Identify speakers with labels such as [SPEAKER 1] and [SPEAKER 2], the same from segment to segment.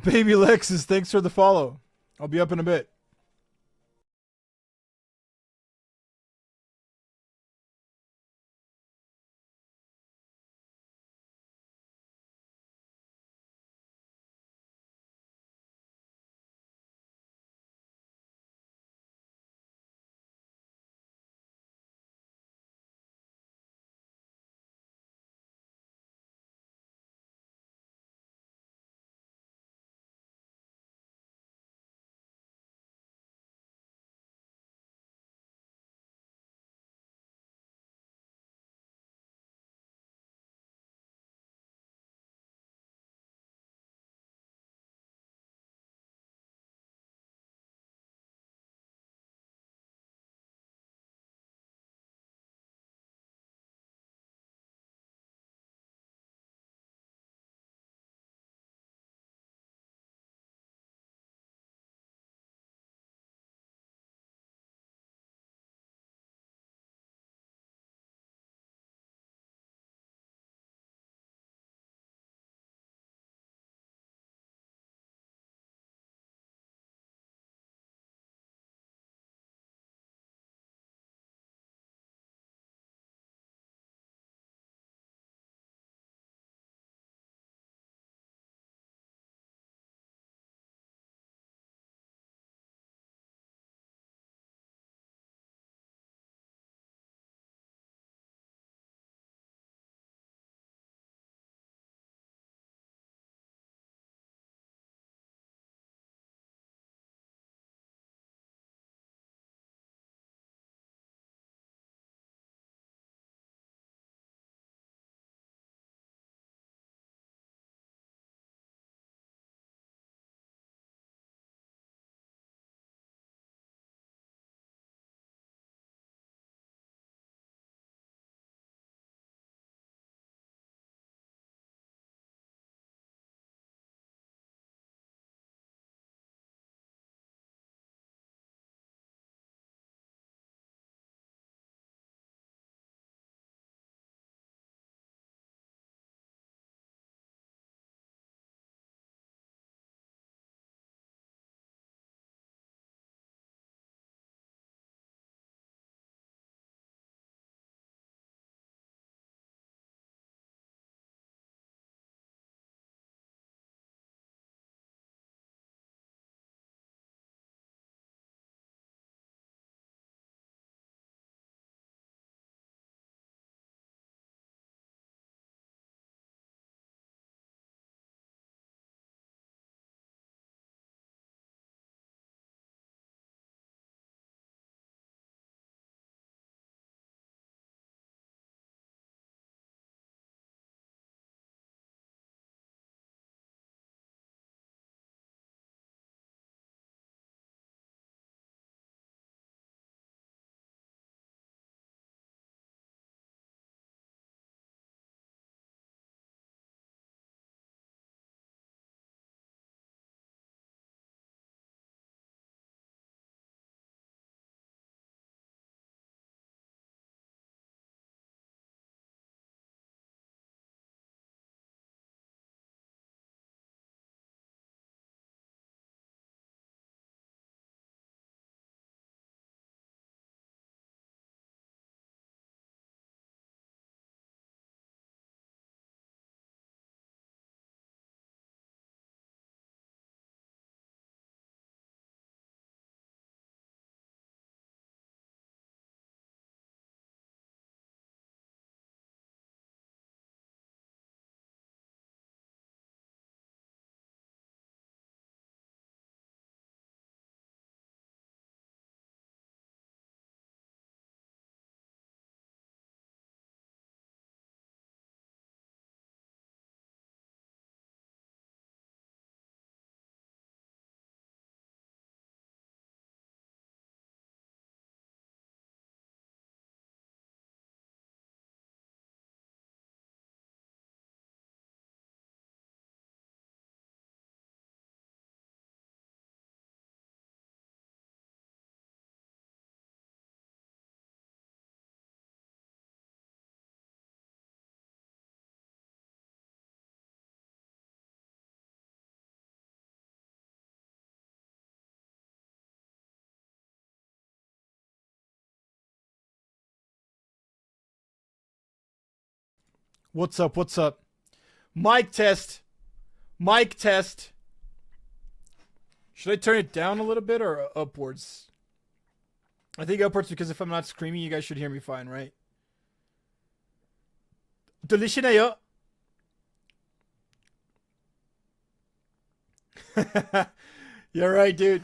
[SPEAKER 1] Baby Lexus, thanks for the follow. I'll be up in a bit. What's up? What's up? Mic test. Mic test. Should I turn it down a little bit or upwards? I think upwards because if I'm not screaming, you guys should hear me fine, right? Delicious. You're right, dude.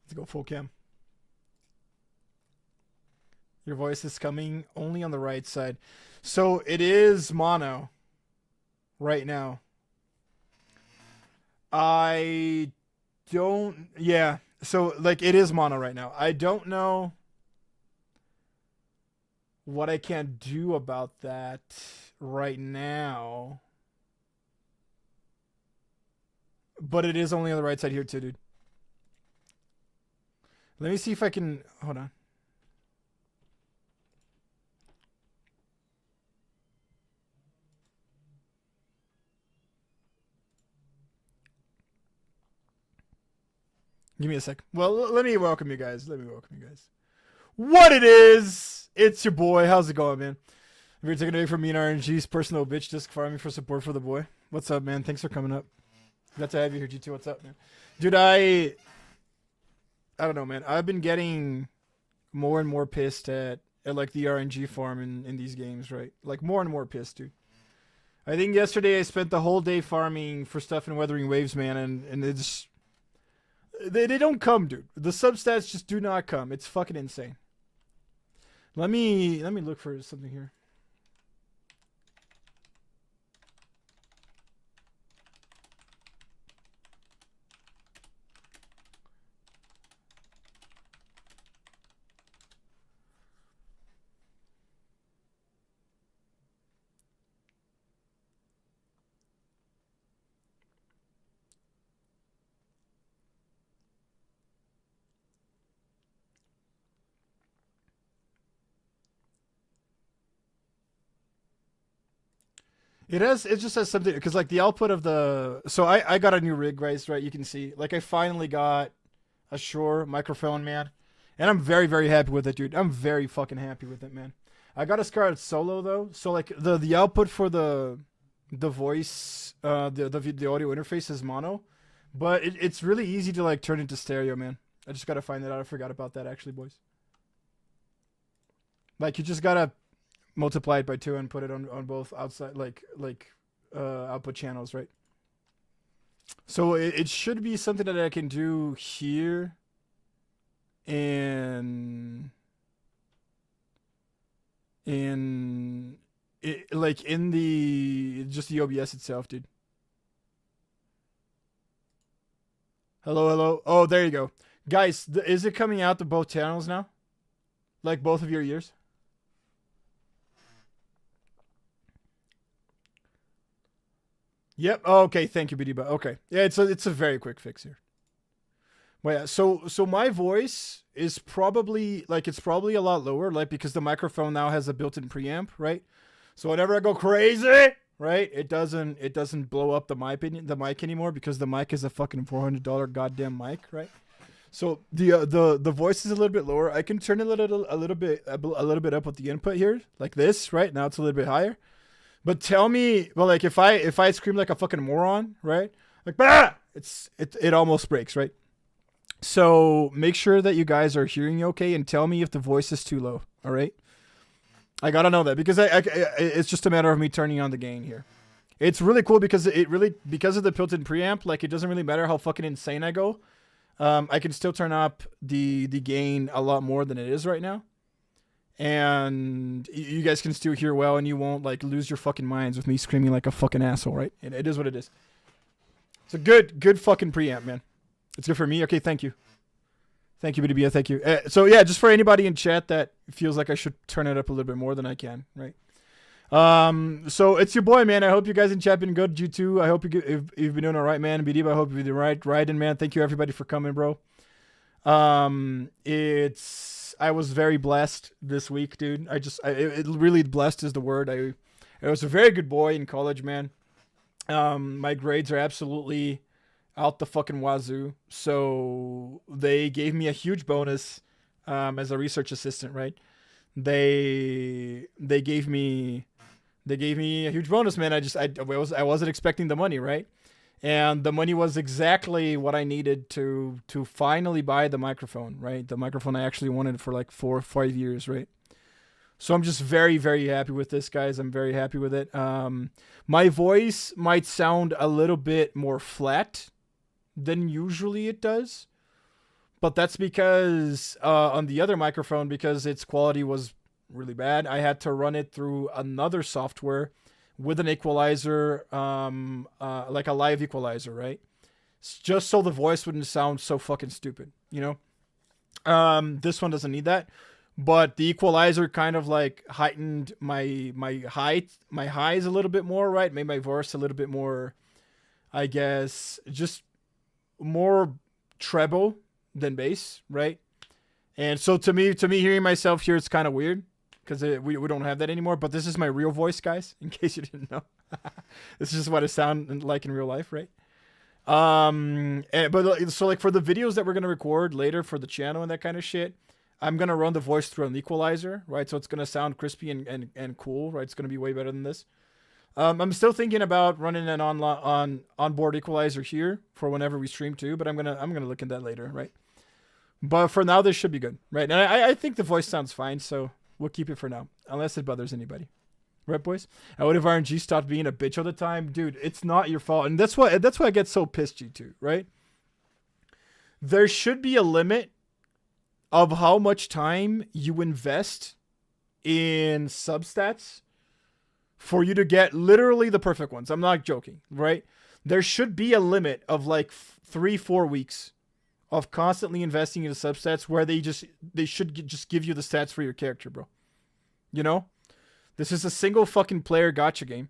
[SPEAKER 1] Let's go full cam. Your voice is coming only on the right side. So it is mono right now. I don't... Yeah. So, like, it is mono right now. I don't know what I can do about that right now. But it is only on the right side here too, dude. Let me see if I can... Hold on. Give me a sec. Well, let me welcome you guys. What it is? It's your boy. How's it going, man? If you're taking away from me and RNG's personal bitch disc farming for support for the boy. What's up, man? Thanks for coming up. Glad to have you here, G2. What's up, man? Dude, I don't know, man. I've been getting more and more pissed at like the RNG farm in these games, right? Like more and more pissed, dude. I think yesterday I spent the whole day farming for stuff in Weathering Waves, man, and it's... They don't come, dude. The substats just do not come. It's fucking insane. Let me look for something here. It just has something, because like the output of the, so I got a new rig, guys, right? You can see, like I finally got a Shure microphone, man. And I'm very, very happy with it, dude. I'm very fucking happy with it, man. I got a Scarlett Solo though. So like the output for the voice, the audio interface is mono, but it's really easy to like turn into stereo, man. I just got to find that out. I forgot about that actually, boys. Like you just got to multiply it by 2 and put it on both outside output channels, right? So it should be something that I can do here in like in the OBS itself, dude. Hello. Oh, there you go, guys. Is it coming out to both channels now? Like both of your ears? Yep. Oh, okay. Thank you, Bidiba. Okay. Yeah, it's a very quick fix here. Well, yeah. So my voice is probably it's probably a lot lower, like because the microphone now has a built-in preamp, right? So whenever I go crazy, right, it doesn't blow up the mic anymore because the mic is a fucking $400 goddamn mic, right? So the voice is a little bit lower. I can turn it a little bit up with the input here, like this, right? Now it's a little bit higher. But tell me, well, like if I scream like a fucking moron, right? Like, bah! It almost breaks, right? So make sure that you guys are hearing okay, and tell me if the voice is too low. All right? I gotta know that because it's just a matter of me turning on the gain here. It's really cool because because of the built-in preamp, like it doesn't really matter how fucking insane I go. I can still turn up the gain a lot more than it is right now. And you guys can still hear well, and you won't like lose your fucking minds with me screaming like a fucking asshole, right? It is what it is. It's a good fucking preamp, man. It's good for me. Okay, thank you, BDB. Thank you. So yeah, just for anybody in chat that feels like I should turn it up a little bit more than I can, right? So it's your boy, man. I hope you guys in chat been good. You too. I hope you've been doing all right, man. BDB, I hope you've been right, and man, thank you everybody for coming, bro. I was very blessed this week, dude. It really blessed is the word. I was a very good boy in college, man. My grades are absolutely out the fucking wazoo. So they gave me a huge bonus, as a research assistant, right? they gave me a huge bonus, man. I wasn't expecting the money, right? And the money was exactly what I needed to finally buy the microphone, right? The microphone I actually wanted for like 4 or 5 years, right? So I'm just very, very happy with this, guys. I'm very happy with it. My voice might sound a little bit more flat than usually it does, but that's because on the other microphone, because its quality was really bad, I had to run it through another software with an equalizer, like a live equalizer, right? Just so the voice wouldn't sound so fucking stupid, you know? This one doesn't need that. But the equalizer kind of like heightened my highs a little bit more, right? Made my voice a little bit more, I guess, just more treble than bass, right? And so to me, hearing myself here, it's kind of weird because we don't have that anymore. But this is my real voice, guys, in case you didn't know. This is just what it sounds like in real life, right? But so like for the videos that we're gonna record later for the channel and that kind of shit, I'm going to run the voice through an equalizer, right? So it's going to sound crispy and cool, right? It's going to be way better than this. I'm still thinking about running an onboard equalizer here for whenever we stream too, but I'm going to look into that later, right? But for now, this should be good, right? And I think the voice sounds fine, so we'll keep it for now, unless it bothers anybody. Right, boys? And what if RNG stopped being a bitch all the time? Dude, it's not your fault. And that's why I get so pissed you too, right? There should be a limit of how much time you invest in substats for you to get literally the perfect ones. I'm not joking, right? There should be a limit of like 3-4 weeks of constantly investing in the substats where they should just give you the stats for your character, bro. You know? This is a single fucking player gacha game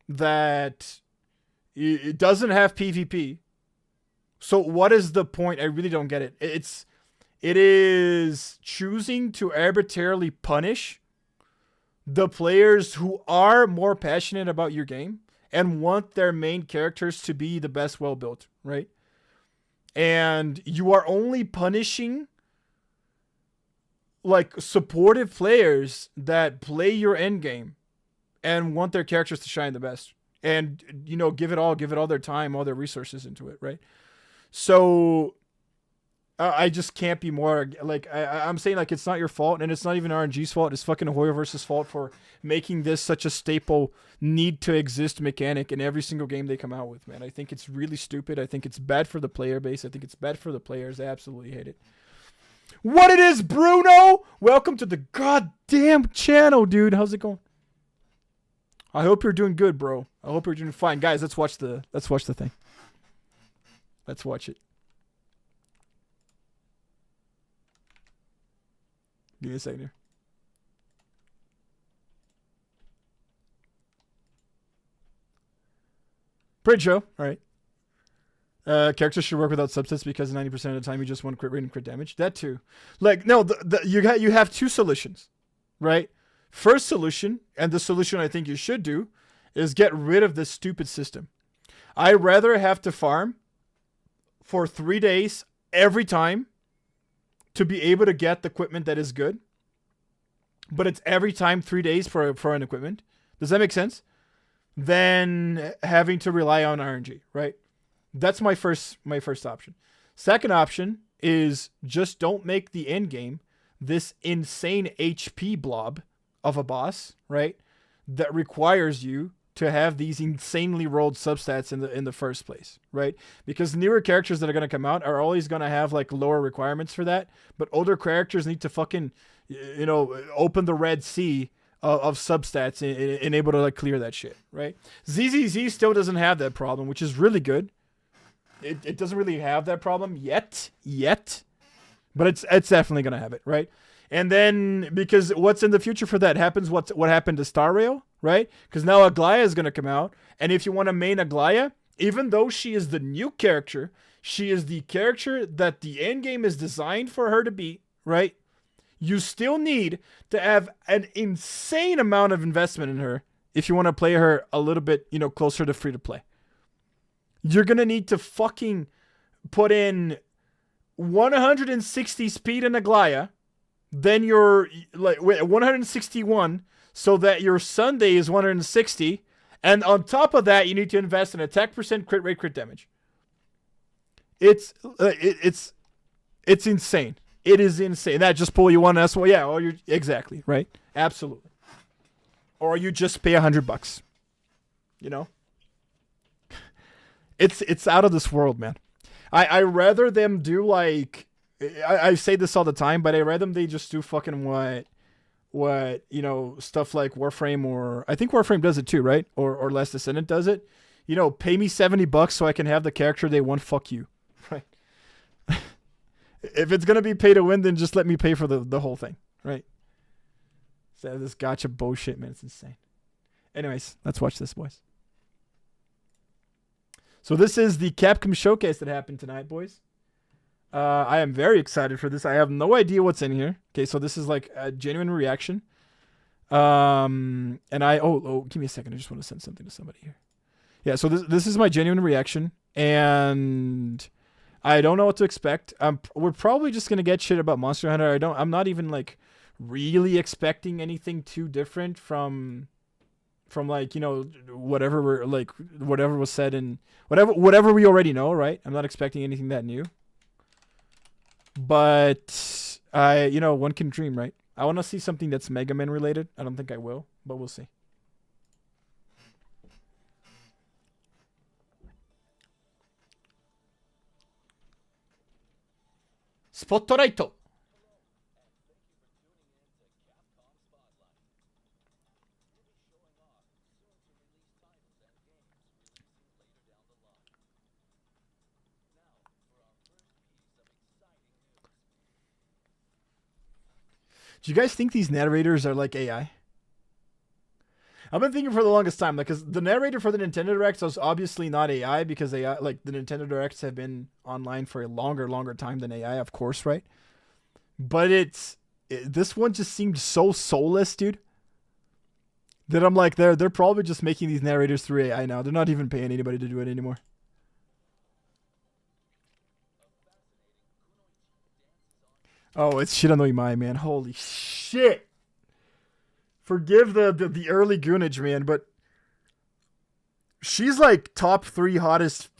[SPEAKER 1] that it doesn't have PvP. So what is the point? I really don't get it. It is choosing to arbitrarily punish the players who are more passionate about your game and want their main characters to be the best well-built, right? And you are only punishing like supportive players that play your end game and want their characters to shine the best and, you know, give it all their time, all their resources into it, right? So I just can't be more like I'm saying, like, it's not your fault, and it's not even RNG's fault. It's fucking Hoyoverse's fault for making this such a staple need to exist mechanic in every single game they come out with, man. I think it's really stupid. I think it's bad for the player base. I think it's bad for the players. I absolutely hate it. What it is, Bruno? Welcome to the goddamn channel, dude. How's it going? I hope you're doing good, bro. I hope you're doing fine, guys. Let's watch the thing. Let's watch it. Give me a second here. Pretty show. All right. Characters should work without subsets because 90% of the time you just want crit rate and crit damage. That too. Like, no, you have two solutions, right? First solution, and the solution I think you should do, is get rid of this stupid system. I'd rather have to farm for 3 days every time to be able to get the equipment that is good, but it's every time 3 days for an equipment. Does that make sense? Then having to rely on RNG, right? That's my first option. Second option is just don't make the end game this insane HP blob of a boss, right? That requires you to have these insanely rolled substats in the first place, right? Because newer characters that are going to come out are always going to have like lower requirements for that, but older characters need to fucking, you know, open the Red Sea of substats and able to like clear that shit, right? ZZZ still doesn't have that problem, which is really good. It doesn't really have that problem yet, but it's definitely going to have it, right? And then, because what's in the future for that happens, what happened to Star Rail, right? Because now Aglaya is going to come out, and if you want to main Aglaya, even though she is the new character, she is the character that the end game is designed for her to be, right? You still need to have an insane amount of investment in her if you want to play her a little bit, you know, closer to free to play. You're going to need to fucking put in 160 speed in Aglaya, then you're like 161, so that your Sunday is 160, and on top of that, you need to invest in attack percent, crit rate, crit damage. It's insane. It is insane. That just pull you one S. Well, yeah. Or you're exactly right. Absolutely. Or you just pay $100. You know. It's out of this world, man. I rather them do like I say this all the time, but I rather them they just do fucking what you know, stuff like Warframe, or I think Warframe does it too, right? Or Last Descendant does it. You know, pay me $70 so I can have the character they want. Fuck you, right? If it's gonna be pay to win, then just let me pay for the whole thing, right? So this gacha bullshit, man, it's insane. Anyways, let's watch this, boys. So this is the Capcom showcase that happened tonight, boys. I am very excited for this. I have no idea what's in here. Okay, so this is like a genuine reaction. And give me a second. I just want to send something to somebody here. Yeah, so this is my genuine reaction, and I don't know what to expect. We're probably just gonna get shit about Monster Hunter. I'm not even like really expecting anything too different from like, you know, whatever was said and whatever we already know, right? I'm not expecting anything that new. But one can dream, right? I want to see something that's Mega Man related. I don't think I will, but we'll see. Spotlight. Do you guys think these narrators are like AI? I've been thinking for the longest time, like, because the narrator for the Nintendo Directs was obviously not AI, because AI, like, the Nintendo Directs have been online for a longer time than AI, of course, right? But this one just seemed so soulless, dude, that I'm like, they're probably just making these narrators through AI now. They're not even paying anybody to do it anymore. Oh, it's Shiranoi Mai, man. Holy shit. Forgive the early goonage, man, but she's like top 3 hottest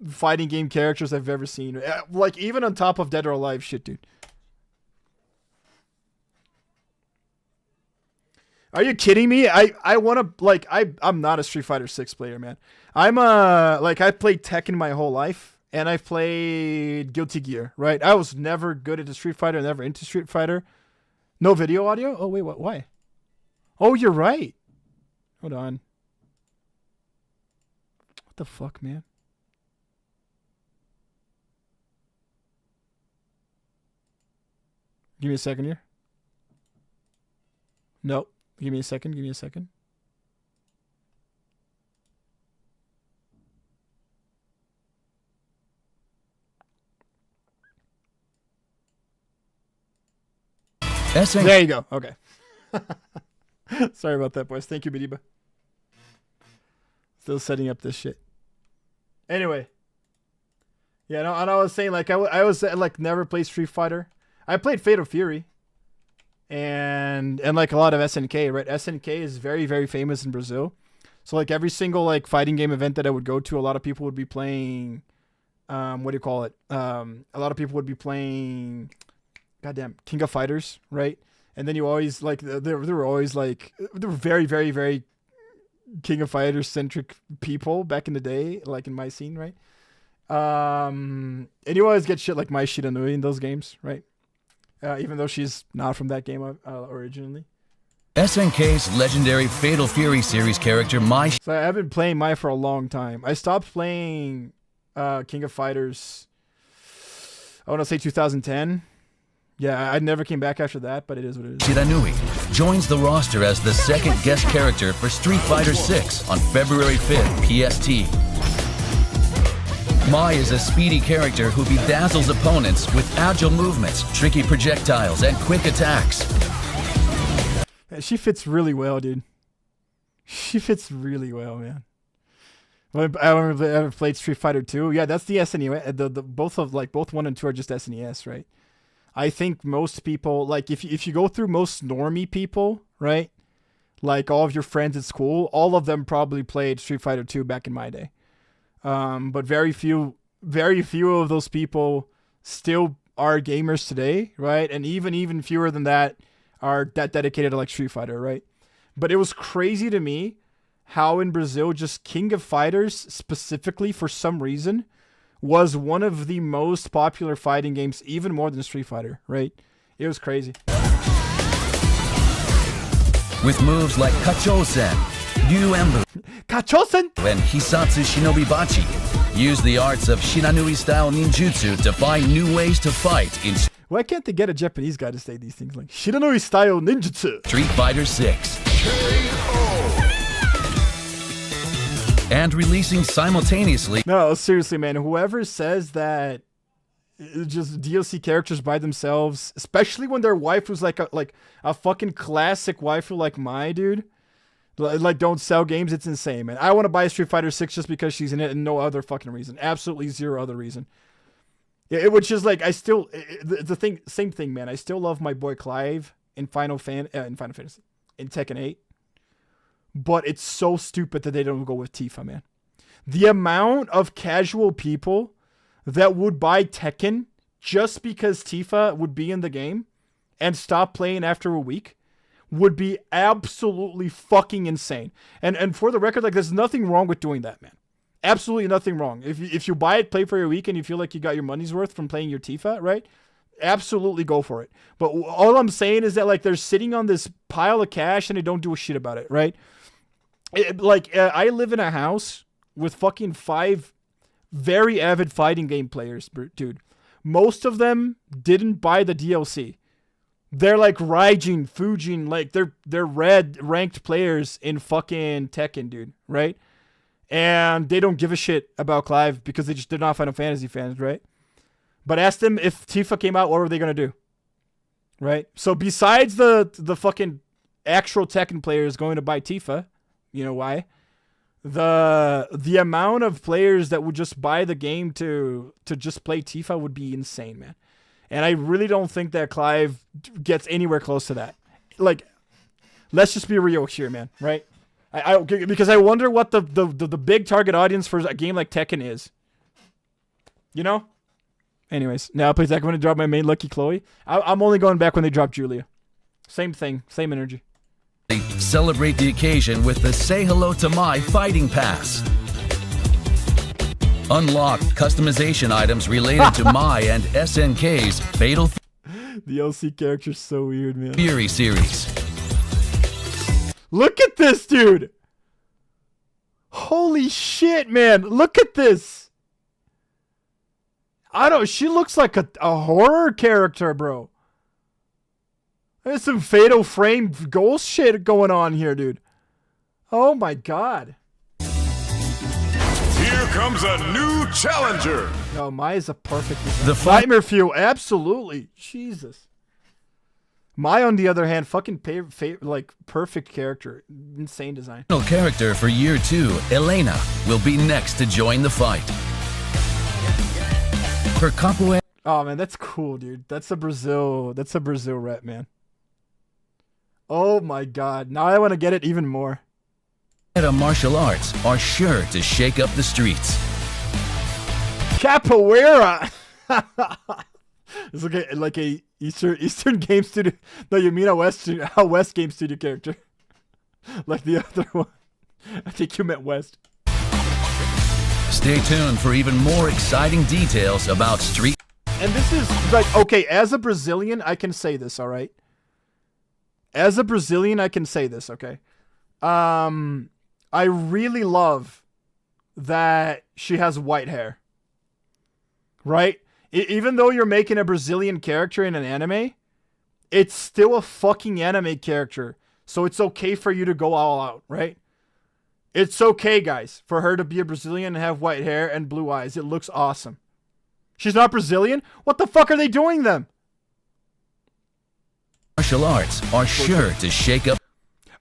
[SPEAKER 1] fighting game characters I've ever seen. Like, even on top of Dead or Alive shit, dude. Are you kidding me? I want to, like, I'm not a Street Fighter 6 player, man. I've played Tekken my whole life. And I've played Guilty Gear, right? I was never good at the Street Fighter, never into Street Fighter. No video audio? Oh, wait, what? Why? Oh, you're right. Hold on. What the fuck, man? Give me a second here. Nope. Give me a second. There you go. Okay. Sorry about that, boys. Thank you, Bidiba. Still setting up this shit. Anyway. Yeah, no, and I was saying, like, I was like, never played Street Fighter. I played Fatal Fury. And like a lot of SNK, right? SNK is very, very famous in Brazil. So like every single like fighting game event that I would go to, a lot of people would be playing what do you call it? A lot of people would be playing goddamn King of Fighters, right? And then you always like they were always like they were very, very, very King of Fighters centric people back in the day, like in my scene, right? And you always get shit like Mai Shiranui in those games, right? Even though she's not from that game originally.
[SPEAKER 2] SNK's legendary Fatal Fury series character Mai.
[SPEAKER 1] So I've been playing Mai for a long time. I stopped playing King of Fighters, I want to say 2010. Yeah, I never came back after that, but it is what it is.
[SPEAKER 2] Shiranui joins the roster as the second guest character for Street Fighter 6 on February 5th, PST. Mai is a speedy character who bedazzles opponents with agile movements, tricky projectiles, and quick attacks.
[SPEAKER 1] She fits really well, dude. She fits really well, man. I ever played Street Fighter 2. Yeah, that's the SNES. Both 1 and 2 are just SNES, right? I think most people, like if you go through most normie people, right? Like all of your friends at school, all of them probably played Street Fighter 2 back in my day. But very few of those people still are gamers today, right? And even fewer than that are that dedicated to like Street Fighter, right? But it was crazy to me how in Brazil, just King of Fighters specifically, for some reason, was one of the most popular fighting games, even more than Street Fighter, right? It was crazy.
[SPEAKER 2] With moves like Kachosen, Ryuembu,
[SPEAKER 1] Kachosen!
[SPEAKER 2] and Hisatsu Shinobi Bachi, use the arts of Shiranui-style ninjutsu to find new ways to fight in
[SPEAKER 1] Why can't they get a Japanese guy to say these things like Shiranui style ninjutsu?
[SPEAKER 2] Street Fighter 6. And releasing simultaneously
[SPEAKER 1] No, seriously, man. Whoever says that just DLC characters by themselves, especially when their waifu's like a fucking classic waifu like my dude, like don't sell games, it's insane, man. I want to buy Street Fighter 6 just because she's in it and no other fucking reason. Absolutely zero other reason. Yeah, which is like same thing, man. I still love my boy Clive in Final Fantasy, in Tekken 8. But it's so stupid that they don't go with Tifa, man. The amount of casual people that would buy Tekken just because Tifa would be in the game and stop playing after a week would be absolutely fucking insane. And for the record, like, there's nothing wrong with doing that, man. Absolutely nothing wrong. If you buy it, play for a week, and you feel like you got your money's worth from playing your Tifa, right? Absolutely go for it. But all I'm saying is that, like, they're sitting on this pile of cash and they don't do a shit about it, right? I live in a house with fucking 5 very avid fighting game players, dude. Most of them didn't buy the DLC. They're like Raijin, Fujin, like they're red ranked players in fucking Tekken, dude, right? And they don't give a shit about Clive because they're not Final Fantasy fans, right? But ask them if Tifa came out, what were they gonna do? Right? So besides the fucking actual Tekken players going to buy Tifa, you know why? The amount of players that would just buy the game to just play Tifa would be insane, man. And I really don't think that Clive gets anywhere close to that. Like, let's just be real here, man, right? Because I wonder what the big target audience for a game like Tekken is. You know? Anyways, now please, I'm going to drop my main Lucky Chloe. I'm only going back when they drop Julia. Same thing, same energy.
[SPEAKER 2] Celebrate the occasion with the Say Hello to My Fighting Pass. Unlock customization items related to Mai and SNK's Fatal
[SPEAKER 1] The LC character's so weird, man.
[SPEAKER 2] Fury series.
[SPEAKER 1] Look at this, dude! Holy shit, man! Look at this! She looks like a horror character, bro. There's some Fatal Frame ghost shit going on here, dude. Oh my god.
[SPEAKER 3] Here comes a new challenger.
[SPEAKER 1] No, Maya's a perfect design.
[SPEAKER 2] The
[SPEAKER 1] Nightmare Fuel, absolutely. Jesus. Maya, on the other hand, fucking like perfect character. Insane design.
[SPEAKER 2] final character for year 2, Elena, will be next to join the fight. Her capoeira
[SPEAKER 1] Oh man, that's cool, dude. That's a Brazil rep, man. Oh my god. Now I want to get it even more.
[SPEAKER 2] martial arts are sure to shake up the streets.
[SPEAKER 1] Capoeira. It's like a Eastern game studio. No, you mean a West game studio character. Like the other one. I think you meant West.
[SPEAKER 2] Stay tuned for even more exciting details about Street.
[SPEAKER 1] And this is like, okay, as a Brazilian, I can say this, all right? As a Brazilian, I can say this, okay? I really love that she has white hair. Right? Even though you're making a Brazilian character in an anime, it's still a fucking anime character. So it's okay for you to go all out, right? It's okay, guys, for her to be a Brazilian and have white hair and blue eyes. It looks awesome. She's not Brazilian? What the fuck are they doing then?
[SPEAKER 2] Martial arts are sure to shake up.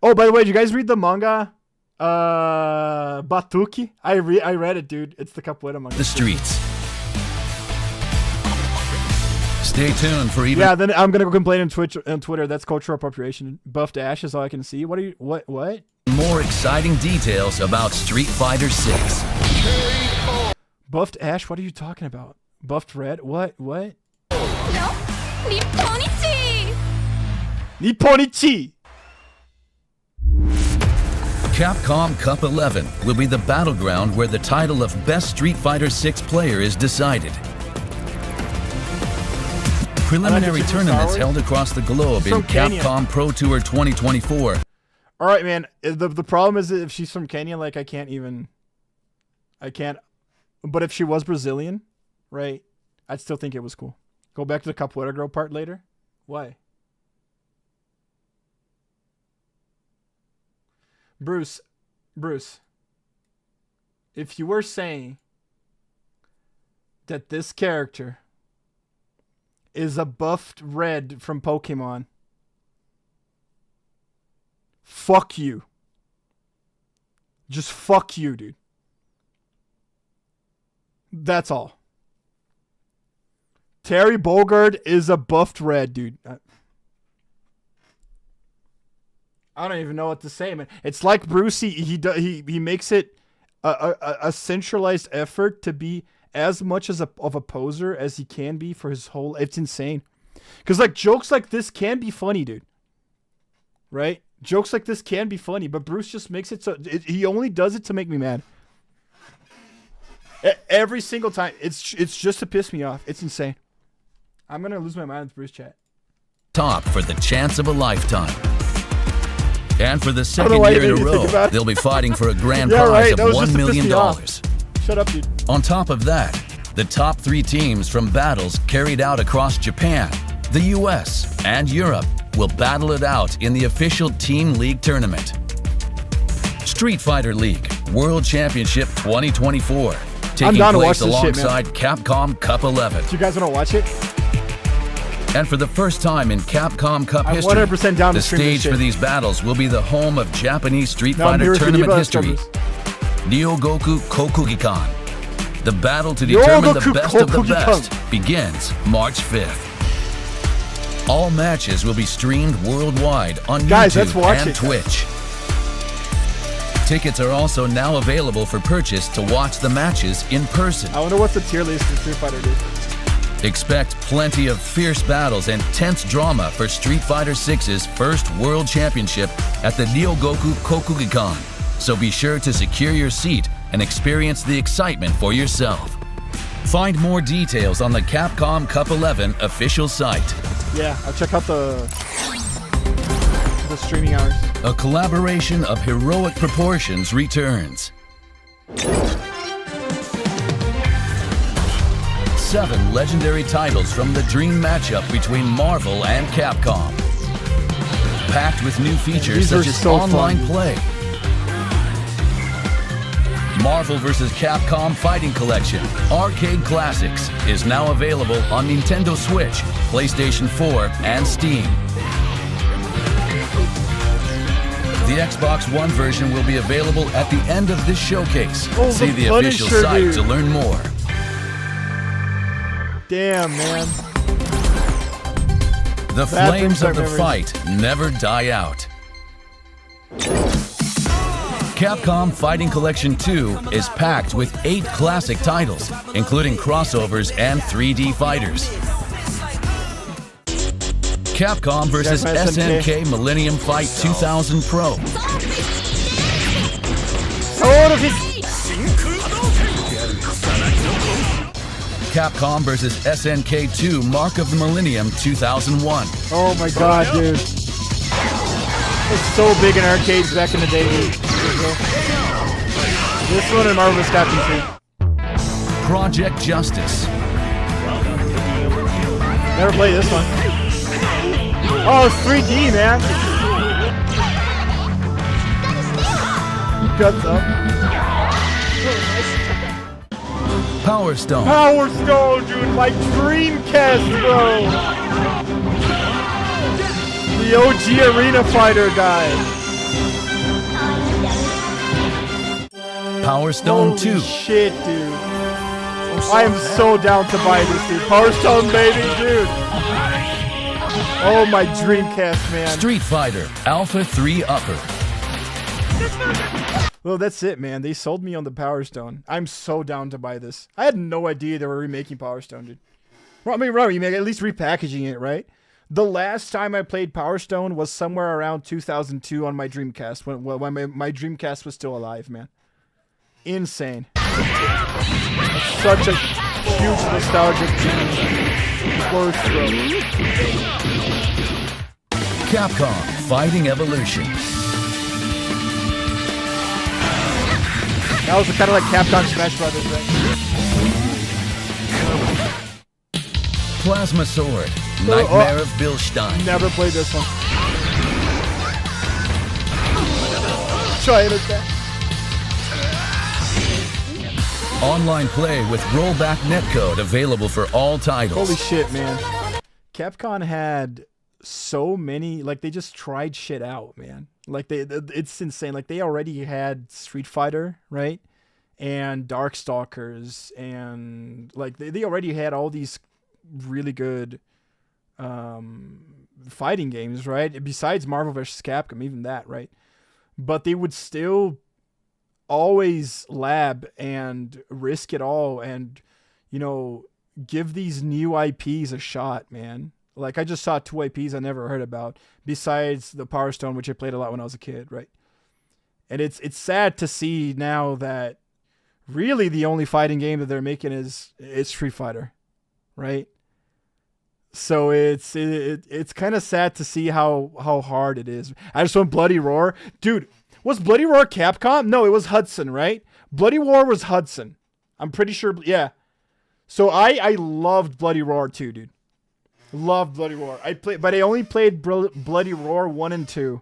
[SPEAKER 1] Oh, by the way, did you guys read the manga? Batuki? I read it, dude. It's the capoeira manga.
[SPEAKER 2] The streets. Stay tuned for even.
[SPEAKER 1] Yeah, then I'm gonna go complain on Twitter. That's cultural appropriation. Buffed Ash is all I can see. What are you? What?
[SPEAKER 2] More exciting details about Street Fighter 6.
[SPEAKER 1] Buffed Ash? What are you talking about? Buffed Red? What? Nipponichi!
[SPEAKER 2] Capcom Cup 11 will be the battleground where the title of Best Street Fighter 6 player is decided. Preliminary tournaments held across the globe in Capcom Pro Tour 2024.
[SPEAKER 1] All right, man. The problem is that if she's from Kenya, like I can't. But if she was Brazilian, right? I'd still think it was cool. Go back to the Capoeira Girl part later. Why? Bruce, if you were saying that this character is a buffed red from Pokemon, fuck you. Just fuck you, dude. That's all. Terry Bogard is a buffed red, dude. I don't even know what to say, man. It's like Bruce. He makes it a centralized effort to be as much of a poser as he can be for his whole. It's insane, because like jokes like this can be funny, dude. Right? Jokes like this can be funny, but Bruce just makes it so. He only does it to make me mad. Every single time, it's just to piss me off. It's insane. I'm gonna lose my mind with Bruce chat.
[SPEAKER 2] Top for the chance of a lifetime. And for the second year in a row, they'll be fighting for a grand prize of $1 million.
[SPEAKER 1] Shut up, dude.
[SPEAKER 2] On top of that, the top 3 teams from battles carried out across Japan, the US, and Europe will battle it out in the official Team League tournament. Street Fighter League World Championship 2024, taking place alongside Capcom Cup 11.
[SPEAKER 1] Do you guys want to watch it?
[SPEAKER 2] And for the first time in Capcom Cup history, the stage for these battles will be the home of Japanese Street Fighter tournament history, Ryogoku Kokugikan. The battle to determine the best of the best begins March 5th. All matches will be streamed worldwide on YouTube and Twitch. Tickets are also now available for purchase to watch the matches in person.
[SPEAKER 1] I wonder what the tier list for Street Fighter is.
[SPEAKER 2] Expect plenty of fierce battles and tense drama for Street Fighter 6's first World Championship at the Ryogoku Kokugikan. So be sure to secure your seat and experience the excitement for yourself. Find more details on the Capcom Cup 11 official site.
[SPEAKER 1] Yeah, I'll check out the streaming hours.
[SPEAKER 2] A collaboration of heroic proportions returns. 7 legendary titles from the dream matchup between Marvel and Capcom. Packed with new features such as online play. Marvel vs. Capcom Fighting Collection Arcade Classics is now available on Nintendo Switch, PlayStation 4, and Steam. The Xbox One version will be available at the end of this showcase. See the official site to learn more.
[SPEAKER 1] Damn, man.
[SPEAKER 2] The flames of the fight never die out. Capcom Fighting Collection 2 is packed with 8 classic titles, including crossovers and 3D fighters. Capcom vs. SNK Millennium Fight 2000 Pro. Capcom vs. SNK 2 Mark of the Millennium 2001.
[SPEAKER 1] Oh my god, dude. It's so big in arcades back in the day, dude. This one and Marvel vs. Capcom 2.
[SPEAKER 2] Project Justice.
[SPEAKER 1] Never played this one. Oh, it's 3D, man. Guts up.
[SPEAKER 2] Power Stone.
[SPEAKER 1] Power Stone, dude. My Dreamcast, bro. The OG Arena Fighter guy.
[SPEAKER 2] Power Stone 2.
[SPEAKER 1] Holy shit, dude. I am so down to buy this, dude. Power Stone, baby, dude. Oh, my Dreamcast, man.
[SPEAKER 2] Street Fighter Alpha 3 Upper.
[SPEAKER 1] Well, that's it, man. They sold me on the Power Stone. I'm so down to buy this. I had no idea they were remaking Power Stone, dude. Well, I mean, right, at least repackaging it, right? The last time I played Power Stone was somewhere around 2002 on my Dreamcast, when my Dreamcast was still alive, man. Insane. Such a huge nostalgic word throw.
[SPEAKER 2] Capcom Fighting Evolution.
[SPEAKER 1] That was kind of like Capcom Smash Brothers, right?
[SPEAKER 2] Plasma Sword, Nightmare of Bilstein.
[SPEAKER 1] Never played this one. Try it at that.
[SPEAKER 2] Online play with rollback netcode available for all titles.
[SPEAKER 1] Holy shit, man. Capcom had so many, like, they just tried shit out, man. Like, it's insane. Like, they already had Street Fighter, right? And Darkstalkers, and, like, they already had all these really good fighting games, right? Besides Marvel vs. Capcom, even that, right? But they would still always lab and risk it all and, you know, give these new IPs a shot, man. Like, I just saw 2 IPs I never heard about, besides the Power Stone, which I played a lot when I was a kid, right? And it's sad to see now that really the only fighting game that they're making is Street Fighter, right? So it's kind of sad to see how hard it is. I just want Bloody Roar. Dude, was Bloody Roar Capcom? No, it was Hudson, right? Bloody Roar was Hudson. I'm pretty sure, yeah. So I loved Bloody Roar too, dude. Loved Bloody Roar. But I only played Bloody Roar 1 and 2.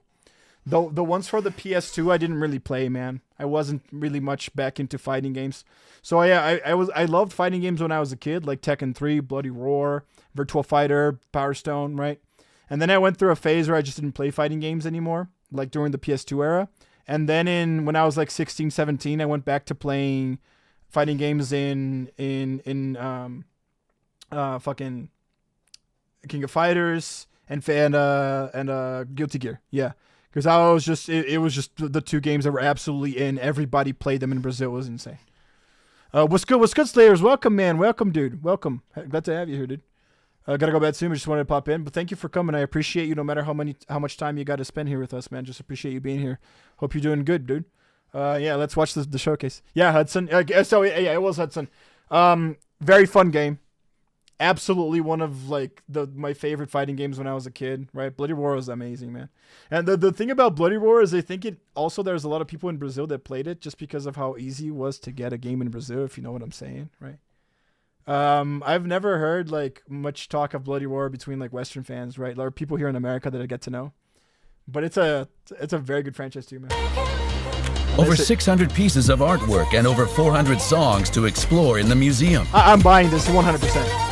[SPEAKER 1] The ones for the PS2 I didn't really play, man. I wasn't really much back into fighting games. So yeah, I loved fighting games when I was a kid, like Tekken 3, Bloody Roar, Virtua Fighter, Power Stone, right? And then I went through a phase where I just didn't play fighting games anymore, like during the PS2 era. And then when I was like 16, 17, I went back to playing fighting games in fucking King of Fighters and Guilty Gear. Yeah. Because I was just, it was just the 2 games that were absolutely in. Everybody played them in Brazil. It was insane. What's good, Slayers? Welcome, man. Welcome, dude. Welcome. Glad to have you here, dude. Gotta go bed soon. I just wanted to pop in, but thank you for coming. I appreciate you, no matter how much time you got to spend here with us, man. Just appreciate you being here. Hope you're doing good, dude. Yeah, let's watch the showcase. Yeah, Hudson. So yeah, it was Hudson. Very fun game. Absolutely one of like my favorite fighting games when I was a kid, right? Bloody Roar was amazing, man. And the thing about Bloody Roar is I think there's a lot of people in Brazil that played it just because of how easy it was to get a game in Brazil, if you know what I'm saying, right? I've never heard like much talk of Bloody Roar between like Western fans, right? There are people here in America that I get to know. But it's a very good franchise too, man.
[SPEAKER 2] Over 600 pieces of artwork and over 400 songs to explore in the museum.
[SPEAKER 1] I'm buying this 100%.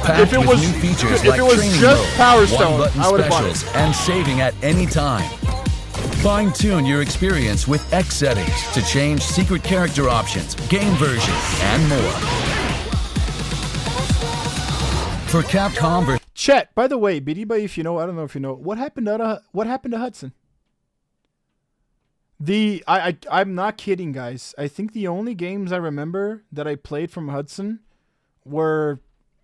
[SPEAKER 2] Packed
[SPEAKER 1] if it
[SPEAKER 2] with
[SPEAKER 1] was
[SPEAKER 2] new features
[SPEAKER 1] if
[SPEAKER 2] like
[SPEAKER 1] it was
[SPEAKER 2] training
[SPEAKER 1] just
[SPEAKER 2] mode,
[SPEAKER 1] Power Stone,
[SPEAKER 2] one-button
[SPEAKER 1] I would have bought
[SPEAKER 2] specials,
[SPEAKER 1] it.
[SPEAKER 2] and saving at any time. Fine-tune your experience with X settings to change secret character options, game versions, and more. For Capcom
[SPEAKER 1] Chet, by the way, Bidiba, if you know, I don't know if you know, what happened to Hudson? I'm not kidding, guys. I think the only games I remember that I played from Hudson were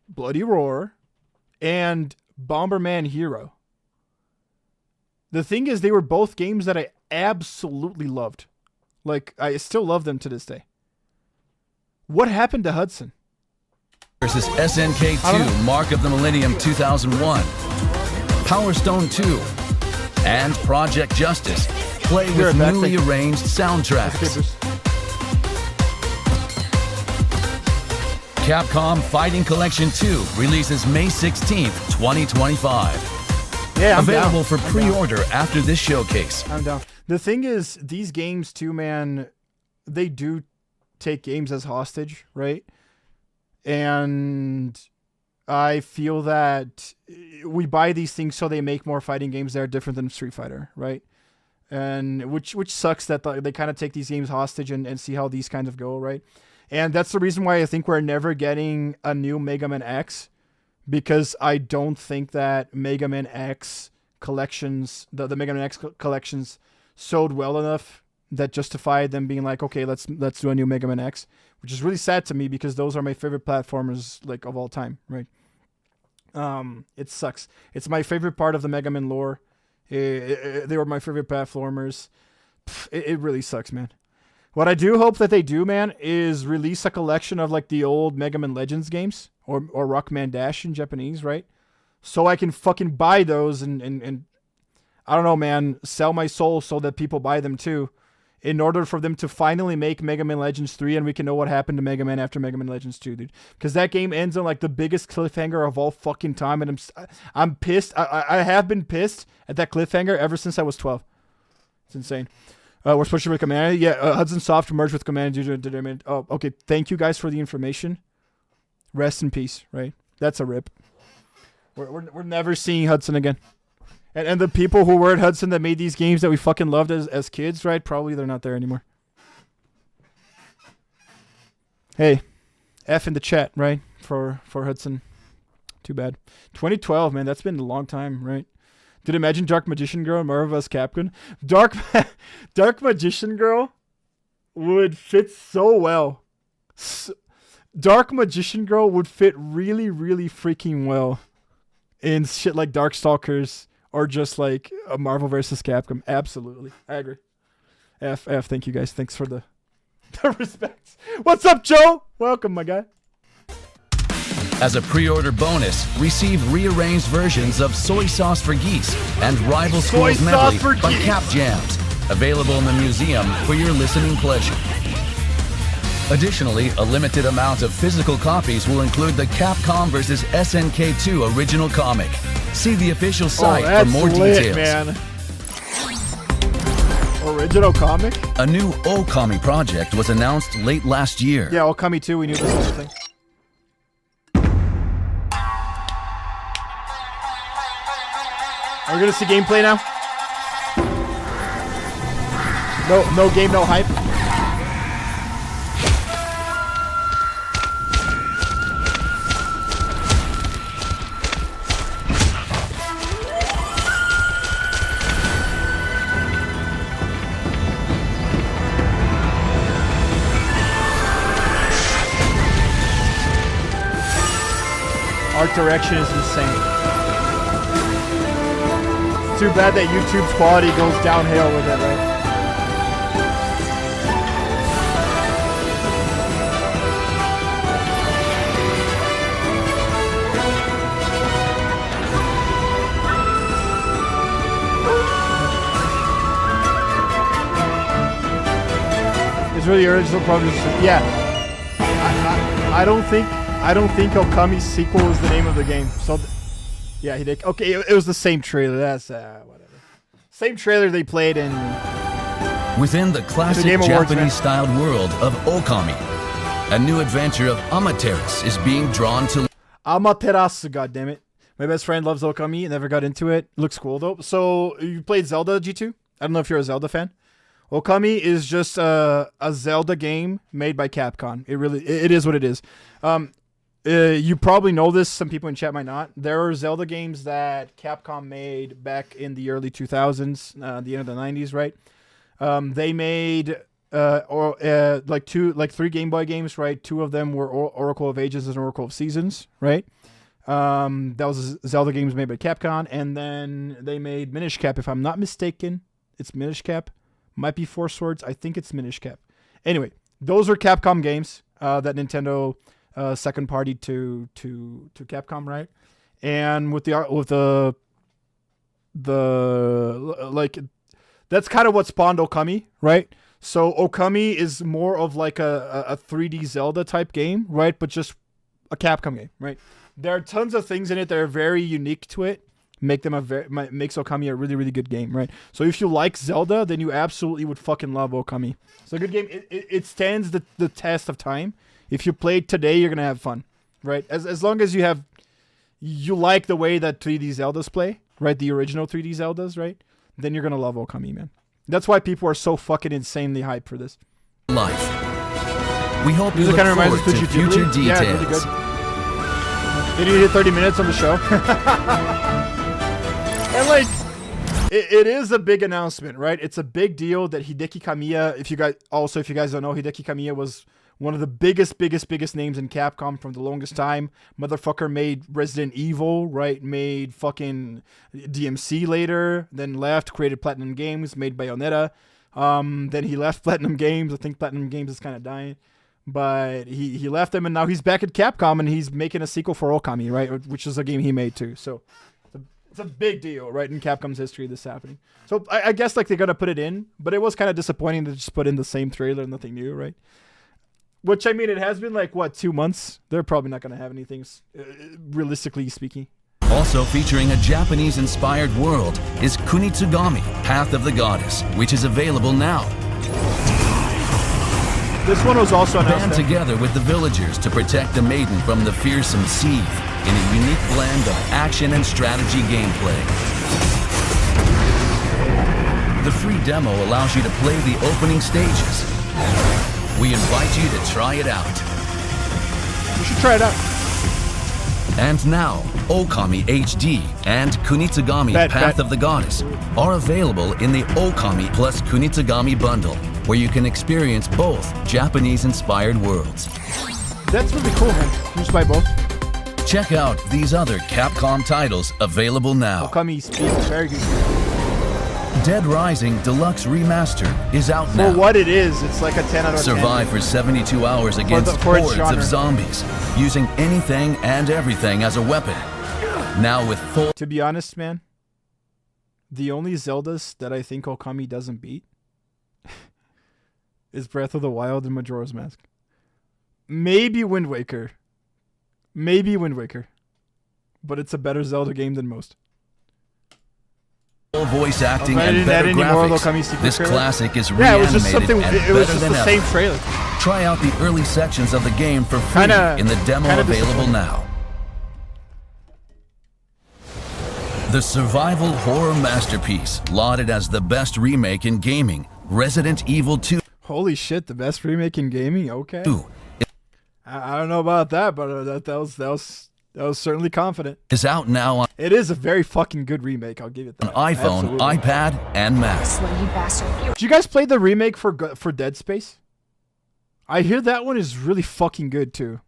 [SPEAKER 1] Bloody Roar and Bomberman Hero. The thing is, they were both games that I absolutely loved. Like, I still love them to this day. What happened to Hudson?
[SPEAKER 2] Versus SNK2 Mark of the Millennium 2001, Power Stone 2, and Project Justice. Play with newly arranged soundtracks. Capcom Fighting Collection 2 releases May 16th, 2025.
[SPEAKER 1] Yeah, I'm
[SPEAKER 2] available
[SPEAKER 1] down.
[SPEAKER 2] for pre-order after this showcase.
[SPEAKER 1] I'm down. The thing is, these games too, man, they do take games as hostage, right? And I feel that we buy these things so they make more fighting games that are different than Street Fighter, right? And which sucks that they kind of take these games hostage and see how these kind of go, right? And that's the reason why I think we're never getting a new Mega Man X, because I don't think that Mega Man X collections, the Mega Man X collections sold well enough that justified them being like, okay, let's do a new Mega Man X, which is really sad to me because those are my favorite platformers like of all time, right? It sucks. It's my favorite part of the Mega Man lore. They were my favorite platformers. It really sucks, man. What I do hope that they do, man, is release a collection of like the old Mega Man Legends games or Rockman Dash in Japanese, right? So I can fucking buy those and I don't know, man, sell my soul so that people buy them too, in order for them to finally make Mega Man Legends 3 and we can know what happened to Mega Man after Mega Man Legends 2, dude. Because that game ends on like the biggest cliffhanger of all fucking time, and I'm pissed. I have been pissed at that cliffhanger ever since I was 12. It's insane. We're switching with Command. Yeah, Hudson Soft merged with Command. Oh, okay. Thank you guys for the information. Rest in peace, right? That's a rip. We're never seeing Hudson again. And the people who were at Hudson that made these games that we fucking loved as kids, right? Probably they're not there anymore. Hey, F in the chat, right? For Hudson. Too bad. 2012, man. That's been a long time, right? Dude, imagine Dark Magician Girl and Marvel vs. Capcom. Dark Magician Girl would fit so well. Dark Magician Girl would fit really, really freaking well in shit like Darkstalkers or just like a Marvel vs. Capcom. Absolutely. I agree. F, thank you guys. Thanks for the respect. What's up, Joe? Welcome, my guy.
[SPEAKER 2] As a pre-order bonus, receive rearranged versions of Soy Sauce for Geese and Rival Schools Medley by Cap Jams, available in the museum for your listening pleasure. Additionally, a limited amount of physical copies will include the Capcom vs. SNK2 original comic. See the official site for more details.
[SPEAKER 1] Man. Original comic?
[SPEAKER 2] A new Okami project was announced late last year.
[SPEAKER 1] Yeah, Okami 2, we knew this whole thing. Are we gonna see gameplay now? No game, no hype. Art direction is insane. Too bad that YouTube's quality goes downhill with it, right? It's really original project. Yeah. I don't think Okami's sequel is the name of the game. So yeah, he did. Okay, it was the same trailer. That's whatever. Same trailer they played in.
[SPEAKER 2] Within the classic Japanese-styled world of Okami, a new adventure of Amaterasu is being drawn to.
[SPEAKER 1] Amaterasu, goddammit. My best friend loves Okami. Never got into it. Looks cool though. So you played Zelda, G2? I don't know if you're a Zelda fan. Okami is just a Zelda game made by Capcom. It is what it is. You probably know this. Some people in chat might not. There are Zelda games that Capcom made back in the early 2000s, the end of the 90s, right? They made three Game Boy games, right? Two of them were Oracle of Ages and Oracle of Seasons, right? That was Zelda games made by Capcom, and then they made Minish Cap. If I'm not mistaken, it's Minish Cap. Might be Four Swords. I think it's Minish Cap. Anyway, those are Capcom games that Nintendo second party to Capcom, right? And with the that's kind of what spawned Okami, right? So Okami is more of like a 3D Zelda type game, right? But just a Capcom game, right? There are tons of things in it that are very unique to it. Makes Okami a really, really good game, right? So if you like Zelda, then you absolutely would fucking love Okami. It's a good game. It stands the test of time. If you play it today, you're gonna have fun, right? As long as you like the way that 3D Zeldas play, right? The original 3D Zeldas, right? Then you're gonna love Okami, man. That's why people are so fucking insanely hyped for this.
[SPEAKER 2] Life. We hope you look forward to future details.
[SPEAKER 1] Yeah, really good. Did you hit 30 minutes on the show? And like, it is a big announcement, right? It's a big deal that Hideki Kamiya, if you guys don't know, Hideki Kamiya was one of the biggest names in Capcom from the longest time. Motherfucker made Resident Evil, right? Made fucking DMC later, then left, created Platinum Games, made Bayonetta. Then he left Platinum Games. I think Platinum Games is kind of dying. But he left them, and now he's back at Capcom, and he's making a sequel for Okami, right? Which is a game he made too. So it's a big deal, right? In Capcom's history, this happening. So I guess like they're gonna put it in, but it was kind of disappointing to just put in the same trailer, nothing new, right? Which, I mean, it has been like, what, 2 months? They're probably not going to have anything, realistically speaking.
[SPEAKER 2] Also featuring a Japanese-inspired world is Kunitsugami, Path of the Goddess, which is available now.
[SPEAKER 1] This one was also announced.
[SPEAKER 2] Band together with the villagers to protect the maiden from the fearsome Seath in a unique blend of action and strategy gameplay. The free demo allows you to play the opening stages. We invite you to try it out.
[SPEAKER 1] You should try it out.
[SPEAKER 2] And now, Okami HD and Kunitsugami Path of the Goddess are available in the Okami plus Kunitsugami bundle, where you can experience both Japanese-inspired worlds.
[SPEAKER 1] That's really cool, man. You just buy both.
[SPEAKER 2] Check out these other Capcom titles available now.
[SPEAKER 1] Okami speed is very good.
[SPEAKER 2] Dead Rising Deluxe Remaster is out now.
[SPEAKER 1] For what it is, it's like a 10 out of 10.
[SPEAKER 2] Survive for 72 hours against hordes of zombies, using anything and everything as a weapon. Now with full...
[SPEAKER 1] To be honest, man, the only Zeldas that I think Okami doesn't beat is Breath of the Wild and Majora's Mask. Maybe Wind Waker. But it's a better Zelda game than most.
[SPEAKER 2] Voice acting and better graphics. This classic is reanimated
[SPEAKER 1] it was just something. It was just the same trailer.
[SPEAKER 2] Try out the early sections of the game for free in the demo available now. The survival horror masterpiece, lauded as the best remake in gaming, Resident Evil 2.
[SPEAKER 1] Holy shit, the best remake in gaming. Okay. I don't know about that, but that was certainly confident.
[SPEAKER 2] Is out now on...
[SPEAKER 1] It is a very fucking good remake, I'll give it that.
[SPEAKER 2] On iPhone, absolutely. iPad, and Mac.
[SPEAKER 1] Did you guys play the remake for Dead Space? I hear that one is really fucking good too.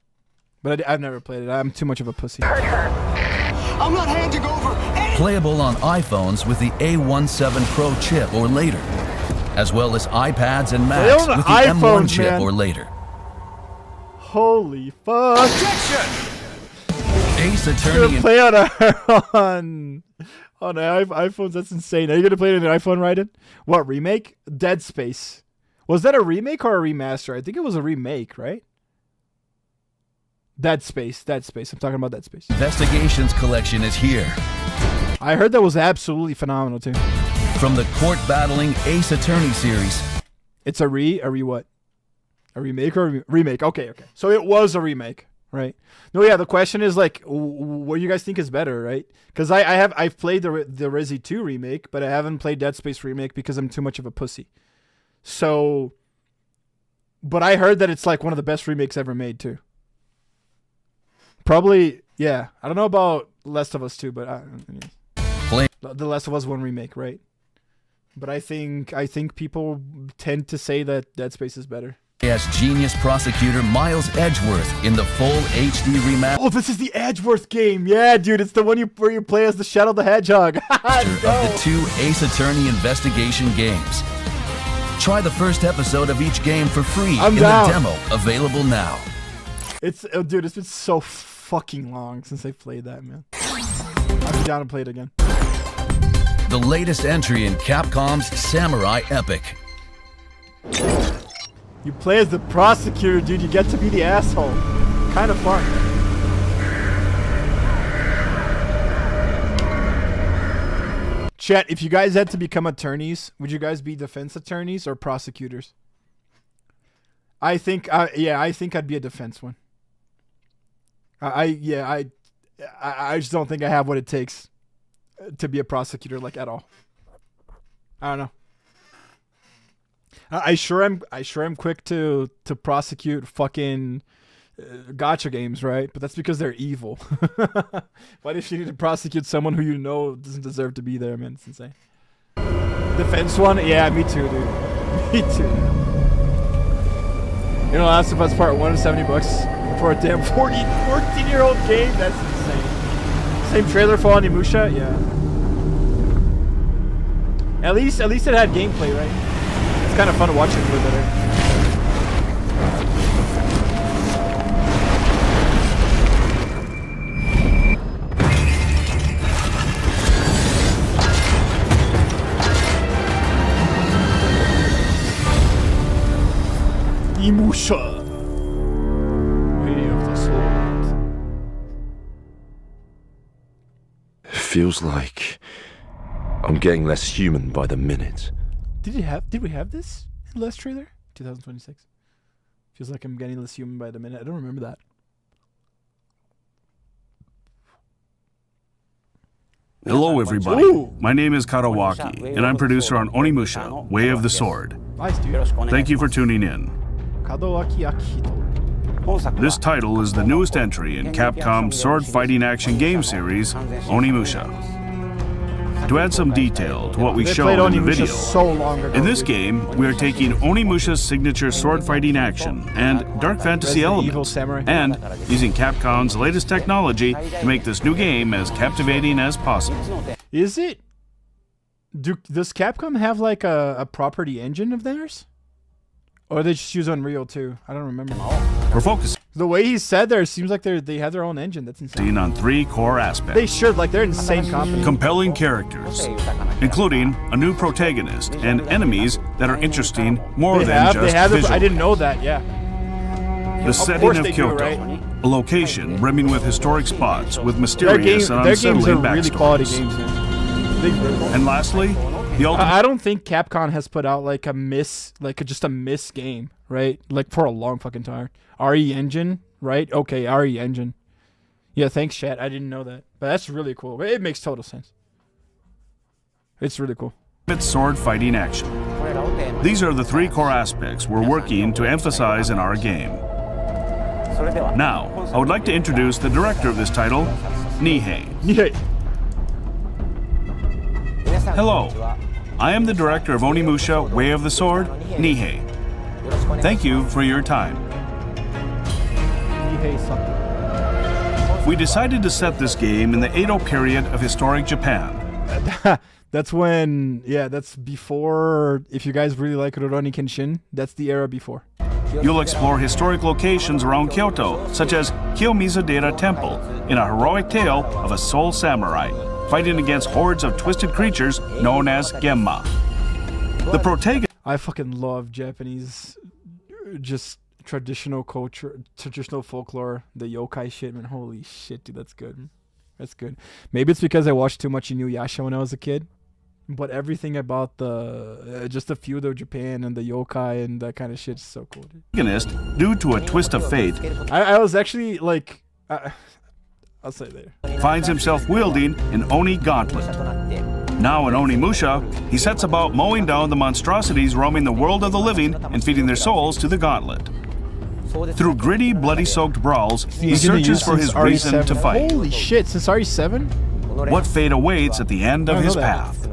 [SPEAKER 1] But I've never played it. I'm too much of a pussy.
[SPEAKER 4] I'm not handing over any...
[SPEAKER 2] Playable on iPhones with the A17 Pro chip or later, as well as iPads and Macs with the M1 chip or later.
[SPEAKER 1] Holy fuck.
[SPEAKER 4] Objection!
[SPEAKER 2] Ace Attorney
[SPEAKER 1] play on iPhones. That's insane. Are you gonna play it on an iPhone, Raiden? What remake? Dead Space. Was that a remake or a remaster? I think it was a remake, right? Dead Space. I'm talking about Dead Space.
[SPEAKER 2] Investigations collection is here.
[SPEAKER 1] I heard that was absolutely phenomenal too.
[SPEAKER 2] From the court battling Ace Attorney series.
[SPEAKER 1] It's a what? A remake or a remake? Okay. So it was a remake. Right. No, yeah. The question is like, what do you guys think is better, right? Because I've played the Resi 2 remake, but I haven't played Dead Space remake because I'm too much of a pussy. So, but I heard that it's like one of the best remakes ever made too. Probably, yeah. I don't know about Last of Us 2, but the Last of Us 1 remake, right? But I think people tend to say that Dead Space is better.
[SPEAKER 2] As genius prosecutor Miles Edgeworth in the full HD remaster.
[SPEAKER 1] Oh, this is the Edgeworth game. Yeah, dude, it's the one where you play as the Shadow the Hedgehog.
[SPEAKER 2] Of the 2 Ace Attorney investigation games. Try the first episode of each game for free in the demo available now.
[SPEAKER 1] Dude, it's been so fucking long since I played that, man. I'll be down to play it again.
[SPEAKER 2] The latest entry in Capcom's Samurai Epic.
[SPEAKER 1] You play as the prosecutor, dude. You get to be the asshole. Kind of fun. Chat, if you guys had to become attorneys, would you guys be defense attorneys or prosecutors? I think I'd be a defense one. I just don't think I have what it takes to be a prosecutor, like, at all. I don't know. I sure am quick to prosecute fucking gacha games, right? But that's because they're evil. Why does she need to prosecute someone who you know doesn't deserve to be there, man? It's insane. Defense one? Yeah, me too, dude. Me too. You know, Last of Us Part 1 is $70 for a damn 14-year-old game? That's insane. Same trailer for Onimusha? Yeah. At least it had gameplay, right? It's kind of fun to watch it a little better. Onimusha. Way of the Sword.
[SPEAKER 5] Feels like I'm getting less human by the minute.
[SPEAKER 1] Did we have this in the last trailer? 2026. Feels like I'm getting less human by the minute. I don't remember that.
[SPEAKER 6] Hello everybody,
[SPEAKER 1] Ooh.
[SPEAKER 6] My name is Karawaki, and I'm producer on Onimusha, Way of the Sword.
[SPEAKER 1] Nice, dude.
[SPEAKER 6] Thank you for tuning in.
[SPEAKER 1] Kadowaki Akito.
[SPEAKER 6] This title is the newest entry in Capcom's sword fighting action game series, Onimusha. To add some detail to what we showed in the video,
[SPEAKER 1] so long ago,
[SPEAKER 6] in this game, we are taking Onimusha's signature sword fighting action and dark fantasy elements, and using Capcom's latest technology to make this new game as captivating as possible.
[SPEAKER 1] Is it? Does Capcom have like a property engine of theirs? Or they just use Unreal too? I don't remember.
[SPEAKER 6] We're focusing
[SPEAKER 1] The way he said there, it seems like they have their own engine. That's insane.
[SPEAKER 6] on three core aspects.
[SPEAKER 1] They should, like they're insane company.
[SPEAKER 6] Compelling characters, including a new protagonist and enemies that are interesting more than just visually.
[SPEAKER 1] I didn't know that, yeah.
[SPEAKER 6] The setting of
[SPEAKER 1] they do,
[SPEAKER 6] Kyoto,
[SPEAKER 1] right?
[SPEAKER 6] a location brimming with historic spots with mysterious and
[SPEAKER 1] Their games are
[SPEAKER 6] unsettling
[SPEAKER 1] really quality
[SPEAKER 6] backstories.
[SPEAKER 1] games, man.
[SPEAKER 6] And lastly, the ultimate
[SPEAKER 1] I don't think Capcom has put out like just a miss game, right? Like for a long fucking time. RE Engine, right? Okay, RE Engine. Yeah, thanks, chat. I didn't know that. But that's really cool. It makes total sense. It's really cool.
[SPEAKER 6] sword fighting action. These are the three core aspects we're working to emphasize in our game. Now, I would like to introduce the director of this title, Nihei.
[SPEAKER 1] Yeah.
[SPEAKER 6] Hello, I am the director of Onimusha, Way of the Sword, Nihei. Thank you for your time. We decided to set this game in the Edo period of historic Japan.
[SPEAKER 1] That's when, yeah, that's before, if you guys really like Rurouni Kenshin, that's the era before.
[SPEAKER 6] You'll explore historic locations around Kyoto, such as Kiyomizu-dera Temple, in a heroic tale of a soul samurai, fighting against hordes of twisted creatures known as Genma. The protagonist...
[SPEAKER 1] I fucking love Japanese, just traditional culture, traditional folklore, the yokai shit, man. Holy shit, dude, that's good. That's good. Maybe it's because I watched too much Inuyasha when I was a kid, but everything about the just the feudal Japan and the yokai and that kind of shit is so cool, dude.
[SPEAKER 6] Due to a twist of fate,
[SPEAKER 1] I was actually like, I'll say later.
[SPEAKER 6] Finds himself wielding an Oni gauntlet. Now in Onimusha, he sets about mowing down the monstrosities roaming the world of the living and feeding their souls to the gauntlet. Through gritty, bloody-soaked brawls, he searches for his reason to fight.
[SPEAKER 1] Holy shit, since RE7?
[SPEAKER 6] What fate awaits at the end of his path.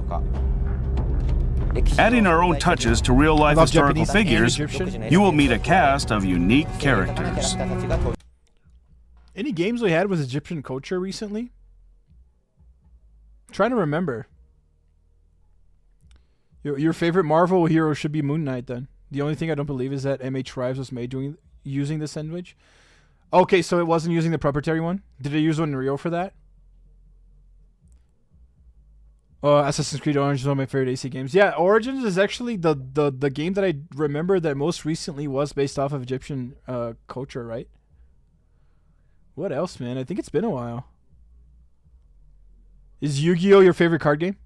[SPEAKER 6] Adding our own touches to real-life historical figures, you will meet a cast of unique characters.
[SPEAKER 1] Any games we had with Egyptian culture recently? Trying to remember. Your favorite Marvel hero should be Moon Knight then. The only thing I don't believe is that MH Rives was made using the sandwich. Okay, so it wasn't using the proprietary one? Did they use one in Rio for that? Assassin's Creed Origins is one of my favorite AC games. Yeah, Origins is actually the game that I remember that most recently was based off of Egyptian culture, right? What else, man? I think it's been a while. Is Yu-Gi-Oh your favorite card game?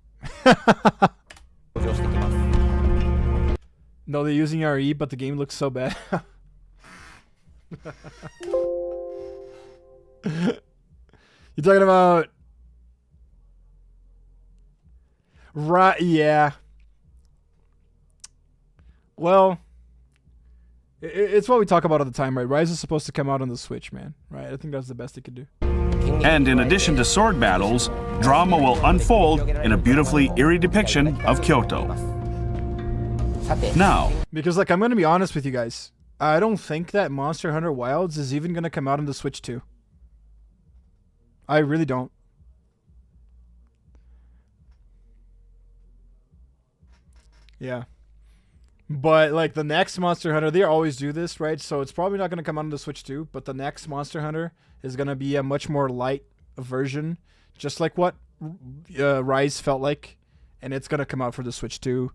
[SPEAKER 1] No, they're using RE, but the game looks so bad. You're talking about... Right, yeah. Well, it's what we talk about all the time, right? Rise is supposed to come out on the Switch, man. Right? I think that's the best it could do.
[SPEAKER 6] And in addition to sword battles, drama will unfold in a beautifully eerie depiction of Kyoto. Now,
[SPEAKER 1] because like I'm gonna be honest with you guys, I don't think that Monster Hunter Wilds is even gonna come out on the Switch 2. I really don't. Yeah. But like the next Monster Hunter, they always do this, right? So it's probably not going to come out on the Switch 2, but the next Monster Hunter is going to be a much more light version, just like what Rise felt like, and it's going to come out for the Switch 2.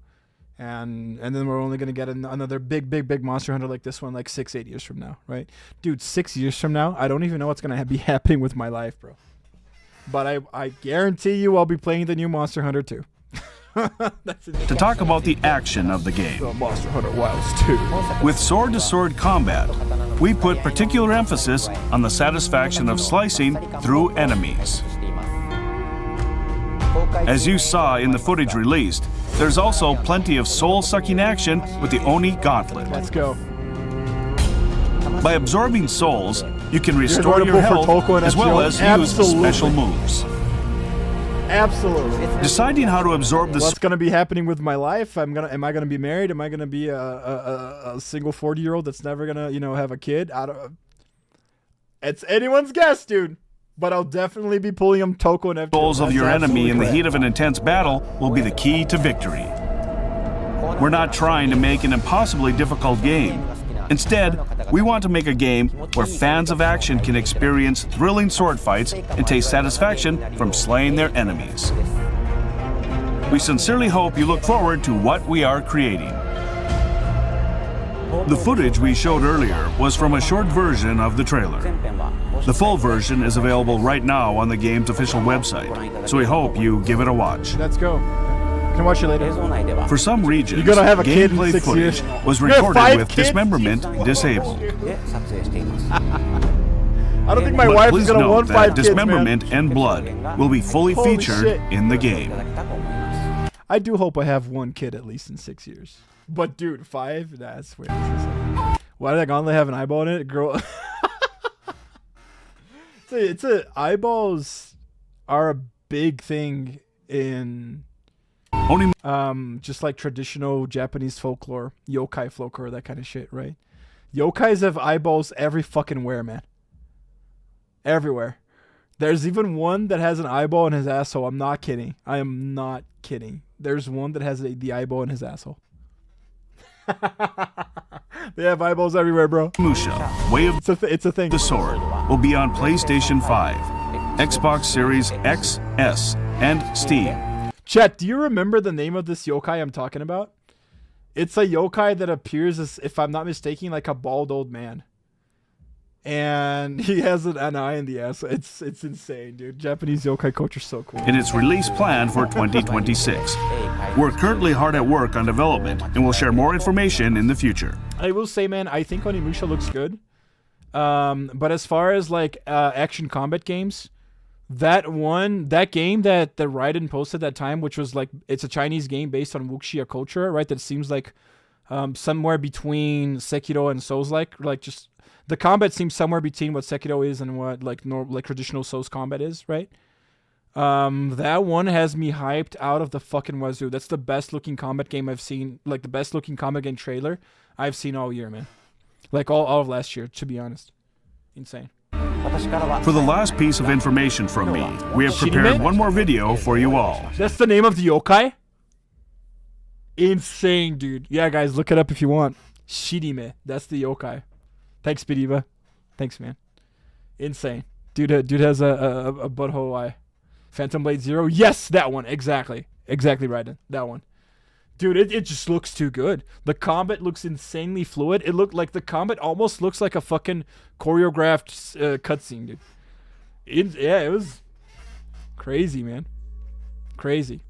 [SPEAKER 1] And then we're only going to get another big Monster Hunter like this one like 6-8 years from now, right? Dude, 6 years from now, I don't even know what's going to be happening with my life, bro. But I guarantee you I'll be playing the new Monster Hunter 2.
[SPEAKER 6] To talk about the action of the game.
[SPEAKER 1] Monster Hunter Wilds 2.
[SPEAKER 6] With sword-to-sword combat, we put particular emphasis on the satisfaction of slicing through enemies. As you saw in the footage released, there's also plenty of soul-sucking action with the Oni Gauntlet.
[SPEAKER 1] Let's go.
[SPEAKER 6] By absorbing souls, you can restore your health as well as use special moves.
[SPEAKER 1] Absolutely.
[SPEAKER 6] Deciding how to absorb the
[SPEAKER 1] what's gonna be happening with my life? Am I gonna be married? Am I gonna be a single 40-year-old that's never gonna have a kid? It's anyone's guess, dude. But I'll definitely be pulling them Toko and F2.
[SPEAKER 6] Souls of your enemy in the heat of an intense battle will be the key to victory. We're not trying to make an impossibly difficult game. Instead, we want to make a game where fans of action can experience thrilling sword fights and taste satisfaction from slaying their enemies. We sincerely hope you look forward to what we are creating. The footage we showed earlier was from a short version of the trailer. The full version is available right now on the game's official website, so we hope you give it a watch.
[SPEAKER 1] Let's go. Can watch it later.
[SPEAKER 6] For some regions,
[SPEAKER 1] you're gonna have a kid in
[SPEAKER 6] gameplay
[SPEAKER 1] 6
[SPEAKER 6] footage
[SPEAKER 1] years.
[SPEAKER 6] was recorded with
[SPEAKER 1] kids?
[SPEAKER 6] dismemberment disabled.
[SPEAKER 1] I don't think my wife is gonna want 5 kids,
[SPEAKER 6] dismemberment
[SPEAKER 1] man.
[SPEAKER 6] and blood will be fully
[SPEAKER 1] Holy
[SPEAKER 6] featured
[SPEAKER 1] shit.
[SPEAKER 6] in the game.
[SPEAKER 1] I do hope I have 1 kid at least in 6 years. But dude, 5? That's weird. Why did that gauntlet have an eyeball in it? Girl. Eyeballs are a big thing in just like traditional Japanese folklore, yokai folklore, that kind of shit, right? Yokais have eyeballs every fucking where, man. Everywhere. There's even one that has an eyeball in his asshole. I'm not kidding. I am not kidding. There's one that has the eyeball in his asshole. They have eyeballs everywhere, bro.
[SPEAKER 6] Musha, Way of
[SPEAKER 1] it's a thing.
[SPEAKER 6] The Sword will be on PlayStation 5, Xbox Series X, S, and Steam.
[SPEAKER 1] Chat, do you remember the name of this yokai I'm talking about? It's a yokai that appears as, if I'm not mistaken, like a bald old man. And he has an eye in the ass. It's insane, dude. Japanese yokai culture's so cool.
[SPEAKER 6] In its release plan for 2026. We're currently hard at work on development, and we'll share more information in the future.
[SPEAKER 1] I will say, man, I think Onimusha looks good. But as far as like action combat games, that game that the Raiden posted that time, which was like, it's a Chinese game based on wuxia culture, right? That seems like somewhere between Sekiro and Souls-like, just the combat seems somewhere between what Sekiro is and what like traditional Souls combat is, right? That one has me hyped out of the fucking wazoo. That's the best looking combat game I've seen, like the best looking combat game trailer I've seen all year, man. Like all of last year, to be honest. Insane.
[SPEAKER 6] For the last piece of information from me, we have prepared one more video for you all.
[SPEAKER 1] That's the name of the yokai? Insane, dude. Yeah, guys, look it up if you want. Shirime. That's the yokai. Thanks, Bidiva. Thanks, man. Insane. Dude has a butthole eye. Phantom Blade Zero. Yes, that one. Exactly. Exactly right. That one. Dude, it just looks too good. The combat looks insanely fluid. It looked like the combat almost looks like a fucking choreographed cutscene, dude. It was crazy, man. Crazy.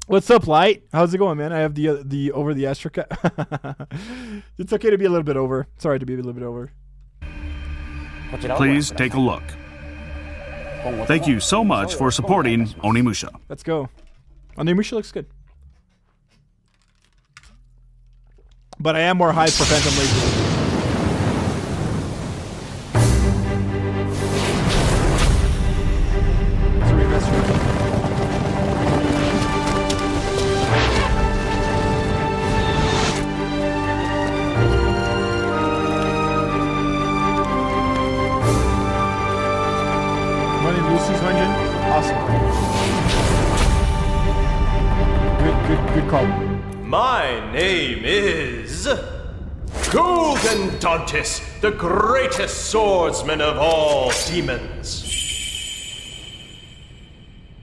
[SPEAKER 1] What's up, Light? How's it going, man? I have the over the Astrocat. It's okay to be a little bit over. Sorry to be a little bit over.
[SPEAKER 6] Please take a look. Thank you so much for supporting Onimusha.
[SPEAKER 1] Let's go. Onimusha looks good. But I am more hyped for Phantom Laser. Good call.
[SPEAKER 7] My name is Kelvin.ktsu, the greatest swordsman of all demons.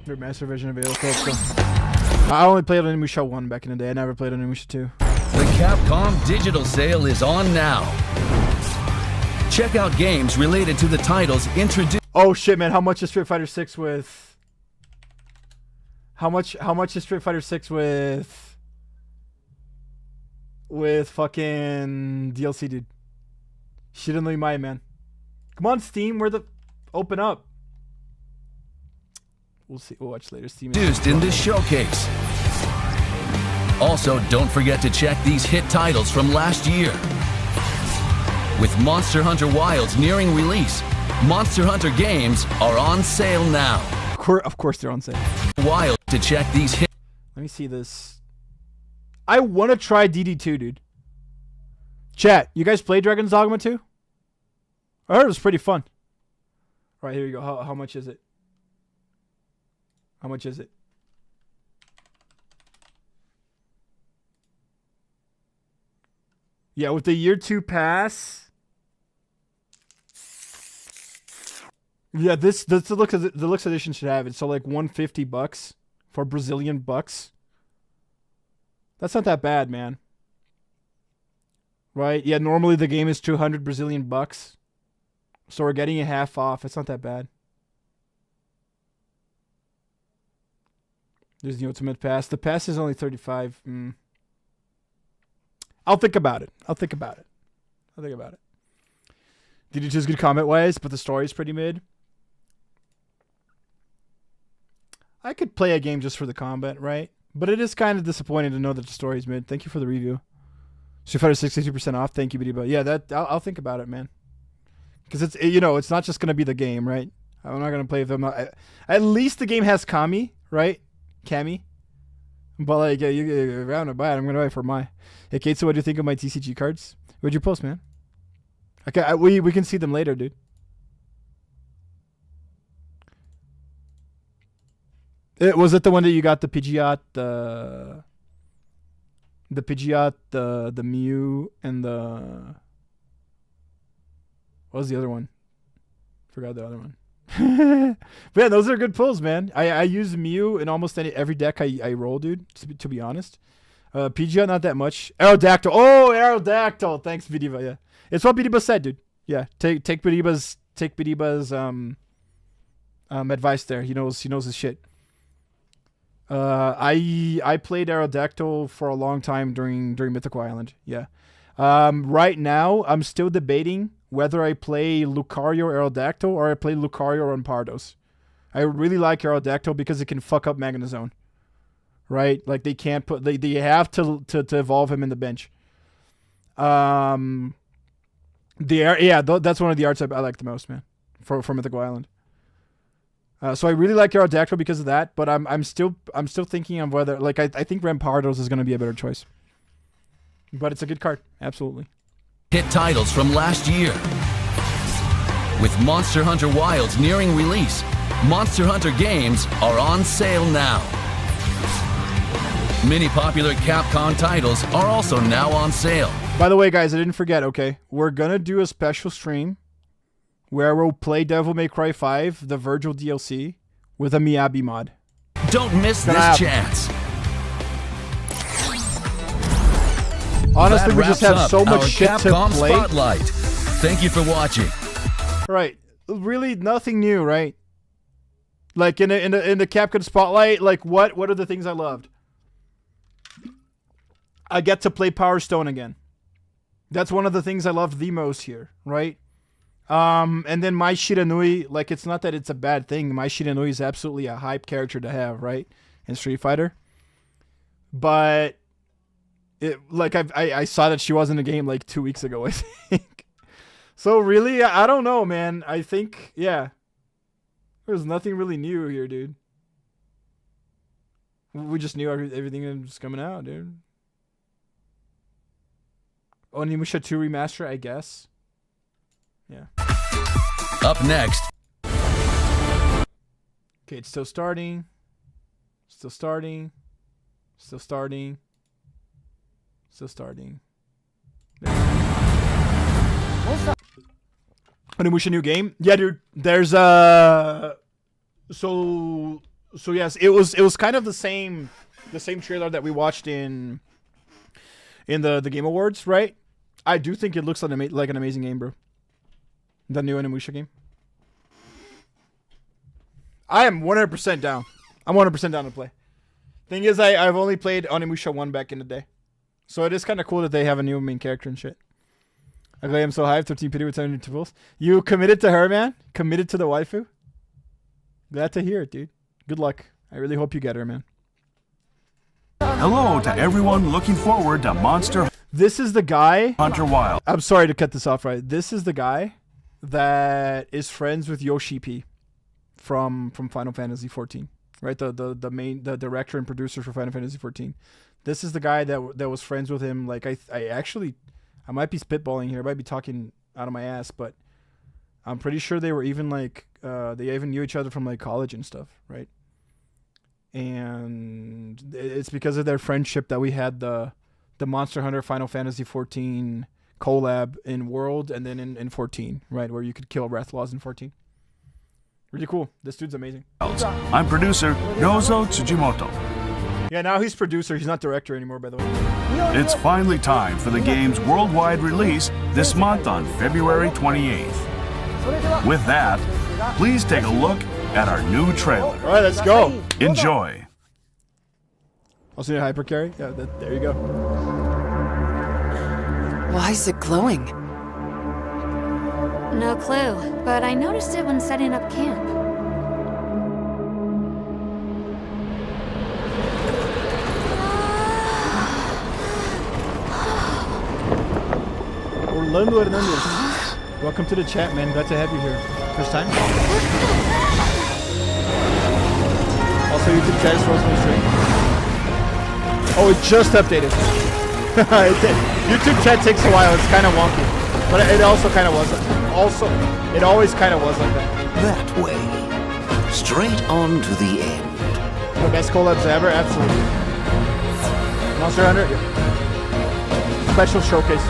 [SPEAKER 1] Your Master Vision available. Okay, let's go. I only played on Onimusha 1 back in the day. I never played on Onimusha 2.
[SPEAKER 2] The Capcom digital sale is on now. Check out games related to the titles introduced.
[SPEAKER 1] Oh shit, man! How much is Street Fighter 6 with? How much is Street Fighter 6 with fucking DLC, dude? Shouldn't mind, man. Come on, Steam, where the open up? We'll see. We'll watch later. Steam
[SPEAKER 2] introduced in this showcase. Also, don't forget to check these hit titles from last year. With Monster Hunter Wilds nearing release, Monster Hunter games are on sale now.
[SPEAKER 1] Of course they're on sale.
[SPEAKER 2] Wild to check these hits.
[SPEAKER 1] Let me see this. I want to try DD2, dude. Chat, you guys play Dragon's Dogma 2? I heard it was pretty fun. All right, here we go. How much is it? How much is it? Yeah, with the year 2 pass. Yeah, this the deluxe edition should have it. So like $150 for Brazilian bucks. That's not that bad, man. Right? Yeah, normally the game is 200 Brazilian bucks. So we're getting it half off. It's not that bad. There's the Ultimate Pass. The pass is only 35. I'll think about it. DD2 is good combat-wise, but the story is pretty mid. I could play a game just for the combat, right? But it is kind of disappointing to know that the story is mid. Thank you for the review. Street Fighter 62% off. Thank you, Bidiba. Yeah, I'll think about it, man. Because it's not just gonna be the game, right? I'm not gonna play with them. At least the game has Kami, right? Kami. But like, if I'm gonna buy it, I'm gonna buy it for my. Hey, Kate, so what do you think of my TCG cards? What'd you post, man? Okay, we can see them later, dude. Was it the one that you got the Pidgeot, the Pidgeot, the Mew, and the... What was the other one? Forgot the other one. But yeah, those are good pulls, man. I use Mew in almost every deck I roll, dude, to be honest. Pidgeot, not that much. Aerodactyl. Oh, Aerodactyl. Thanks, Bidiba. Yeah. It's what Bidiba said, dude. Yeah. Take Bidiba's advice there. He knows his shit. I played Aerodactyl for a long time during Mythical Island. Yeah. Right now I'm still debating whether I play Lucario Aerodactyl or I play Lucario Rampardos. I really like Aerodactyl because it can fuck up Magnezone. Right? Like they can't put they have to evolve him in the bench. That's one of the arts I like the most, man. For Mythical Island. So I really like Aerodactyl because of that, but I'm still thinking of whether I think Rampardos is going to be a better choice. But it's a good card, absolutely.
[SPEAKER 2] Hit titles from last year. With Monster Hunter Wilds nearing release, Monster Hunter games are on sale now. Many popular Capcom titles are also now on sale.
[SPEAKER 1] By the way, guys, I didn't forget, okay? We're going to do a special stream where we'll play Devil May Cry 5, the Virgil DLC, with a Miyabi mod.
[SPEAKER 2] Don't miss this chance.
[SPEAKER 1] Honestly, we just have so much shit
[SPEAKER 2] Capcom
[SPEAKER 1] to play.
[SPEAKER 2] Spotlight. Thank you for watching.
[SPEAKER 1] Right. Really nothing new, right? Like in the Capcom Spotlight, like what are the things I loved? I get to play Power Stone again. That's one of the things I loved the most here, right? And then Mai Shiranui, like it's not that it's a bad thing. Mai Shiranui is absolutely a hype character to have, right? In Street Fighter. But I saw that she was in the game like 2 weeks ago, I think. So really, I don't know, man. I think, yeah. There's nothing really new here, dude. We just knew everything was coming out, dude. Onimusha 2 remaster, I guess. Yeah.
[SPEAKER 2] Up next.
[SPEAKER 1] Okay, it's still starting. Still starting. Still starting. Still starting. Onimusha new game? Yeah, dude. There's so yes, it was kind of the same trailer that we watched in the Game Awards, right? I do think it looks like an amazing game, bro. The new Onimusha game. I am 100% down. I'm 100% down to play. Thing is, I've only played Onimusha 1 back in the day. So it is kind of cool that they have a new main character and shit. Okay, I'm so hyped. 13 pity with 7 intervals. You committed to her, man? Committed to the waifu? Glad to hear it, dude. Good luck. I really hope you get her, man.
[SPEAKER 6] Hello to everyone looking forward to Monster
[SPEAKER 1] This is the guy...
[SPEAKER 6] Hunter Wild.
[SPEAKER 1] I'm sorry to cut this off, right? This is the guy that is friends with Yoshi P from Final Fantasy 14. Right? The director and producer for Final Fantasy 14. This is the guy that was friends with him. Like, I might be spitballing here. I might be talking out of my ass, but I'm pretty sure they were even like, they even knew each other from like college and stuff, right? And it's because of their friendship that we had the Monster Hunter Final Fantasy 14 collab in World and then in 14, right? Where you could kill Wrathlaws in 14. Really cool. This dude's amazing.
[SPEAKER 6] I'm producer Nozo Tsujimoto.
[SPEAKER 1] Yeah, now he's producer. He's not director anymore, by the way.
[SPEAKER 6] It's finally time for the game's worldwide release this month on February 28th. With that, please take a look at our new trailer.
[SPEAKER 1] All right, let's go.
[SPEAKER 6] Enjoy.
[SPEAKER 1] Also need a hyper carry. Yeah, there you go.
[SPEAKER 8] Why is it glowing?
[SPEAKER 9] No clue, but I noticed it when setting up camp.
[SPEAKER 1] Orlando Hernandez. Welcome to the chat, man. Glad to have you here. First time? Also, YouTube chat is frozen stream. Oh, it just updated. YouTube chat takes a while. It's kind of wonky. But it also kind of was. It always kind of was like that.
[SPEAKER 10] That way. Straight on to the end.
[SPEAKER 1] The best collabs ever? Absolutely. Monster Hunter? Yeah. Special showcase.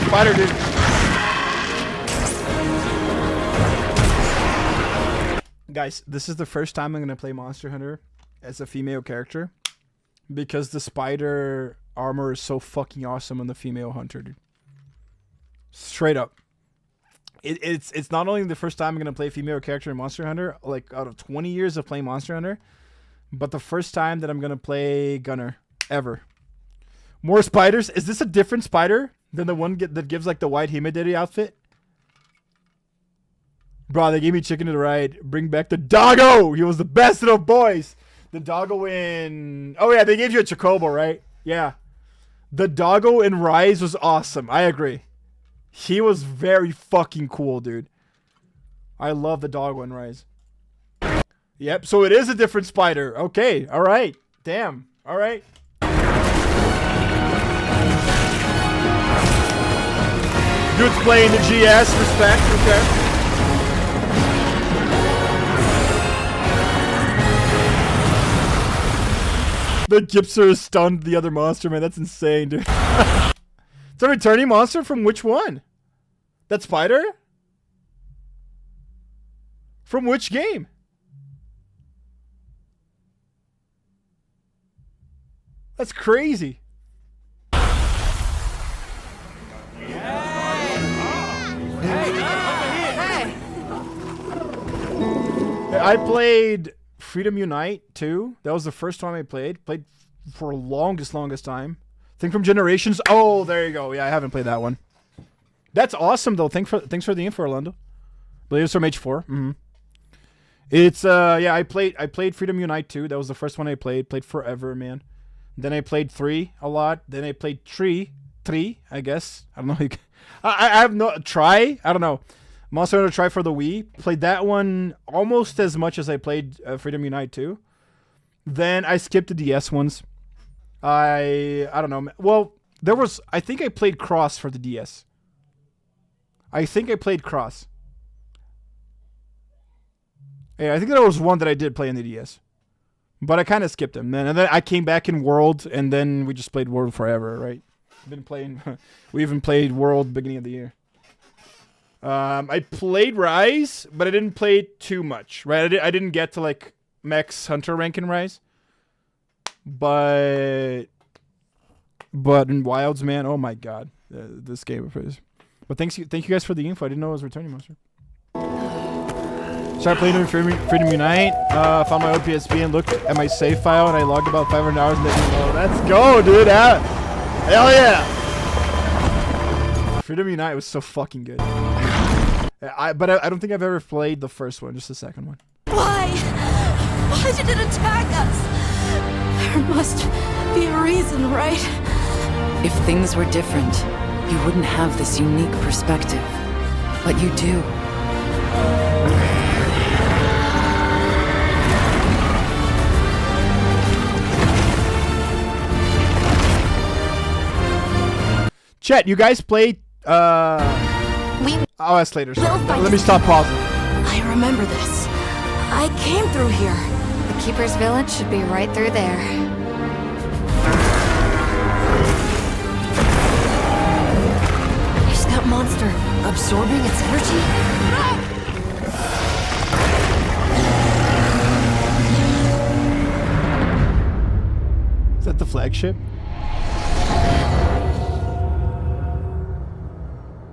[SPEAKER 1] Spider, dude. Guys, this is the first time I'm going to play Monster Hunter as a female character because the spider armor is so fucking awesome on the female hunter, dude. Straight up. It's not only the first time I'm going to play a female character in Monster Hunter, like out of 20 years of playing Monster Hunter, but the first time that I'm going to play Gunner ever. More spiders? Is this a different spider than the one that gives like the white Himedari outfit? Bro, they gave me chicken to the right. Bring back the doggo. He was the best of the boys. The doggo in... Oh, yeah, they gave you a Chocobo, right? Yeah. The doggo in Rise was awesome. I agree. He was very fucking cool, dude. I love the doggo in Rise. Yep, so it is a different spider. Okay, all right. Damn. All right. Dude's playing the GS. Respect. Okay. The Gypser stunned the other monster, man. That's insane, dude. It's a returning monster from which one? That spider? From which game? That's crazy. I played Freedom Unite 2. That was the first time I played. Played for the longest time. Thing from Generations. Oh, there you go. Yeah, I haven't played that one. That's awesome, though. Thanks for the info, Orlando. I believe it's from H4. It's yeah, I played Freedom Unite 2. That was the first one I played. Played forever, man. Then I played 3 a lot. Then I played 3, I guess. I don't know. I have no try. I don't know. Monster Hunter Try for the Wii. Played that one almost as much as I played Freedom Unite 2. Then I skipped the DS ones. I don't know. Well, there was, I think I played Cross for the DS. I think I played Cross. Yeah, I think there was one that I did play in the DS. But I kind of skipped them, man. And then I came back in World, and then we just played World forever, right? Been playing. We even played World beginning of the year. I played Rise, but I didn't play too much, right? I didn't get to like Max Hunter rank in Rise. But in Wilds, man, oh my god, this game is. But thank you guys for the info. I didn't know it was returning, Monster. Started playing Freedom Unite. Found my OPSP and looked at my save file, and I logged about 500 hours. And let's go, dude! Hell yeah! Freedom Unite was so fucking good. But I don't think I've ever played the first one, just the second one.
[SPEAKER 9] Why? Why did it attack us? There must be a reason, right?
[SPEAKER 8] If things were different, you wouldn't have this unique perspective. But you do.
[SPEAKER 1] Chat, you guys played oh, that's later. Let me stop pausing.
[SPEAKER 9] I remember this. I came through here.
[SPEAKER 11] The Keeper's Village should be right through there.
[SPEAKER 9] Is that monster absorbing its energy?
[SPEAKER 1] Is that the flagship?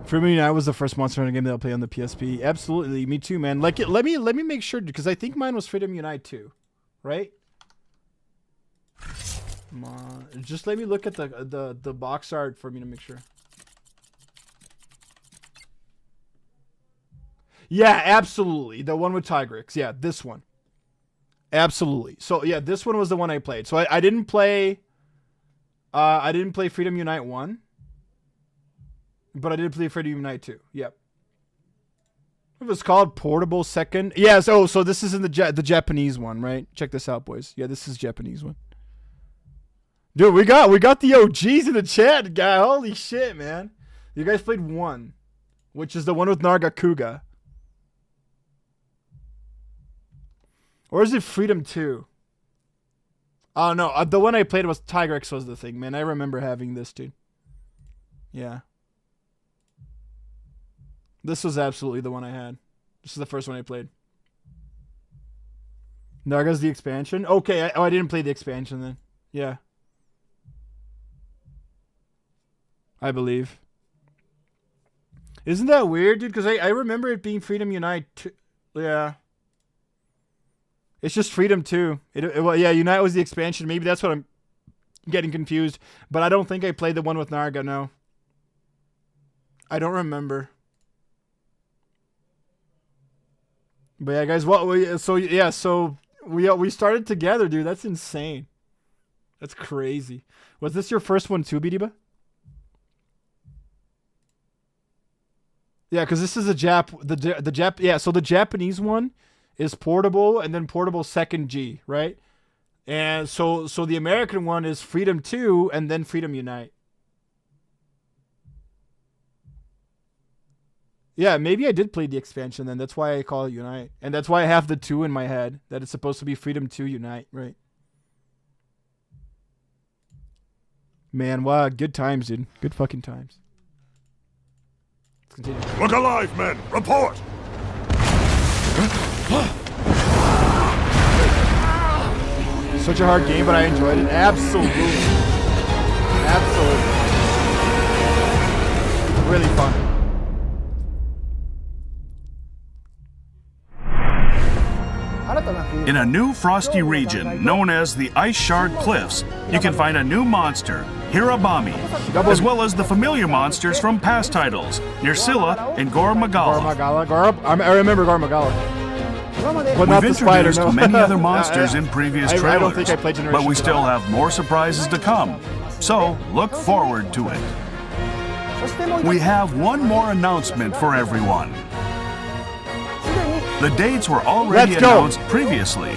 [SPEAKER 1] For me, I was the first Monster Hunter game that I played on the PSP. Absolutely, me too, man. Like, let me make sure, because I think mine was Freedom Unite 2, right? Come on, just let me look at the box art for me to make sure. Yeah, absolutely, the one with Tigrix. Yeah, this one. Absolutely. So yeah, this one was the one I played. So I didn't play. I didn't play Freedom Unite 1. But I did play Freedom Unite 2. Yep. It was called Portable Second. Yeah, so this is in the Japanese one, right? Check this out, boys. Yeah, this is Japanese one. Dude, we got the OGs in the chat, guy. Holy shit, man. You guys played 1, which is the one with Nargacuga. Or is it Freedom 2? Oh, no. The one I played was Tigrex was the thing, man. I remember having this, dude. Yeah. This was absolutely the one I had. This is the first one I played. Narga's the expansion? Okay, I didn't play the expansion then. Yeah. I believe. Isn't that weird, dude? Because I remember it being Freedom Unite 2. Yeah. It's just Freedom 2. Well, yeah, Unite was the expansion. Maybe that's what I'm getting confused. But I don't think I played the one with Narga, no. I don't remember. But yeah, guys, so we started together, dude. That's insane. That's crazy. Was this your first one too, Bidiba? Yeah, because this is yeah, so the Japanese one is Portable and then Portable Second G, right? And so the American one is Freedom 2 and then Freedom Unite. Yeah, maybe I did play the expansion then. That's why I call it Unite. And that's why I have the 2 in my head. That it's supposed to be Freedom 2 Unite, right? Man, wow, good times, dude. Good fucking times. Let's continue.
[SPEAKER 3] Look alive, men! Report!
[SPEAKER 1] Such a hard game, but I enjoyed it. Absolutely. Absolutely. Really fun.
[SPEAKER 6] In a new frosty region known as the Ice Shard Cliffs, you can find a new monster, Hirabami, as well as the familiar monsters from past titles, near Scylla and Gore Magala.
[SPEAKER 1] I remember Gore Magala. But not
[SPEAKER 6] We've
[SPEAKER 1] the spider,
[SPEAKER 6] introduced
[SPEAKER 1] no.
[SPEAKER 6] many other monsters in previous trailers,
[SPEAKER 1] I don't think I played Generation
[SPEAKER 6] but we
[SPEAKER 1] 2.
[SPEAKER 6] still have more surprises to come. So look forward to it. We have one more announcement for everyone. The dates were already announced previously.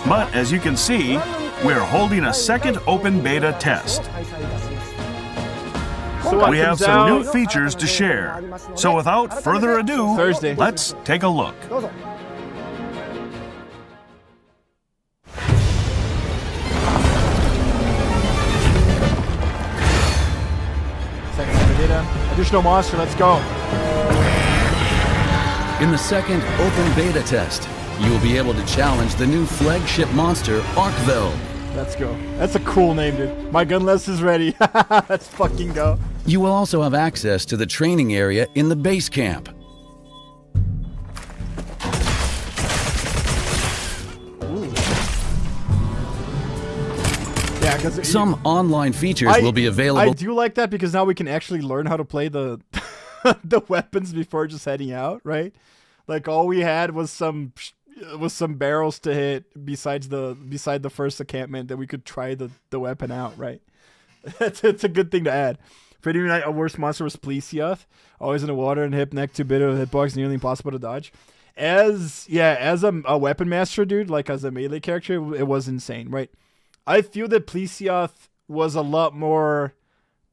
[SPEAKER 6] But as you can see, we're holding a second open beta test.
[SPEAKER 1] So
[SPEAKER 6] we have some new features to share. So without further ado,
[SPEAKER 1] Thursday.
[SPEAKER 6] Let's take a look.
[SPEAKER 1] Second open beta. Additional monster, let's go.
[SPEAKER 2] In the second open beta test, you will be able to challenge the new flagship monster, Arkveld.
[SPEAKER 1] Let's go. That's a cool name, dude. My gun list is ready. Let's fucking go.
[SPEAKER 2] You will also have access to the training area in the base camp.
[SPEAKER 1] Yeah, because
[SPEAKER 2] some online features will be available.
[SPEAKER 1] I do like that because now we can actually learn how to play the the weapons before just heading out, right? Like all we had was some barrels to hit beside the first encampment that we could try the weapon out, right? It's a good thing to add. Pretty much a worst monster was Plesioth, always in the water and hip neck, too bit of hitbox, nearly impossible to dodge. As a weapon master, dude, like as a melee character, it was insane, right? I feel that Plesioth was a lot more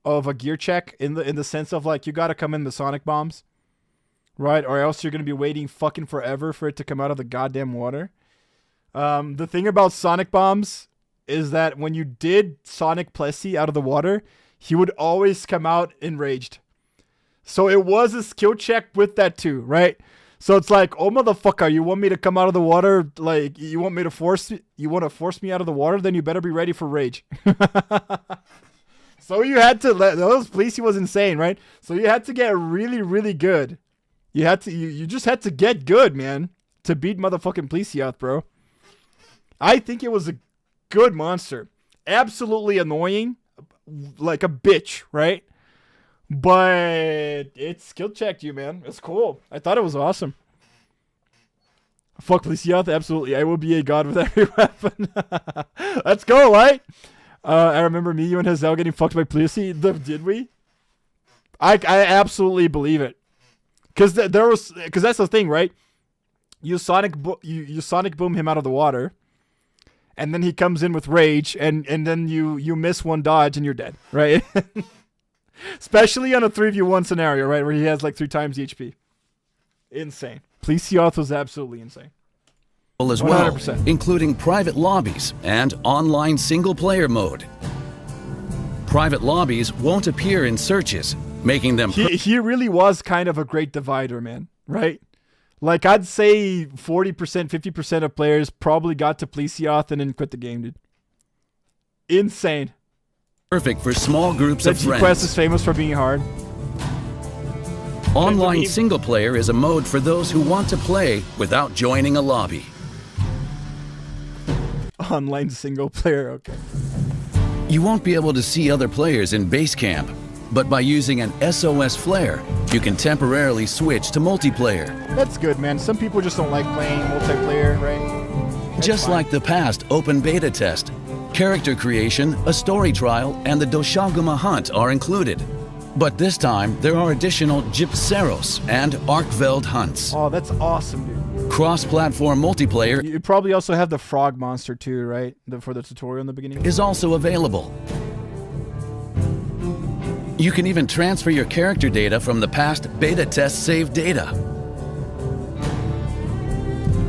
[SPEAKER 1] of a gear check in the sense of like you gotta come in the sonic bombs, right? Or else you're gonna be waiting fucking forever for it to come out of the goddamn water. The thing about sonic bombs is that when you did Sonic Plessy out of the water, he would always come out enraged. So it was a skill check with that too, right? So it's like, oh motherfucker, you want me to come out of the water? Like you want to force me out of the water? Then you better be ready for rage. So you had to those Plessy was insane, right? So you had to get really, really good. You just had to get good, man, to beat motherfucking Plesioth, bro. I think it was a good monster. Absolutely annoying, like a bitch, right? But it skill checked you, man. It's cool. I thought it was awesome. Fuck Plesioth, absolutely. I will be a god with every weapon. Let's go, right? I remember me, you, and Hazel getting fucked by Plessy. Did we? I absolutely believe it. Because that's the thing, right? You sonic boom him out of the water, and then he comes in with rage, and then you miss one dodge and you're dead, right? Especially on a 3v1 scenario, right, where he has like 3 times the HP. Insane. Plesioth was absolutely insane.
[SPEAKER 2] As well, 100%. Including private lobbies and online single-player mode. Private lobbies won't appear in searches, making them...
[SPEAKER 1] He really was kind of a great divider, man, right? Like, I'd say 40%, 50% of players probably got to Plesioth and then quit the game, dude. Insane.
[SPEAKER 2] Perfect for small groups of friends.
[SPEAKER 1] Quest is famous for being hard.
[SPEAKER 2] Online single player is a mode for those who want to play without joining a lobby.
[SPEAKER 1] Online single player, okay.
[SPEAKER 2] You won't be able to see other players in base camp, but by using an SOS flare, you can temporarily switch to multiplayer.
[SPEAKER 1] That's good, man. Some people just don't like playing multiplayer, right? That's
[SPEAKER 2] just
[SPEAKER 1] fine.
[SPEAKER 2] like the past open beta test, character creation, a story trial, and the Doshaguma hunt are included. But this time, there are additional Gypceros and Arkveld hunts.
[SPEAKER 1] Oh, that's awesome, dude.
[SPEAKER 2] Cross-platform multiplayer.
[SPEAKER 1] You probably also have the frog monster too, right? For the tutorial in the beginning.
[SPEAKER 2] Is also available. You can even transfer your character data from the past beta test saved data.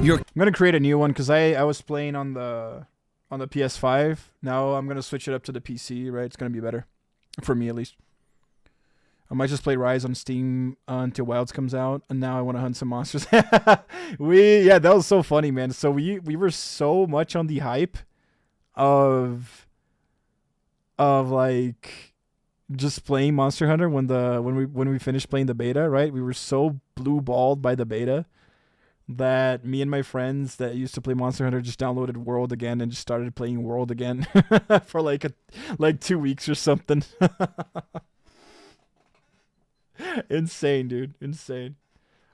[SPEAKER 1] I'm gonna create a new one because I was playing on the PS5. Now I'm gonna switch it up to the PC, right? It's gonna be better. For me at least. I might just play Rise on Steam until Wilds comes out, and now I want to hunt some monsters. That was so funny, man. So we were so much on the hype of like just playing Monster Hunter when we finished playing the beta, right? We were so blue balled by the beta that me and my friends that used to play Monster Hunter just downloaded World again and just started playing World again for like 2 weeks or something. Insane, dude. Insane.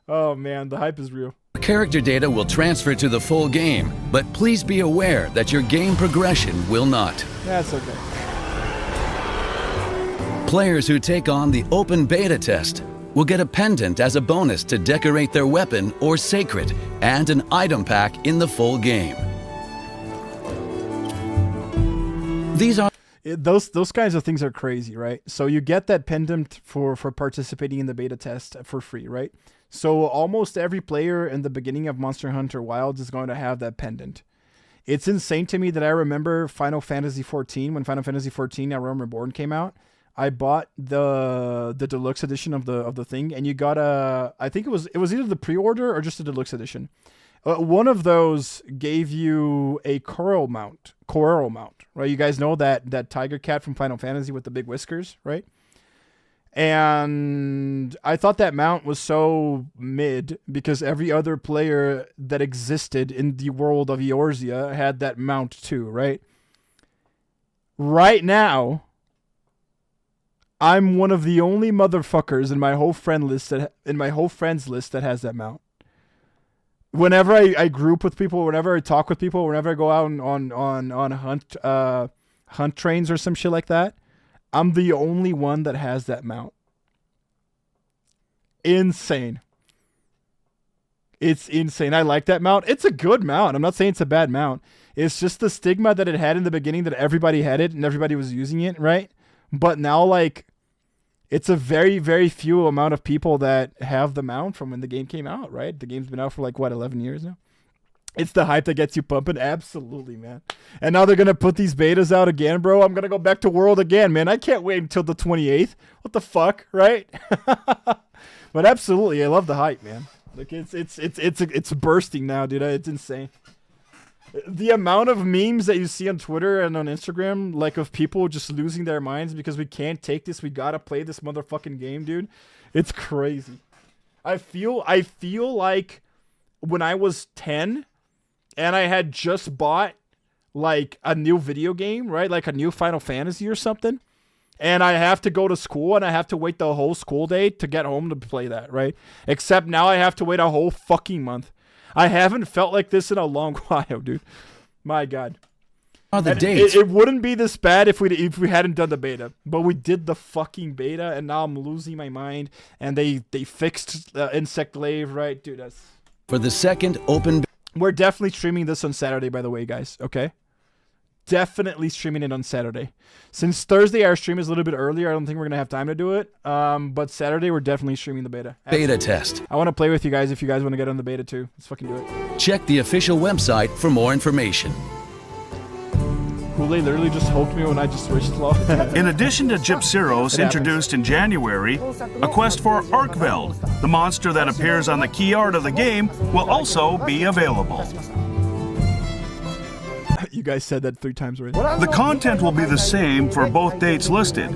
[SPEAKER 1] Oh, man. The hype is real.
[SPEAKER 2] Character data will transfer to the full game, but please be aware that your game progression will not.
[SPEAKER 1] That's okay.
[SPEAKER 2] Players who take on the open beta test will get a pendant as a bonus to decorate their weapon or sacred, and an item pack in the full game. These are
[SPEAKER 1] those kinds of things are crazy, right? So you get that pendant for participating in the beta test for free, right? So almost every player in the beginning of Monster Hunter Wilds is going to have that pendant. It's insane to me that I remember Final Fantasy XIV, when Final Fantasy XIV Now Realm Reborn came out. I bought the deluxe edition of the thing, and you got I think it was either the pre-order or just the deluxe edition. One of those gave you a coral mount, right? You guys know that tiger cat from Final Fantasy with the big whiskers, right? And I thought that mount was so mid because every other player that existed in the world of Eorzea had that mount too, right? Right now, I'm one of the only motherfuckers in my whole friends list that has that mount. Whenever I group with people, whenever I talk with people, whenever I go out on hunt trains or some shit like that, I'm the only one that has that mount. Insane. It's insane. I like that mount. It's a good mount. I'm not saying it's a bad mount. It's just the stigma that it had in the beginning that everybody had it and everybody was using it, right? But now, like, it's a very, very few amount of people that have the mount from when the game came out, right? The game's been out for like, what, 11 years now? It's the hype that gets you pumping. Absolutely, man. And now they're going to put these betas out again, bro. I'm going to go back to World again, man. I can't wait until the 28th. What the fuck, right? But absolutely, I love the hype, man. Like, it's bursting now, dude. It's insane. The amount of memes that you see on Twitter and on Instagram, like, of people just losing their minds because we can't take this. We got to play this motherfucking game, dude. It's crazy. I feel like when I was 10 and I had just bought like a new video game, right? Like a new Final Fantasy or something. And I have to go to school and I have to wait the whole school day to get home to play that, right? Except now I have to wait a whole fucking month. I haven't felt like this in a long while, dude. My God. It wouldn't be this bad if we hadn't done the beta, but we did the fucking beta, and now I'm losing my mind. And they fixed Insect Glaive, right, dude? That's
[SPEAKER 2] for the second open.
[SPEAKER 1] We're definitely streaming this on Saturday, by the way, guys. Okay, definitely streaming it on Saturday. Since Thursday our stream is a little bit earlier, I don't think we're gonna have time to do it. But Saturday we're definitely streaming the beta.
[SPEAKER 2] Beta test.
[SPEAKER 1] I want to play with you guys if you guys want to get on the beta too. Let's fucking do it.
[SPEAKER 2] Check the official website for more information.
[SPEAKER 1] Kool-Aid literally just hulked me when I just switched low.
[SPEAKER 6] In addition to Gypsyros, introduced in January, a quest for Arkveld, the monster that appears on the key art of the game, will also be available.
[SPEAKER 1] You guys said that 3 times already.
[SPEAKER 6] The content will be the same for both dates listed,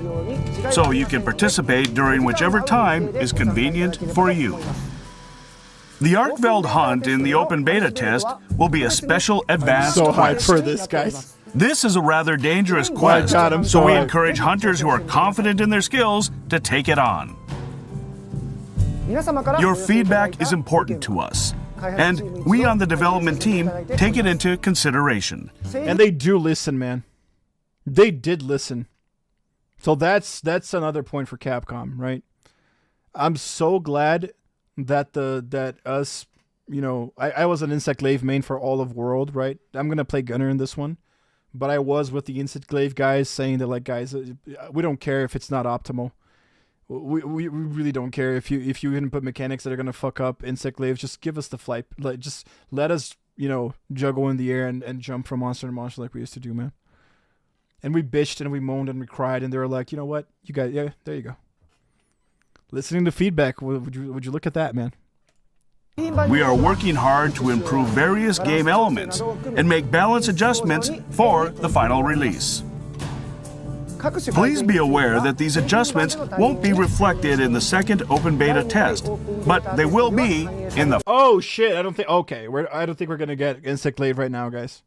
[SPEAKER 6] so you can participate during whichever time is convenient for you. The Arkveld hunt in the open beta test will be a special advanced
[SPEAKER 1] quest. So hyped
[SPEAKER 6] quest.
[SPEAKER 1] for this, guys.
[SPEAKER 6] This is a rather dangerous quest, so we encourage hunters who are confident in their skills to take it on. Your feedback is important to us, and we on the development team take it into consideration.
[SPEAKER 1] And they do listen, man. They did listen. So that's another point for Capcom, right? I'm so glad that us, you know, I was an Insect Glaive main for all of World, right? I'm gonna play Gunner in this one. But I was with the Insect Glaive guys saying that, like, guys, we don't care if it's not optimal. We really don't care if you input mechanics that are gonna fuck up Insect Glaive. Just give us the flight. Like, just let us, you know, juggle in the air and jump from monster to monster like we used to do, man. And we bitched and we moaned and we cried, and they were like, you know what, you guys, yeah, there you go. Listening to feedback, would you look at that, man?
[SPEAKER 6] We are working hard to improve various game elements and make balance adjustments for the final release. Please be aware that these adjustments won't be reflected in the second open beta test, but they will be in the...
[SPEAKER 1] Oh shit, I don't think we're gonna get Insect Glaive right now, guys.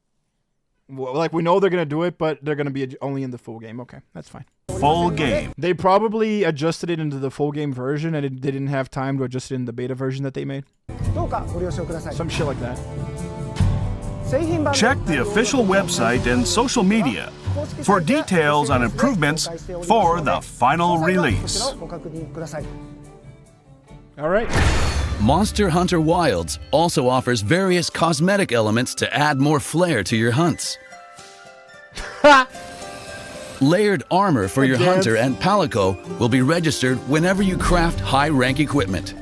[SPEAKER 1] Like, we know they're gonna do it, but they're gonna be only in the full game. Okay, that's fine.
[SPEAKER 6] Full game.
[SPEAKER 1] They probably adjusted it into the full game version, and they didn't have time to adjust it in the beta version that they made. Some shit like that.
[SPEAKER 6] Check the official website and social media for details on improvements for the final release.
[SPEAKER 1] All right.
[SPEAKER 2] Monster Hunter Wilds also offers various cosmetic elements to add more flair to your hunts. Layered armor for your hunter and palico will be registered whenever you craft high-rank equipment,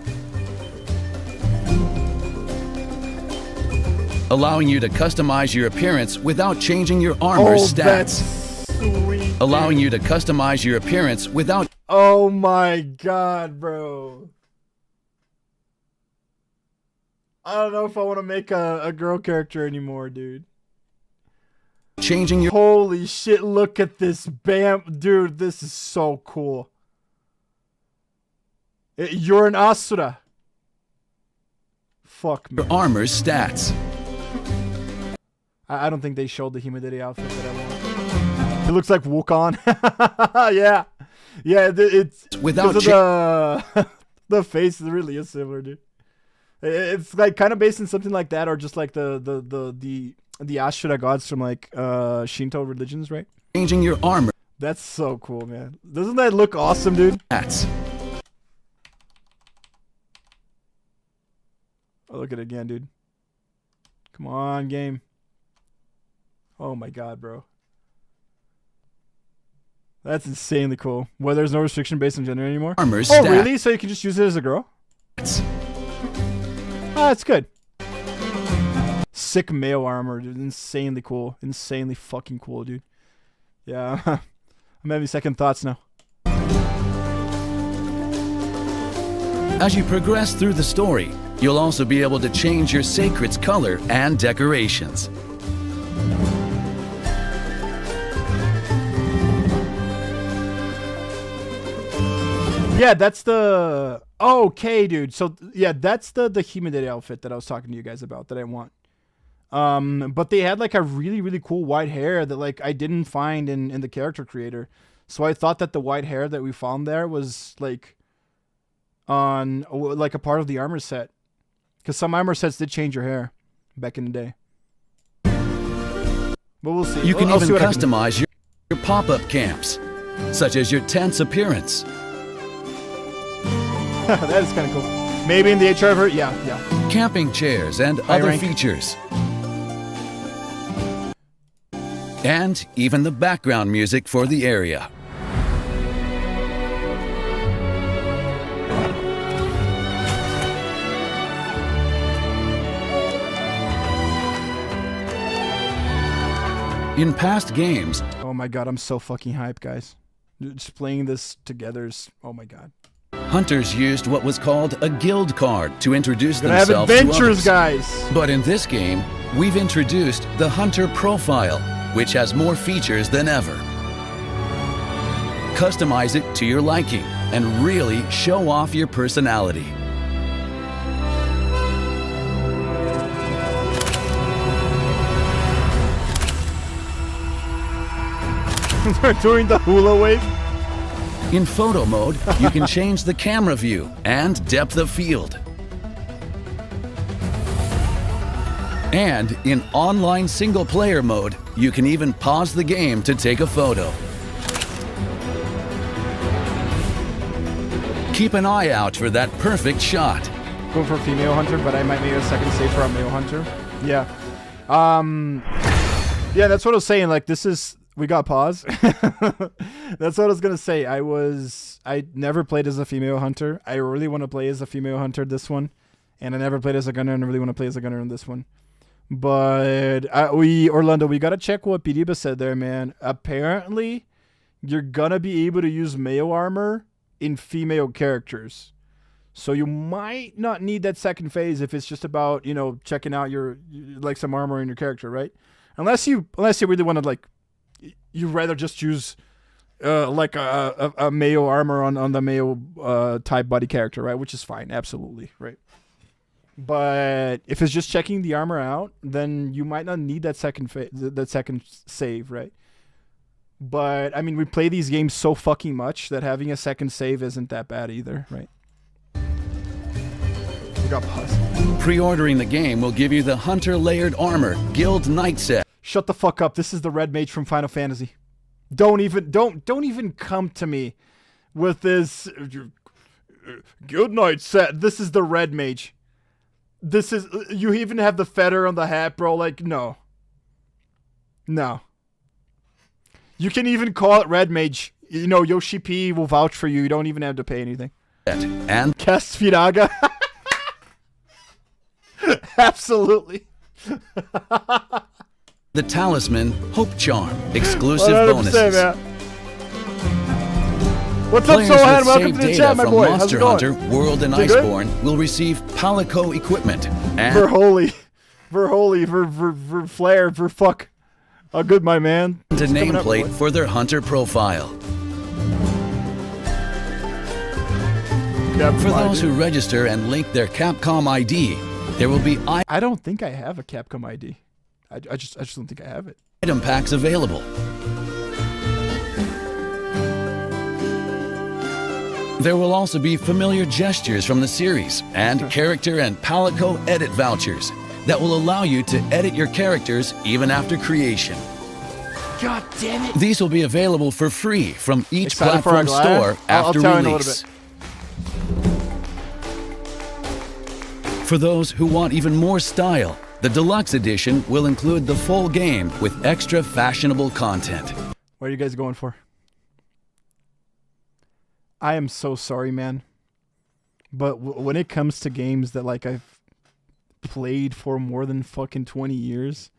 [SPEAKER 2] allowing you to customize your appearance without changing your armor stats.
[SPEAKER 1] Sweet,
[SPEAKER 2] allowing you to customize your appearance without...
[SPEAKER 1] Oh my god, bro. I don't know if I want to make a girl character anymore, dude.
[SPEAKER 2] Changing your...
[SPEAKER 1] Holy shit, look at this. Bam. Dude, this is so cool. You're an Asura. Fuck me.
[SPEAKER 2] Your armor's stats.
[SPEAKER 1] I don't think they showed the Himedari outfit that I want. It looks like Wukong. Yeah. Yeah, it's...
[SPEAKER 2] Without
[SPEAKER 1] the face really is similar, dude. It's like kind of based on something like that, or just like the Ashura gods from like Shinto religions, right?
[SPEAKER 2] Changing your armor.
[SPEAKER 1] That's so cool, man. Doesn't that look awesome, dude?
[SPEAKER 2] That's...
[SPEAKER 1] Oh, look at it again, dude. Come on, game. Oh my god, bro. That's insanely cool. Well, there's no restriction based on gender anymore.
[SPEAKER 2] Armor
[SPEAKER 1] oh, really? So you can just use it as a girl? Oh, that's good. Sick male armor, dude. Insanely cool. Insanely fucking cool, dude. Yeah. I'm having second thoughts now.
[SPEAKER 2] As you progress through the story, you'll also be able to change your sacred's color and decorations.
[SPEAKER 1] Yeah, that's the... Oh, okay, dude. So, yeah, that's the Himedari outfit that I was talking to you guys about that I want. But they had, like, a really, really cool white hair that, like, I didn't find in the character creator. So I thought that the white hair that we found there was, like, on, like, a part of the armor set. Because some armor sets did change your hair back in the day. But we'll see.
[SPEAKER 2] You can even customize your pop-up camps, such as your tent's appearance.
[SPEAKER 1] That is kind of cool. Maybe in the HR version, yeah.
[SPEAKER 2] Camping chairs and other features. And even the background music for the area. In past games...
[SPEAKER 1] Oh my god, I'm so fucking hyped, guys. Just playing this together is... Oh my god.
[SPEAKER 2] Hunters used what was called a guild card to introduce themselves
[SPEAKER 1] to adventures, guys.
[SPEAKER 2] But in this game, we've introduced the Hunter Profile, which has more features than ever. Customize it to your liking and really show off your personality.
[SPEAKER 1] They're doing the hula wave.
[SPEAKER 2] In photo mode, you can change the camera view and depth of field. And in online single-player mode, you can even pause the game to take a photo. Keep an eye out for that perfect shot.
[SPEAKER 1] Go for a female hunter, but I might make a second save for a male hunter. Yeah. Yeah, that's what I was saying. Like, this is... We got pause. That's what I was gonna say. I never played as a female hunter. I really want to play as a female hunter this one, and I never played as a gunner, and I really want to play as a gunner in this one. But Orlando, we gotta check what Piriba said there, man. Apparently, you're gonna be able to use male armor in female characters, so you might not need that second phase if it's just about, you know, checking out your like some armor in your character, right? Unless you really want to, like, you'd rather just use like a male armor on the male type body character, right? Which is fine, absolutely, right? But if it's just checking the armor out, then you might not need that second save, right? But I mean, we play these games so fucking much that having a second save isn't that bad either, right? We got pause.
[SPEAKER 2] Pre-ordering the game will give you the Hunter Layered Armor Guild Knight set.
[SPEAKER 1] Shut the fuck up. This is the Red Mage from Final Fantasy. Don't even come to me with this Guild Knight set. This is the Red Mage. This is, you even have the feather on the hat, bro. Like, no. No. You can even call it Red Mage. You know, Yoshi P will vouch for you. You don't even have to pay anything.
[SPEAKER 2] And
[SPEAKER 1] Cast Firaga. Absolutely.
[SPEAKER 2] The Talisman Hope Charm exclusive bonuses.
[SPEAKER 1] Man. What's up, Sohan? Welcome to the chat, my boy.
[SPEAKER 2] Monster Hunter World and Iceborne will receive Palico equipment and
[SPEAKER 1] Verholy, Flare, fuck. Oh, good, my man.
[SPEAKER 2] A nameplate for their hunter profile. For those who register and link their Capcom ID, there will be
[SPEAKER 1] I don't think I have a Capcom ID. I just don't think I have it.
[SPEAKER 2] Item packs available. There will also be familiar gestures from the series and character and Palico edit vouchers that will allow you to edit your characters even after creation.
[SPEAKER 1] God damn it.
[SPEAKER 2] These will be available for free from each platform store after release. For those who want even more style, the deluxe edition will include the full game with extra fashionable content.
[SPEAKER 1] What are you guys going for? I am so sorry, man. But when it comes to games that like I've played for more than fucking 20 years,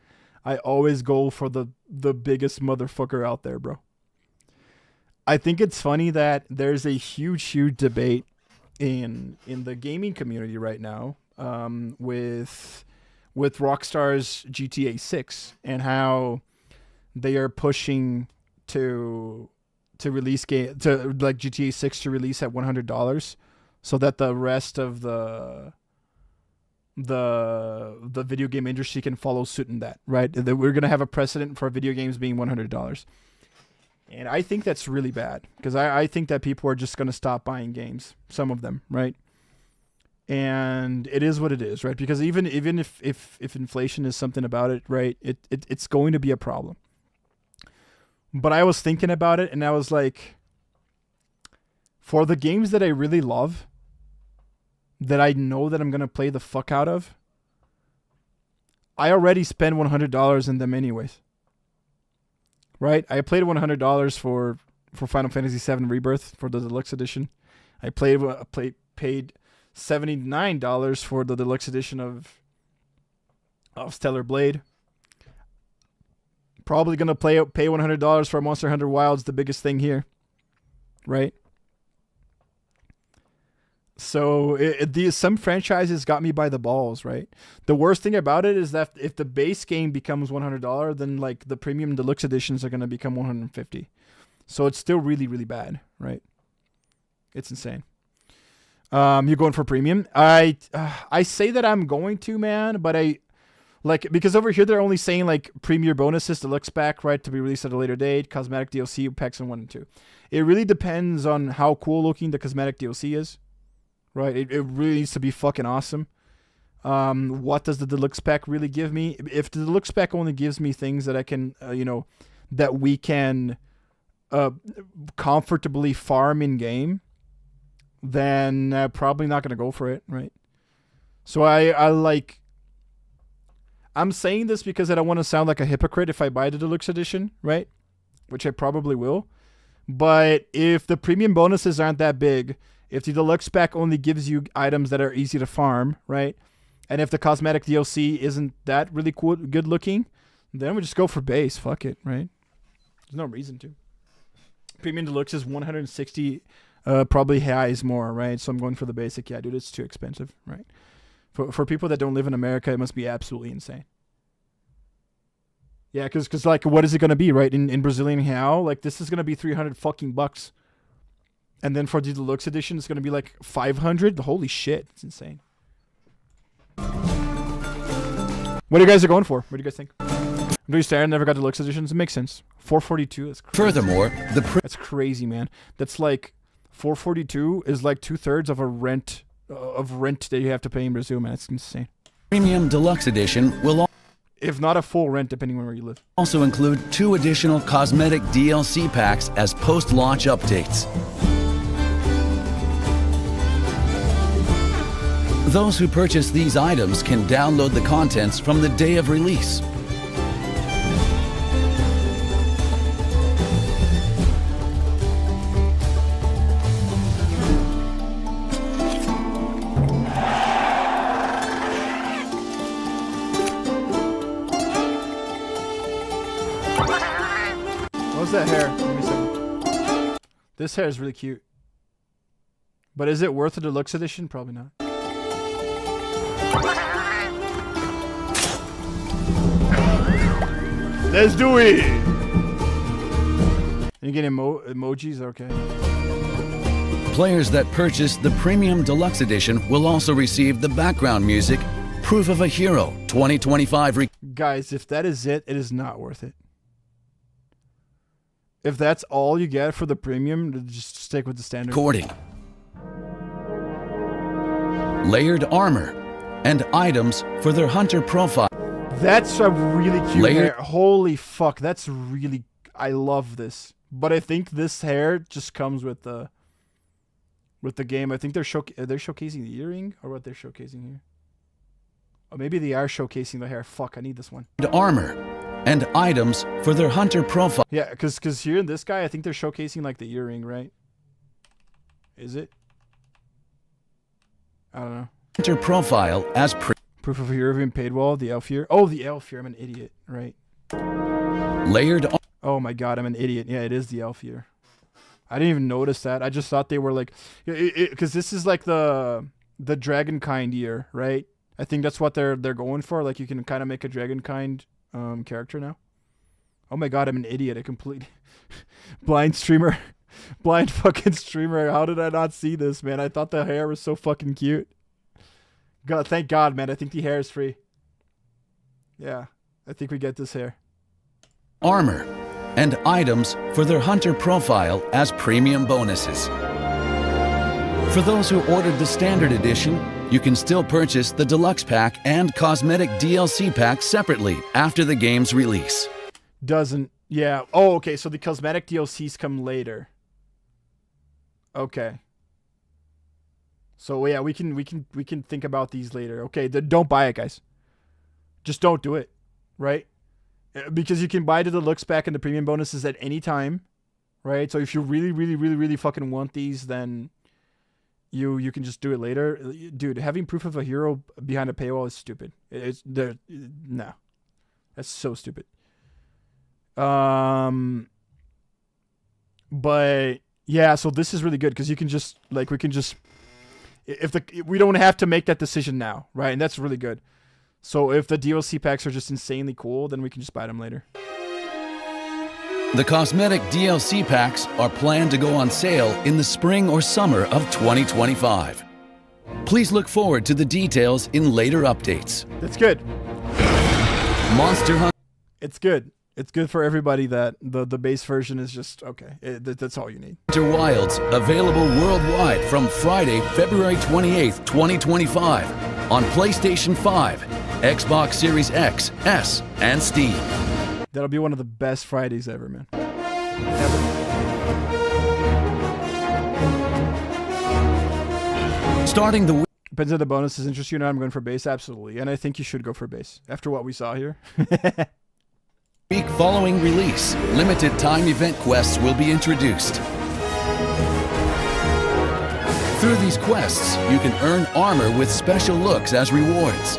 [SPEAKER 1] I always go for the biggest motherfucker out there, bro. I think it's funny that there's a huge debate in the gaming community right now with Rockstar's GTA 6 and how they are pushing to release GTA 6 to release at $100 so that the rest of the video game industry can follow suit in that, right? That we're going to have a precedent for video games being $100. And I think that's really bad because I think that people are just going to stop buying games, some of them, right? And it is what it is, right? Because even if inflation is something about it, right, it's going to be a problem. But I was thinking about it and I was like, for the games that I really love, that I know that I'm going to play the fuck out of, I already spend $100 in them anyways. Right? I played $100 for Final Fantasy VII Rebirth for the deluxe edition. I paid $79 for the deluxe edition of Stellar Blade. Probably going to pay $100 for Monster Hunter Wilds, the biggest thing here. Right? So some franchises got me by the balls, right? The worst thing about it is that if the base game becomes $100, then like the premium deluxe editions are going to become $150. So it's still really, really bad, right? It's insane. You're going for premium. I say that I'm going to, man, but because over here they're only saying like premier bonuses, deluxe pack, right, to be released at a later date, cosmetic DLC packs in 1 and 2. It really depends on how cool looking the cosmetic DLC is. Right, it really needs to be fucking awesome. What does the deluxe pack really give me? If the deluxe pack only gives me things that I can, that we can comfortably farm in game, then probably not gonna go for it, right? So I'm saying this because I don't want to sound like a hypocrite if I buy the deluxe edition, right? Which I probably will. But if the premium bonuses aren't that big, if the deluxe pack only gives you items that are easy to farm, right? And if the cosmetic DLC isn't that really cool, good looking, then we just go for base. Fuck it, right? There's no reason to. Premium deluxe is 160, probably highs more, right? So I'm going for the basic. Yeah, dude, it's too expensive, right? For people that don't live in America, it must be absolutely insane. Yeah, because like, what is it gonna be, right? In Brazilian real, like this is gonna be $300 fucking bucks. And then for the deluxe edition, it's going to be like 500. Holy shit. It's insane. What do you guys are going for? What do you guys think? Do you stare? Never got deluxe editions. It makes sense. 442. That's crazy.
[SPEAKER 2] Furthermore,
[SPEAKER 1] that's crazy, man. That's like 442 is like 2/3 of a rent that you have to pay in Brazil, man. It's insane.
[SPEAKER 2] Premium Deluxe Edition will,
[SPEAKER 1] if not a full rent, depending on where you live,
[SPEAKER 2] also include 2 additional cosmetic DLC packs as post-launch updates. Those who purchase these items can download the contents from the day of release.
[SPEAKER 1] What's that hair? Let me see. This hair is really cute. But is it worth a deluxe edition? Probably not. Let's do it! And you get emojis? Okay.
[SPEAKER 2] Players that purchase the Premium Deluxe Edition will also receive the background music, Proof of a Hero 2025.
[SPEAKER 1] Guys, if that is it, it is not worth it. If that's all you get for the premium, just stick with the standard.
[SPEAKER 2] Recording. Layered armor and items for their hunter profile.
[SPEAKER 1] That's a really cute hair. Holy fuck, that's really... I love this. But I think this hair just comes with the game. I think they're showcasing the earring, or what they're showcasing here. Or maybe they are showcasing the hair. Fuck, I need this one.
[SPEAKER 2] Armor and items for their hunter profile.
[SPEAKER 1] Yeah, because here in this guy, I think they're showcasing like the earring, right? Is it? I don't know.
[SPEAKER 2] Hunter profile as
[SPEAKER 1] Proof of a Hero being paid well. The elf here. Oh, the elf here. I'm an idiot, right?
[SPEAKER 2] Layered.
[SPEAKER 1] Oh my god, I'm an idiot. Yeah, it is the elf here. I didn't even notice that. I just thought they were like, because this is like the dragon kind ear, right? I think that's what they're going for. Like you can kind of make a dragon kind character now. Oh my god, I'm an idiot. I completely blind fucking streamer. How did I not see this, man? I thought the hair was so fucking cute. God, thank God, man. I think the hair is free. Yeah, I think we get this hair.
[SPEAKER 2] Armor and items for their hunter profile as premium bonuses. For those who ordered the standard edition, you can still purchase the deluxe pack and cosmetic DLC pack separately after the game's release.
[SPEAKER 1] Yeah. Oh, okay. So the cosmetic DLCs come later. Okay. So yeah, we can think about these later. Okay, don't buy it, guys. Just don't do it, right? Because you can buy the deluxe pack and the premium bonuses at any time, right? So if you really fucking want these, then you can just do it later. Dude, having Proof of a Hero behind a paywall is stupid. No. That's so stupid. But yeah, so this is really good because you can just we don't have to make that decision now, right? And that's really good. So if the DLC packs are just insanely cool, then we can just buy them later.
[SPEAKER 2] The cosmetic DLC packs are planned to go on sale in the spring or summer of 2025. Please look forward to the details in later updates.
[SPEAKER 1] That's good.
[SPEAKER 2] Monster Hunt.
[SPEAKER 1] It's good. It's good for everybody that the base version is just okay. That's all you need.
[SPEAKER 2] Hunter Wilds available worldwide from Friday, February 28th, 2025 on PlayStation 5, Xbox Series X, S, and Steam.
[SPEAKER 1] That'll be one of the best Fridays ever, man.
[SPEAKER 2] Starting the week.
[SPEAKER 1] Depends on the bonuses interest you. Now I'm going for base, absolutely, and I think you should go for base after what we saw here.
[SPEAKER 2] Week following release, limited time event quests will be introduced. Through these quests, you can earn armor with special looks as rewards.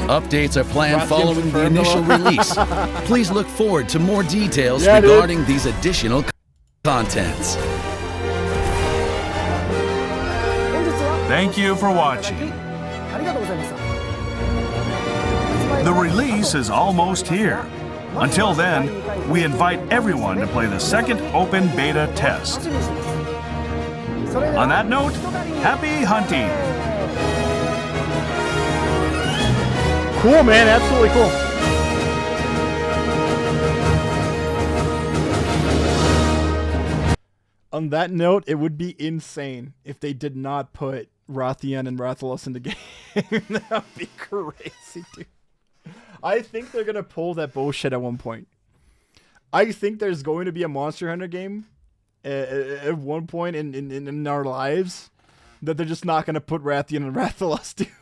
[SPEAKER 2] Updates are planned following the initial release. Please look forward to more details regarding these additional contents.
[SPEAKER 6] Thank you for watching. The release is almost here. Until then, we invite everyone to play the second open beta test. On that note, happy hunting!
[SPEAKER 1] Cool, man. Absolutely cool. On that note, it would be insane if they did not put Rathian and Rathalos in the game. That would be crazy, dude. I think they're going to pull that bullshit at one point. I think there's going to be a Monster Hunter game at one point in our lives that they're just not going to put Rathian and Rathalos, dude.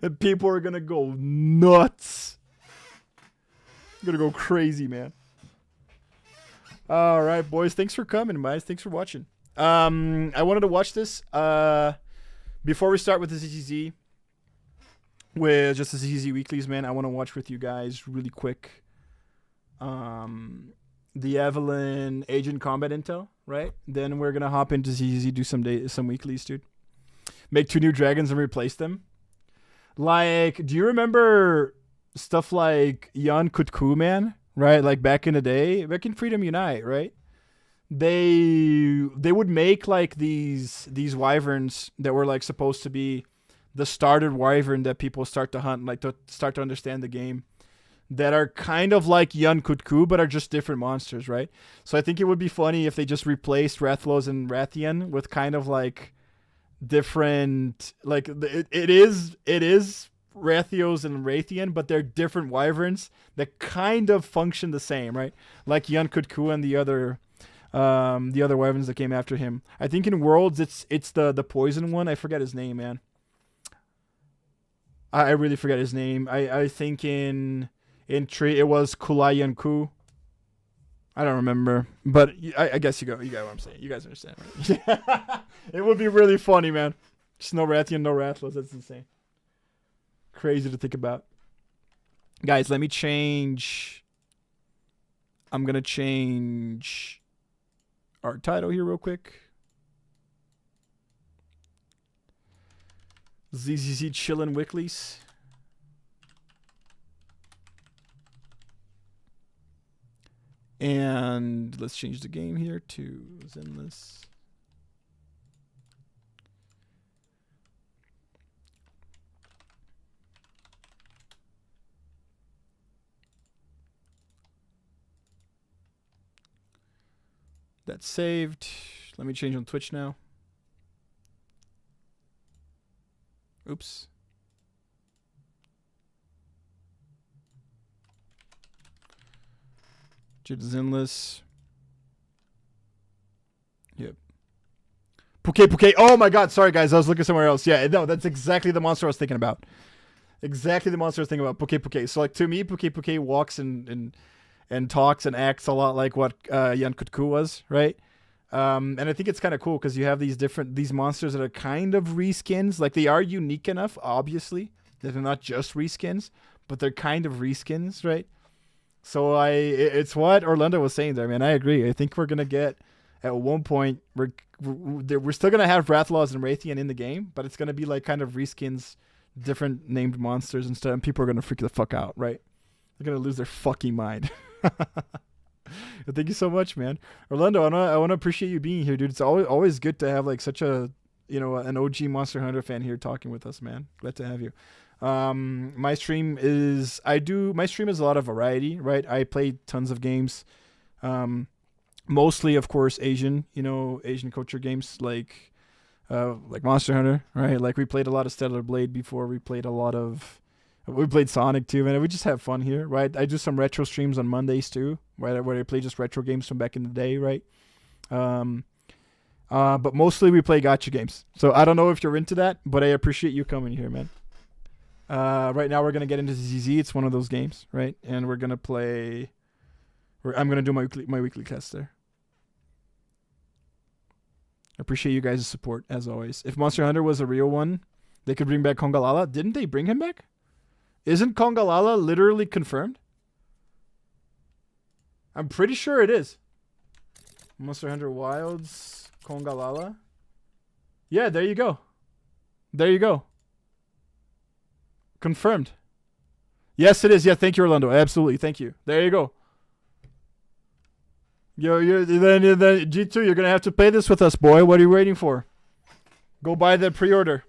[SPEAKER 1] And people are going to go nuts. Going to go crazy, man. All right, boys. Thanks for coming, guys. Thanks for watching. I wanted to watch this. Before we start with the ZZZ, with just the ZZZ weeklies, man, I want to watch with you guys really quick. The Evelyn Agent Combat Intel, right? Then we're gonna hop into ZZZ, do some weeklies, dude. Make 2 new dragons and replace them. Like, do you remember stuff like Yan Kutku, man? Right, like back in the day, back in Freedom Unite, right? They would make like these wyverns that were like supposed to be the started wyvern that people start to hunt, like to start to understand the game, that are kind of like Yan Kutku, but are just different monsters, right? So I think it would be funny if they just replaced Rathalos and Rathian with kind of like different, like it is Rathios and Rathian, but they're different wyverns that kind of function the same, right? Like Yan Kutku and the other wyverns that came after him. I think in Worlds it's the poison one. I forget his name, man. I really forget his name. I think in Tree it was Kulai Yanku. I don't remember, but I guess you got what I'm saying. You guys understand, right? It would be really funny, man. Just no Rathian, no Rathalos. That's insane. Crazy to think about. Guys, let me change. I'm going to change our title here real quick. ZZZ Chillin' Weeklies. And let's change the game here to Zenless. That's saved. Let me change on Twitch now. Oops. Zenless. Yep. Puke. Oh my god, sorry guys, I was looking somewhere else. Yeah, no, that's exactly the monster I was thinking about. Exactly the monster I was thinking about. Puke. So like to me, Puke walks and talks and acts a lot like what Yan Kutku was, right? And I think it's kind of cool because you have these monsters that are kind of reskins. Like they are unique enough, obviously, that they're not just reskins, but they're kind of reskins, right? So it's what Orlando was saying there, man. I agree. I think we're gonna get at one point we're still gonna have Rathalos and Rathian in the game, but it's gonna be like kind of reskins, different named monsters and stuff, and people are gonna freak the fuck out, right? They're gonna lose their fucking mind. Thank you so much, man. Orlando, I want to appreciate you being here, dude. It's always good to have like such a, an OG Monster Hunter fan here talking with us, man. Glad to have you. My stream is a lot of variety, right? I play tons of games. Mostly of course Asian culture games like Monster Hunter, right? Like we played a lot of Stellar Blade before. We played Sonic too, man. We just have fun here, right? I do some retro streams on Mondays too, right? Where I play just retro games from back in the day, right? But mostly we play gacha games. So I don't know if you're into that, but I appreciate you coming here, man. Right now we're gonna get into ZZ. It's one of those games, right? And we're gonna play. I'm gonna do my weekly test there. I appreciate you guys' support as always. If Monster Hunter was a real one, they could bring back Kongalala. Didn't they bring him back? Isn't Kongalala literally confirmed? I'm pretty sure it is. Monster Hunter Wilds, Kongalala. Yeah, there you go. There you go. Confirmed. Yes, it is. Yeah, thank you, Orlando. Absolutely. Thank you. There you go. Then G2, you're going to have to pay this with us, boy. What are you waiting for? Go buy the pre-order.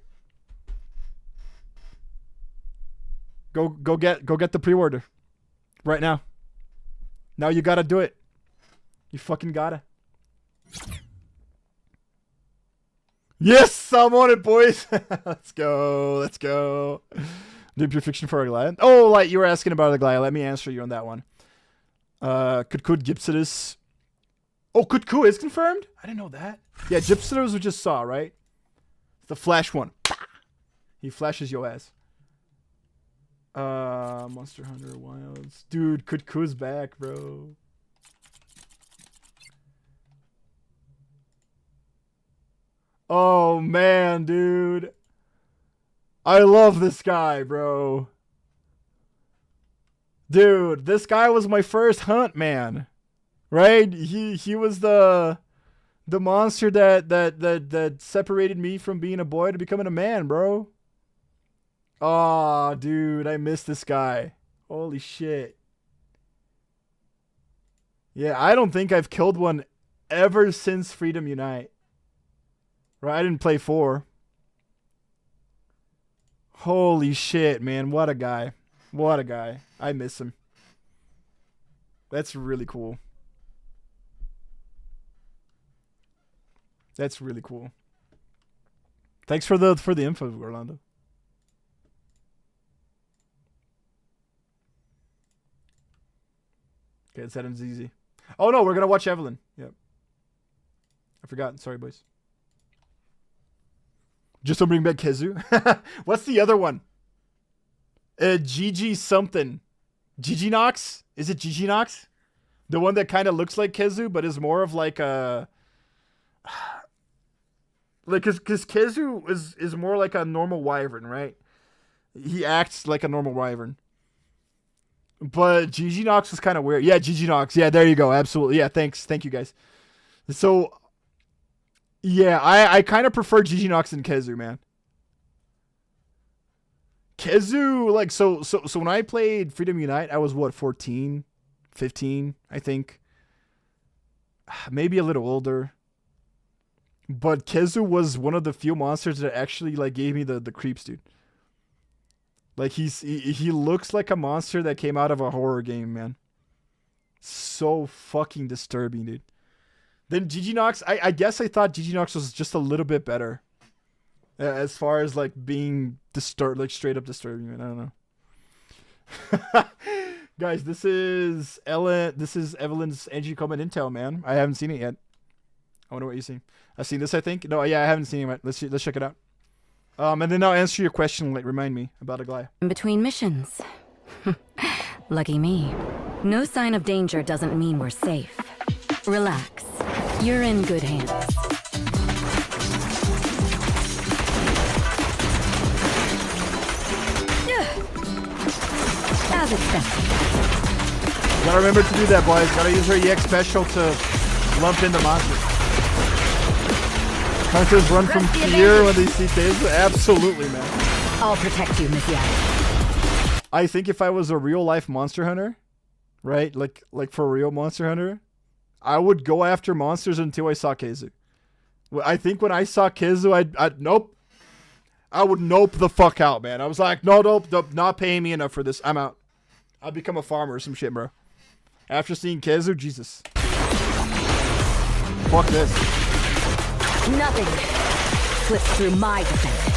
[SPEAKER 1] Go get the pre-order right now. Now you gotta do it. You fucking gotta. Yes, I'm on it, boys. Let's go. Let's go. Do pure fiction for Aglaia. Oh, like you were asking about Aglaia. Let me answer you on that one. Kutkud Gypsidus. Oh, Kutku is confirmed? I didn't know that. Yeah, Gypsidus we just saw, right? The flash one. He flashes your ass. Monster Hunter Wilds. Dude, Kutku's back, bro. Oh, man, dude. I love this guy, bro. Dude, this guy was my first hunt, man. Right? He was the monster that separated me from being a boy to becoming a man, bro. Oh, dude, I miss this guy. Holy shit. Yeah, I don't think I've killed one ever since Freedom Unite. Right, I didn't play 4. Holy shit, man. What a guy. What a guy. I miss him. That's really cool. That's really cool. Thanks for the info, Orlando. Okay, it's Adam ZZ. Oh no, we're gonna watch Evelyn. Yep. I forgot. Sorry, boys. Just don't bring back Kezu. What's the other one? GG something. GG Nox? Is it GG Nox? The one that kind of looks like Kezu, but is more of like a... Like, cause Kezu is more like a normal wyvern, right? He acts like a normal wyvern. But GG Nox is kind of weird. Yeah, GG Nox. Yeah, there you go. Absolutely. Yeah, thanks. Thank you, guys. So... Yeah, I kind of prefer GG Nox than Kezu, man. Kezu, like, so when I played Freedom Unite, I was, what, 14, 15, I think. Maybe a little older. But Kezu was one of the few monsters that actually, like, gave me the creeps, dude. Like, he looks like a monster that came out of a horror game, man. So fucking disturbing, dude. Then GG Nox, I guess I thought GG Nox was just a little bit better. As far as like being disturbed, like straight up disturbing, man. I don't know. Guys, this is Evelyn's NG comment intel, man. I haven't seen it yet. I wonder what you see. I've seen this, I think. No, yeah, I haven't seen it yet. Let's check it out. And then I'll answer your question, like remind me about Aglaia.
[SPEAKER 11] In between missions. Lucky me. No sign of danger doesn't mean we're safe. Relax. You're in good hands. As expected.
[SPEAKER 1] Gotta remember to do that, boys. Gotta use her EX special to lump in the monsters. Hunters run from fear when they see things. Absolutely, man.
[SPEAKER 11] I'll protect you, Miss Yang.
[SPEAKER 1] I think if I was a real life monster hunter, right? Like for a real monster hunter, I would go after monsters until I saw Kezu. I think when I saw Kezu, I'd nope. I would nope the fuck out, man. I was like, nope, not paying me enough for this. I'm out. I'll become a farmer or some shit, bro. After seeing Kezu, Jesus. Fuck this.
[SPEAKER 11] Nothing slips through my defenses.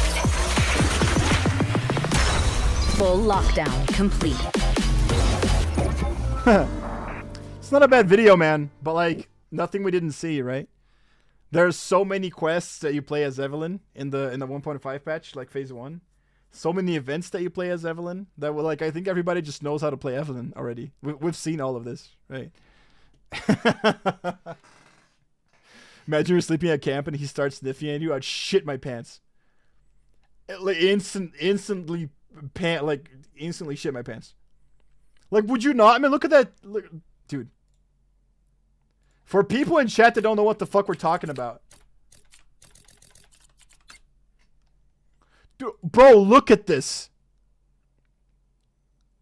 [SPEAKER 11] Full lockdown complete.
[SPEAKER 1] It's not a bad video, man, but like nothing we didn't see, right? There's so many quests that you play as Evelyn in the 1.5 patch, like phase 1. So many events that you play as Evelyn that were like, I think everybody just knows how to play Evelyn already. We've seen all of this, right? Imagine you're sleeping at camp and he starts sniffing at you. I'd shit my pants. Like instantly shit my pants. Like, would you not? I mean, look at that, dude. For people in chat that don't know what the fuck we're talking about. Dude, bro, look at this.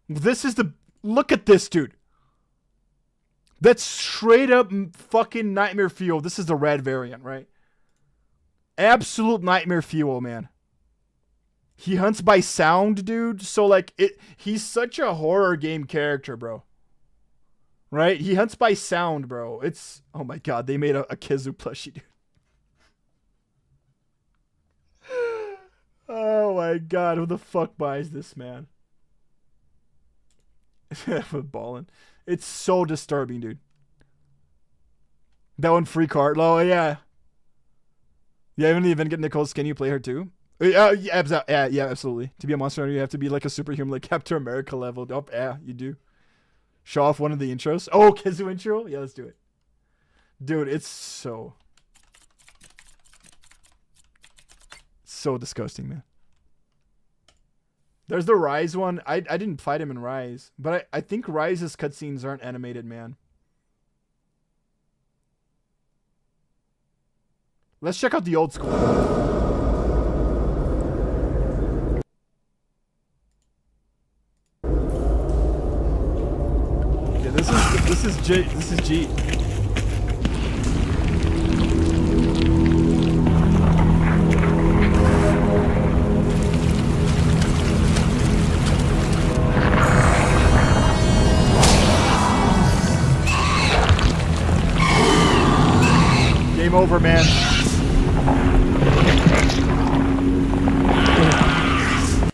[SPEAKER 1] Look at this, dude. That's straight up fucking nightmare fuel. This is the red variant, right? Absolute nightmare fuel, man. He hunts by sound, dude. So like he's such a horror game character, bro. Right? He hunts by sound, bro. It's, oh my god, they made a Kizu plushie, dude. Oh my god, who the fuck buys this, man? Ballin'. It's so disturbing, dude. That one free card. Oh yeah. Yeah, even the event get Nicole's, can you play her too? Yeah, absolutely. To be a monster hunter, you have to be like a superhuman, like Captain America level. Oh, yeah, you do. Show off one of the intros. Oh, Kizu intro? Yeah, let's do it. Dude, it's so disgusting, man. There's the Rise one. I didn't fight him in Rise, but I think Rise's cutscenes aren't animated, man. Let's check out the old school. Okay, this is G. Game over, man.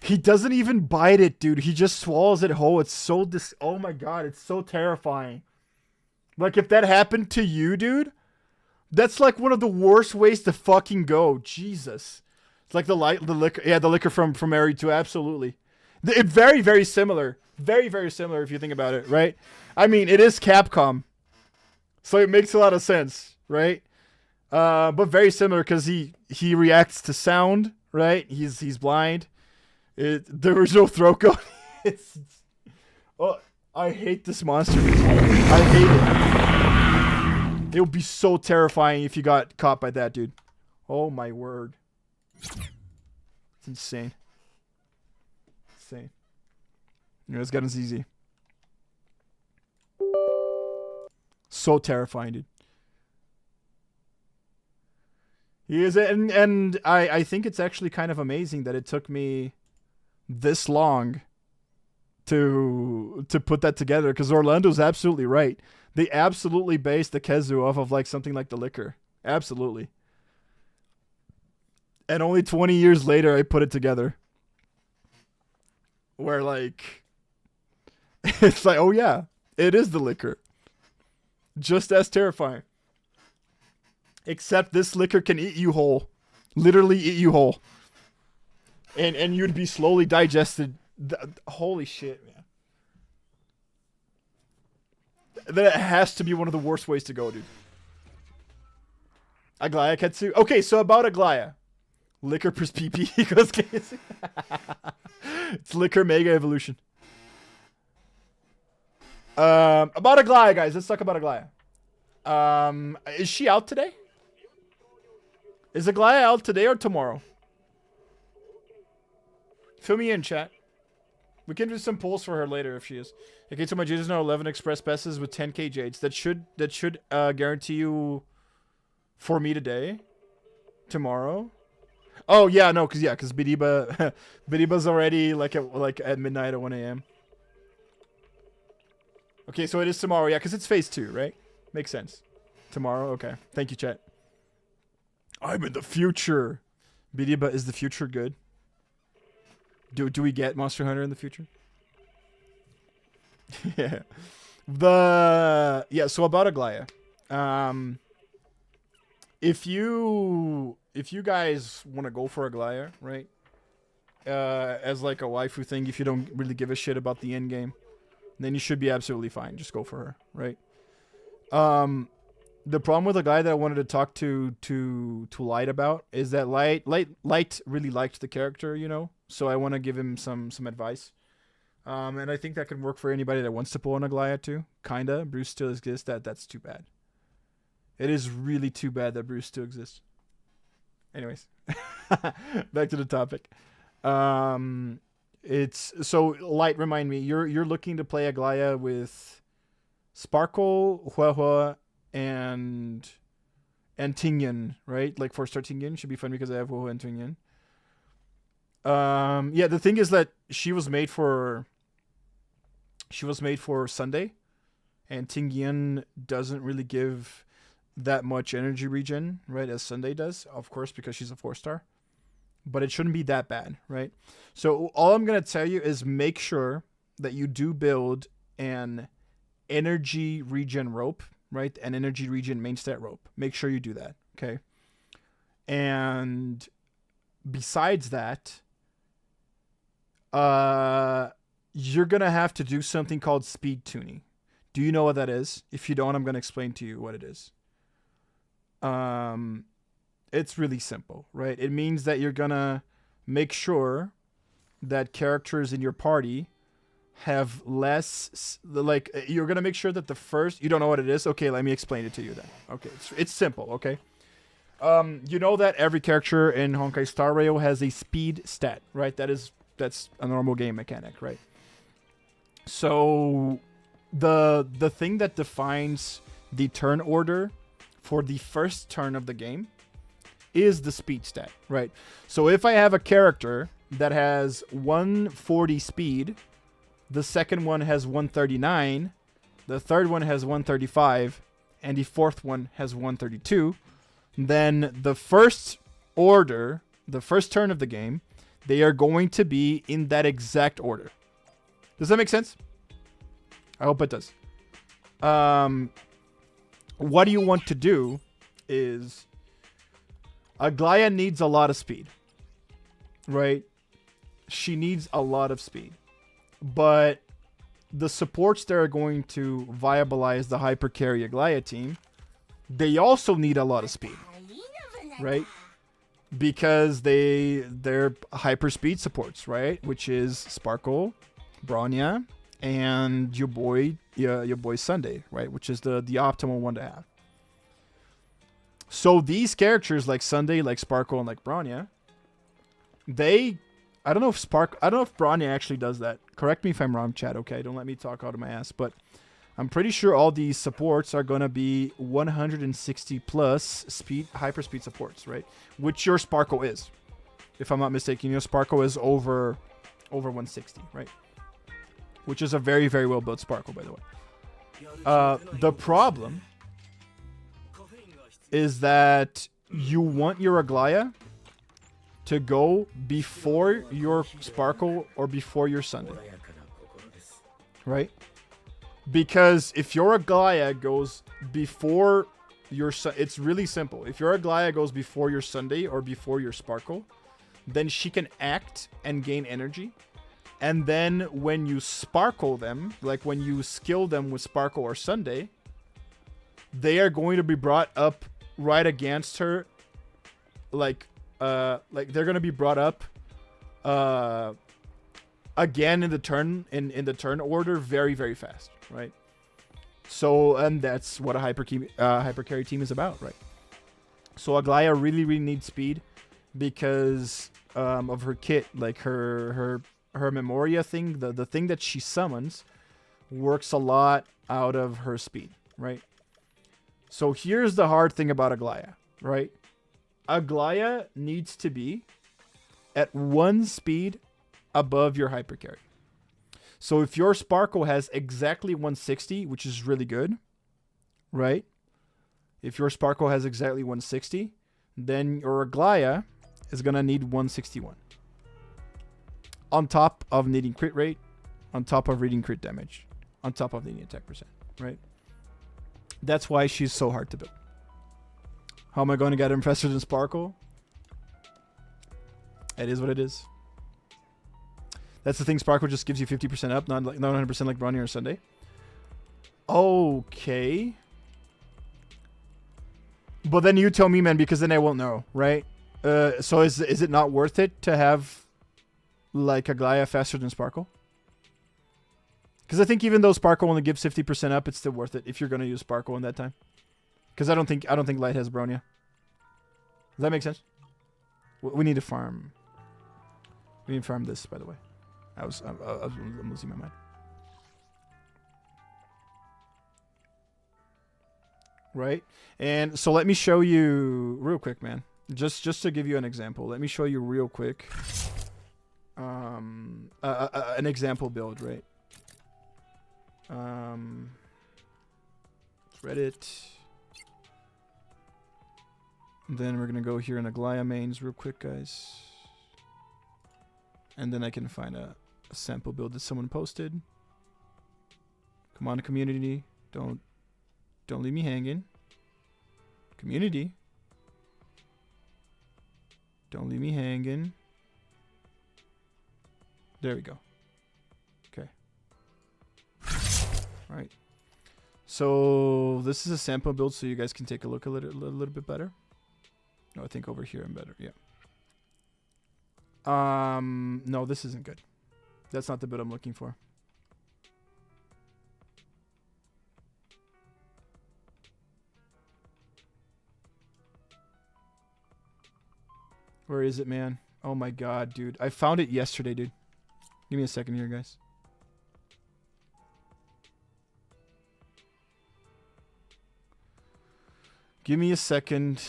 [SPEAKER 1] He doesn't even bite it, dude. He just swallows it whole. It's so oh my god, it's so terrifying. Like, if that happened to you, dude, that's like one of the worst ways to fucking go. Jesus. It's like the liquor. Yeah, the liquor from Mary 2, absolutely. Very, very similar. Very, very similar if you think about it, right? I mean, it is Capcom. So it makes a lot of sense, right? But very similar because he reacts to sound, right? He's blind. There was no throat go. Oh, I hate this monster. I hate it. It would be so terrifying if you got caught by that, dude. Oh my word. It's insane. Insane. You know, it's gotten easy. So terrifying, dude. He is, and I think it's actually kind of amazing that it took me this long to put that together, because Orlando's absolutely right. They absolutely based the Kezu off of like something like the liquor. Absolutely. And only 20 years later I put it together. Where like it's like, oh yeah, it is the liquor. Just as terrifying. Except this liquor can eat you whole. Literally eat you whole. And you'd be slowly digested. Holy shit, man. That has to be one of the worst ways to go, dude. Aglaya Ketsu. Okay, so about Aglaya. Liquor plus PP equals case. It's liquor mega evolution. About Aglaya, guys. Let's talk about Aglaya. Is she out today? Is Aglaya out today or tomorrow? Fill me in, chat. We can do some polls for her later if she is. Okay, so my Jades now 11 express passes with 10k Jades. That should guarantee you for me today, tomorrow. Oh yeah, no, because Bidiba's already like at midnight at 1 a.m. Okay, so it is tomorrow, yeah, because it's phase 2, right? Makes sense. Tomorrow, okay. Thank you, chat. I'm in the future. Bidiba, is the future good? Do we get Monster Hunter in the future? Yeah. So about Aglaya. If you guys want to go for Aglaya, right? As like a waifu thing, if you don't really give a shit about the end game, then you should be absolutely fine. Just go for her, right? The problem with a guy that I wanted to talk to Light about is that Light really liked the character, you know. So I want to give him some advice. And I think that could work for anybody that wants to pull an Aglaya too. Kinda. Bruce still exists. That's too bad. It is really too bad that Bruce still exists. Anyways, back to the topic. It's so Light. Remind me, you're looking to play Aglaya with Sparkle, Huehue, and Tingyan, right? Like 4-star Tingyan should be fun because I have Huehue and Tingyan. Yeah, the thing is that she was made for Sunday, and Tingyan doesn't really give that much energy regen, right, as Sunday does, of course, because she's a 4-star. But it shouldn't be that bad, right? So all I'm going to tell you is make sure that you do build an energy regen rope, right? An energy regen main stat rope. Make sure you do that, okay? And besides that, you're going to have to do something called speed tuning. Do you know what that is? If you don't, I'm going to explain to you what it is. It's really simple, right? It means that you're going to make sure that characters in your party have less, like, you're going to make sure that the first, you don't know what it is? Okay, let me explain it to you then. Okay, it's simple, okay? You know that every character in Honkai Star Rail has a speed stat, right? That's a normal game mechanic, right? So the thing that defines the turn order for the first turn of the game is the speed stat, right? So if I have a character that has 140 speed, the second one has 139, the third one has 135, and the fourth one has 132, then the first order, the first turn of the game, they are going to be in that exact order. Does that make sense? I hope it does. What do you want to do is Aglaya needs a lot of speed, right? She needs a lot of speed. But the supports that are going to viabilize the hypercarry Aglaya team, they also need a lot of speed, right? Because they're hyperspeed supports, right? Which is Sparkle, Bronya, and your boy Sunday, right? Which is the optimal one to have. So these characters like Sunday, like Sparkle, and like Bronya, I don't know if Bronya actually does that. Correct me if I'm wrong, chat, okay? Don't let me talk out of my ass, but I'm pretty sure all these supports are going to be 160 plus speed, hyperspeed supports, right? Which your Sparkle is. If I'm not mistaken, your Sparkle is over 160, right? Which is a very, very well built Sparkle, by the way. The problem is that you want your Aglaya to go before your Sparkle or before your Sunday, right? Because if your Aglaya goes before your it's really simple. If your Aglaya goes before your Sunday or before your Sparkle, then she can act and gain energy. And then when you Sparkle them, like when you skill them with Sparkle or Sunday, they are going to be brought up right against her, like they're going to be brought up again in the turn order very, very fast, right? So, and that's what a hypercarry team is about, right? So Aglaya really, really needs speed because of her kit, like her Memoria thing, the thing that she summons works a lot out of her speed, right? So here's the hard thing about Aglaya, right? Aglaya needs to be at 1 speed above your hypercarry. So if your Sparkle has exactly 160, which is really good, right? If your Sparkle has exactly 160, then your Aglaya is going to need 161. On top of needing crit rate, on top of reading crit damage, on top of needing attack percent, right? That's why she's so hard to build. How am I going to get him faster than Sparkle? It is what it is. That's the thing. Sparkle just gives you 50% up, not 100% like Bronya or Sunday. Okay. But then you tell me, man, because then I won't know, right? So is it not worth it to have like Aglaya faster than Sparkle? Because I think even though Sparkle only gives 50% up, it's still worth it if you're going to use Sparkle in that time. Because I don't think Light has Bronya. Does that make sense? We need to farm. We need to farm this, by the way. I'm losing my mind. Right? And so let me show you real quick, man. Just to give you an example. Let me show you real quick an example build, right? Let's Reddit. And then we're gonna go here in Aglaya mains real quick, guys. And then I can find a sample build that someone posted. Come on, community. Don't leave me hanging. Community. Don't leave me hanging. There we go. Okay. All right. So this is a sample build, so you guys can take a look a little bit better. No, I think over here I'm better. Yeah. No, this isn't good. That's not the build I'm looking for. Where is it, man? Oh my god, dude. I found it yesterday, dude. Give me a second here, guys. Give me a second.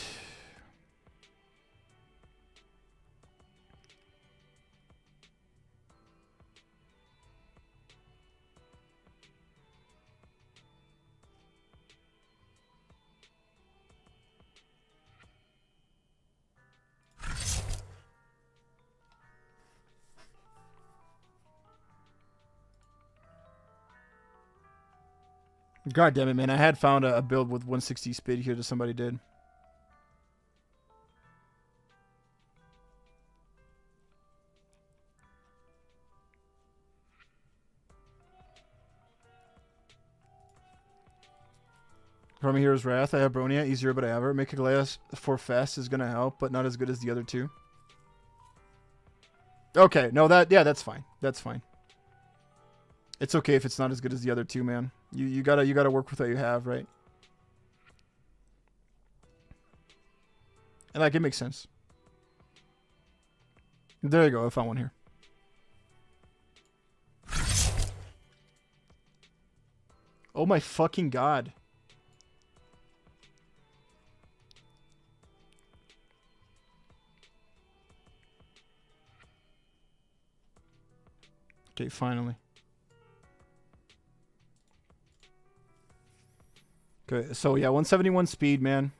[SPEAKER 1] God damn it, man. I had found a build with 160 speed here that somebody did. From Hero's Wrath, I have Bronia, easier but I have her. Make a glass for fast is gonna help, but not as good as the other two. Okay, no, that's fine. That's fine. It's okay if it's not as good as the other two, man. You gotta work with what you have, right? And like, it makes sense. There you go, I found one here. Oh my fucking god. Okay, finally. Okay, so yeah, 171 speed, man.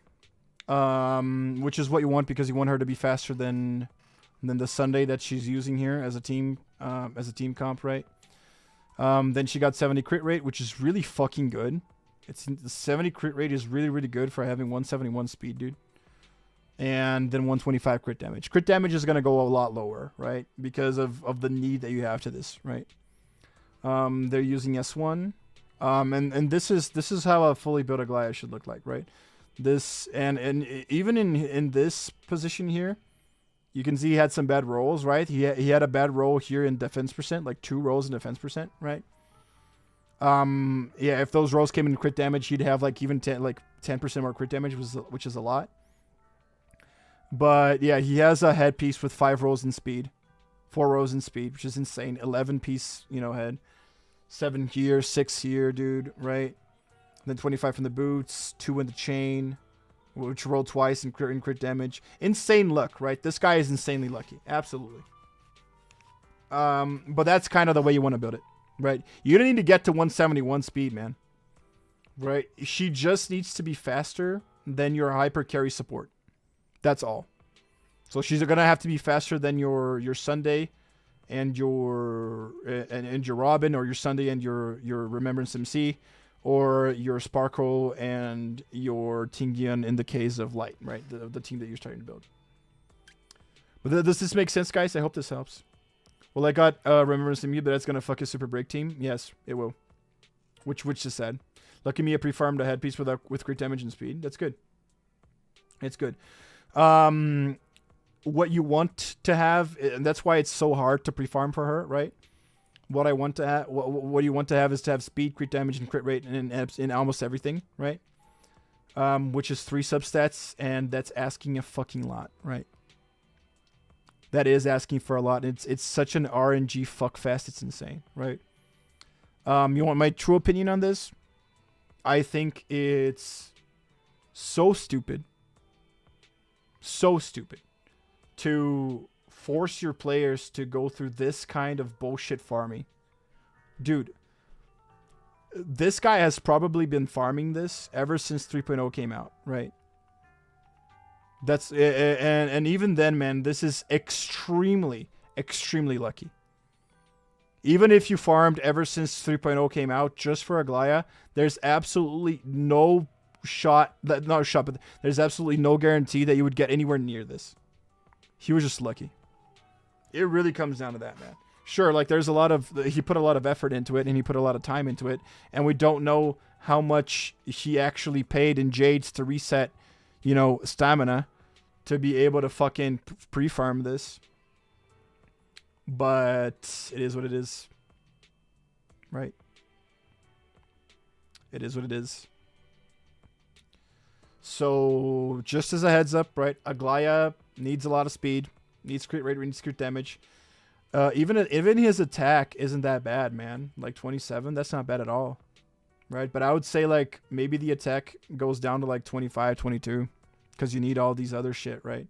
[SPEAKER 1] Which is what you want because you want her to be faster than the Sunday that she's using here as a team comp, right? Then she got 70 crit rate, which is really fucking good. The 70 crit rate is really, really good for having 171 speed, dude. And then 125 crit damage. Crit damage is going to go a lot lower, right? Because of the need that you have to this, right? They're using S1. And this is how a fully built Aglaya should look like, right? This and even in this position here, you can see he had some bad rolls, right? He had a bad roll here in defense percent, like 2 rolls in defense percent, right? Yeah, if those rolls came in crit damage, he'd have like even 10% more crit damage, which is a lot. But yeah, he has a headpiece with 5 rolls in speed, 4 rolls in speed, which is insane. 11 piece, head, 7 here, 6 here, dude, right? And then 25 from the boots, 2 in the chain, which rolled twice in crit damage. Insane luck, right? This guy is insanely lucky, absolutely. But that's kind of the way you want to build it, right? You don't need to get to 171 speed, man. Right? She just needs to be faster than your hyper carry support. That's all. So she's gonna have to be faster than your Sunday and your Robin, or your Sunday and your Remembrance MC, or your Sparkle and your Tingyun in the case of Light, right? The team that you're starting to build. But does this make sense, guys? I hope this helps. Well, I got Remembrance MC, but that's gonna fuck a super break team. Yes, it will. Which is sad. Lucky me, I pre-farmed a headpiece with crit damage and speed. That's good. It's good. What you want to have, and that's why it's so hard to pre-farm for her, right? What I want to have, what you want to have is to have speed, crit damage, and crit rate in almost everything, right? Which is 3 substats, and that's asking a fucking lot, right? That is asking for a lot. It's such an RNG fuckfest, it's insane, right? You want my true opinion on this? I think it's so stupid to force your players to go through this kind of bullshit farming. Dude, this guy has probably been farming this ever since 3.0 came out, right? That's and even then, man, this is extremely lucky. Even if you farmed ever since 3.0 came out just for Aglaya, there's absolutely no shot, but there's absolutely no guarantee that you would get anywhere near this. He was just lucky. It really comes down to that, man. Sure, like there's he put a lot of effort into it and he put a lot of time into it, and we don't know how much he actually paid in Jades to reset, you know, stamina to be able to fucking pre-farm this. But it is what it is. Right? It is what it is. So, just as a heads up, right? Aglaya needs a lot of speed. Needs crit rate, needs crit damage. Even his attack isn't that bad, man. Like 27, that's not bad at all. Right? But I would say like maybe the attack goes down to like 25, 22. Because you need all these other shit, right?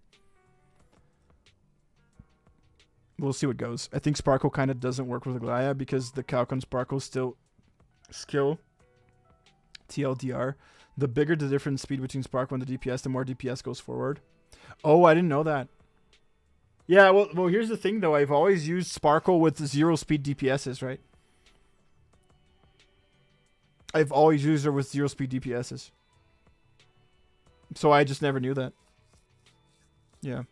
[SPEAKER 1] We'll see what goes. I think Sparkle kind of doesn't work with Aglaya because the calc on Sparkle still skill. TLDR. The bigger the difference speed between Sparkle and the DPS, the more DPS goes forward. Oh, I didn't know that. Yeah, well, here's the thing, though. I've always used Sparkle with 0 speed DPSs, right? I've always used her with 0 speed DPSs. So I just never knew that. Yeah.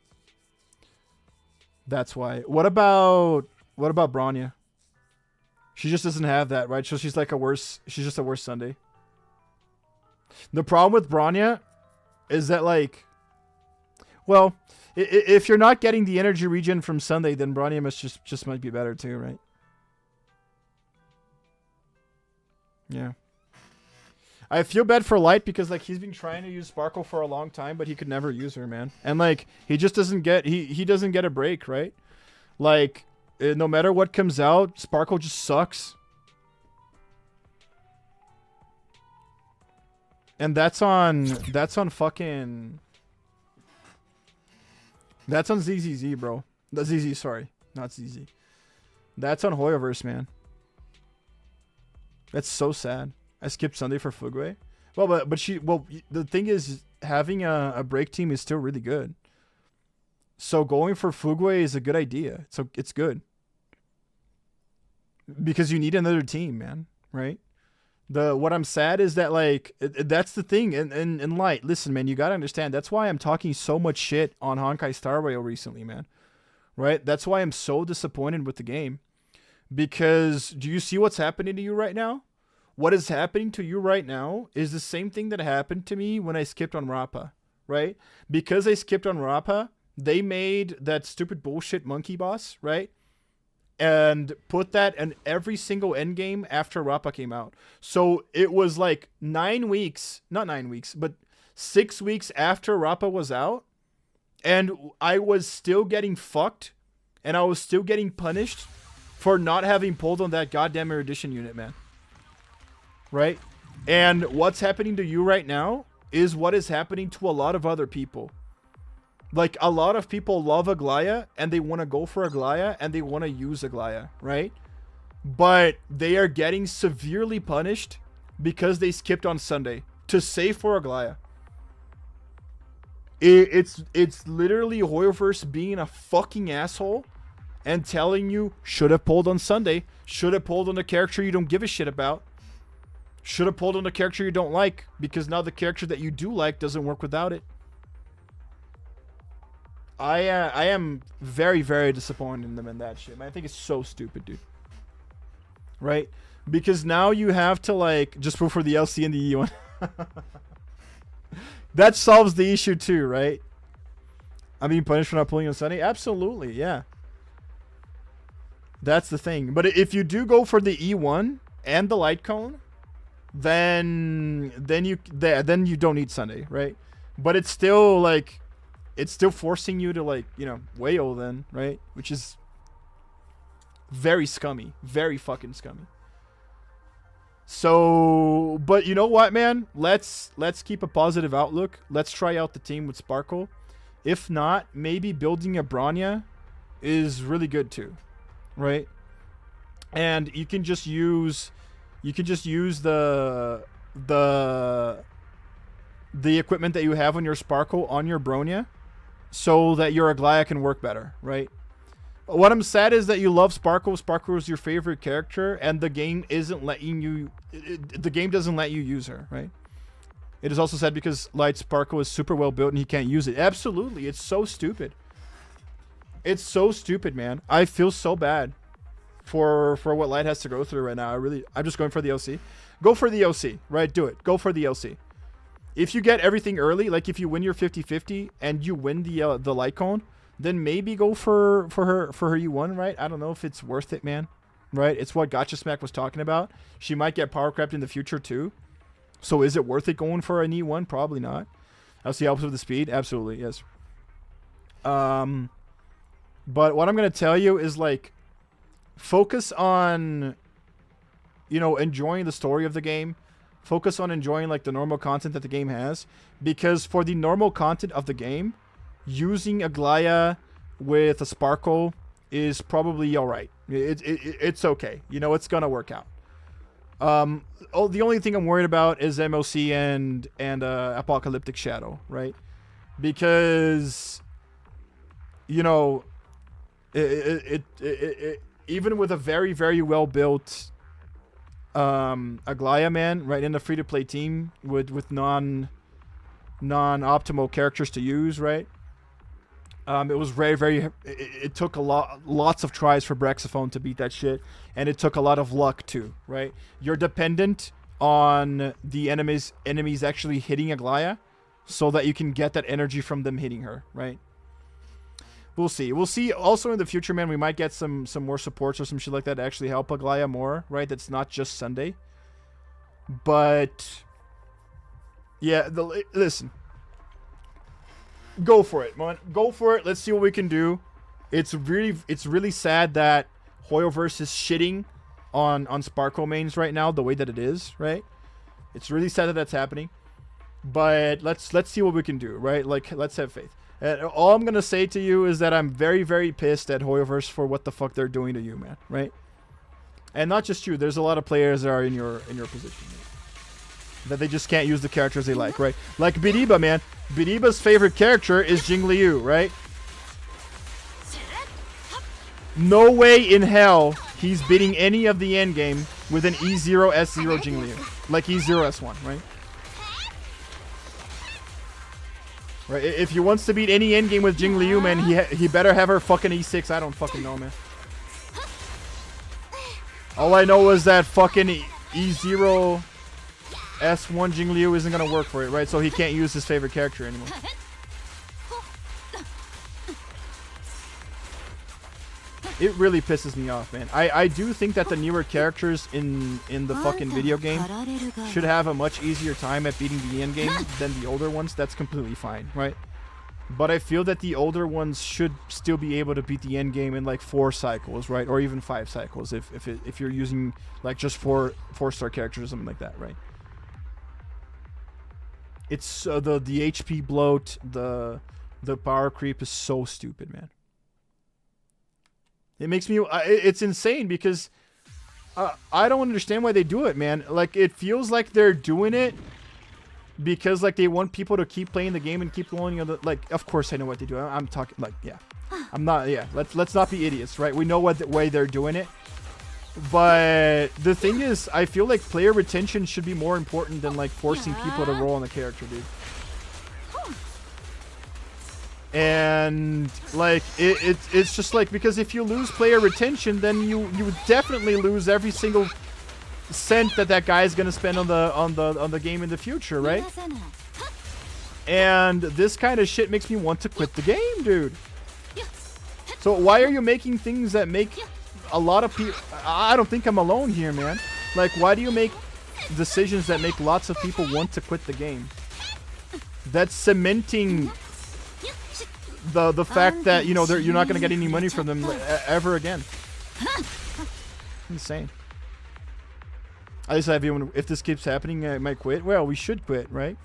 [SPEAKER 1] That's why. What about Bronya? She just doesn't have that, right? So she's like she's just a worse Sunday. The problem with Bronya is that like, well, if you're not getting the energy regen from Sunday, then Bronya must just might be better too, right? Yeah. I feel bad for Light because like he's been trying to use Sparkle for a long time, but he could never use her, man. And like he just doesn't get he doesn't get a break, right? Like no matter what comes out, Sparkle just sucks. And that's on ZZZ, bro. The ZZ, sorry, not ZZ. That's on Hoyoverse, man. That's so sad. I skipped Sunday for Fugwe. Well, but the thing is, having a break team is still really good. So going for Fugwe is a good idea. So it's good. Because you need another team, man. Right? What I'm sad is that, like, that's the thing. And Light, listen, man, you got to understand. That's why I'm talking so much shit on Honkai Star Rail recently, man. Right? That's why I'm so disappointed with the game. Because do you see what's happening to you right now? What is happening to you right now is the same thing that happened to me when I skipped on Rappa, right? Because I skipped on Rappa, they made that stupid bullshit monkey boss, right? And put that in every single endgame after Rappa came out. So it was like 9 weeks, not 9 weeks, but 6 weeks after Rappa was out, and I was still getting fucked, and I was still getting punished for not having pulled on that goddamn erudition unit, man. Right? And what's happening to you right now is what is happening to a lot of other people. Like, a lot of people love Aglaya, and they want to go for Aglaya, and they want to use Aglaya, right? But they are getting severely punished because they skipped on Sunday to save for Aglaya. It's literally Hoyoverse being a fucking asshole and telling you, should have pulled on Sunday, should have pulled on a character you don't give a shit about. Should have pulled on a character you don't like, because now the character that you do like doesn't work without it. I am very, very disappointed in them in that shit, man. I think it's so stupid, dude. Right? Because now you have to, like, just go for the LC and the E1. That solves the issue too, right? I'm being punished for not pulling on Sunday? Absolutely, yeah. That's the thing. But if you do go for the E1 and the light cone, then you don't need Sunday, right? But it's still like, it's still forcing you to, like, you know, wail then, right? Which is very scummy, very fucking scummy. So, but you know what, man? Let's keep a positive outlook. Let's try out the team with Sparkle. If not, maybe building a Bronya is really good too, right? And you can just use the equipment that you have on your Sparkle on your Bronya, so that your Aglaya can work better, right? What I'm sad is that you love Sparkle. Sparkle is your favorite character, and the game isn't letting you. The game doesn't let you use her, right? It is also sad because Light Sparkle is super well built and he can't use it. Absolutely, it's so stupid. It's so stupid, man. I feel so bad for what Light has to go through right now. I'm just going for the LC. Go for the LC, right? Do it. Go for the LC. If you get everything early, like if you win your 50-50 and you win the Light Cone, then maybe go for her E1, right? I don't know if it's worth it, man. Right? It's what Gacha Smack was talking about. She might get power crept in the future too. So is it worth it going for an E1? Probably not. LC helps with the speed. Absolutely, yes. But what I'm gonna tell you is, like, focus on, you know, enjoying the story of the game. Focus on enjoying, like, the normal content that the game has, because for the normal content of the game, using Aglaya with a Sparkle is probably all right. It's okay. You know, it's gonna work out. The only thing I'm worried about is MOC and Apocalyptic Shadow, right? Because, you know, even with a very, very well built Aglaya, man, right, in the free to play team with non-optimal characters to use, right? It was it took lots of tries for Brexaphone to beat that shit, and it took a lot of luck too, right? You're dependent on the enemies actually hitting Aglaya, so that you can get that energy from them hitting her, right? We'll see. We'll see. Also in the future, man, we might get some more supports or some shit like that to actually help Aglaya more, right? That's not just Sunday. But yeah, listen. Go for it, man. Go for it. Let's see what we can do. It's really sad that Hoyoverse is shitting on Sparkle mains right now, the way that it is, right? It's really sad that that's happening. But let's see what we can do, right? Like, let's have faith. And all I'm gonna say to you is that I'm very, very pissed at Hoyoverse for what the fuck they're doing to you, man, right? And not just you. There's a lot of players that are in your position, man, that they just can't use the characters they like, right? Like Biriba, man. Biriba's favorite character is Jing Liu, right? No way in hell he's beating any of the endgame with an E0 S0 Jing Liu. Like E0 S1, right? Right. If he wants to beat any endgame with Jing Liu, man, he better have her fucking E6. I don't fucking know, man. All I know is that fucking E0 S1 Jing Liu isn't gonna work for it, right? So he can't use his favorite character anymore. It really pisses me off, man. I do think that the newer characters in the fucking video game should have a much easier time at beating the end game than the older ones. That's completely fine, right? But I feel that the older ones should still be able to beat the end game in like 4 cycles, right? Or even 5 cycles if you're using like just 4-star characters or something like that, right? It's the HP bloat, the power creep is so stupid, man. It makes me, it's insane because I don't understand why they do it, man. Like, it feels like they're doing it because, like, they want people to keep playing the game and keep going. You know, like, of course I know what they do. I'm talking, like, yeah. I'm not, yeah. Let's not be idiots, right? We know what the way they're doing it. But the thing is, I feel like player retention should be more important than, like, forcing people to roll on the character, dude. And like it's just like, because if you lose player retention, then you definitely lose every single cent that guy is gonna spend on the game in the future, right? And this kind of shit makes me want to quit the game, dude. So why are you making things that make a lot of people? I don't think I'm alone here, man. Like, why do you make decisions that make lots of people want to quit the game? That's cementing the fact that, you know, you're not going to get any money from them ever again. Insane. I just have everyone, if this keeps happening, I might quit. Well, we should quit, right?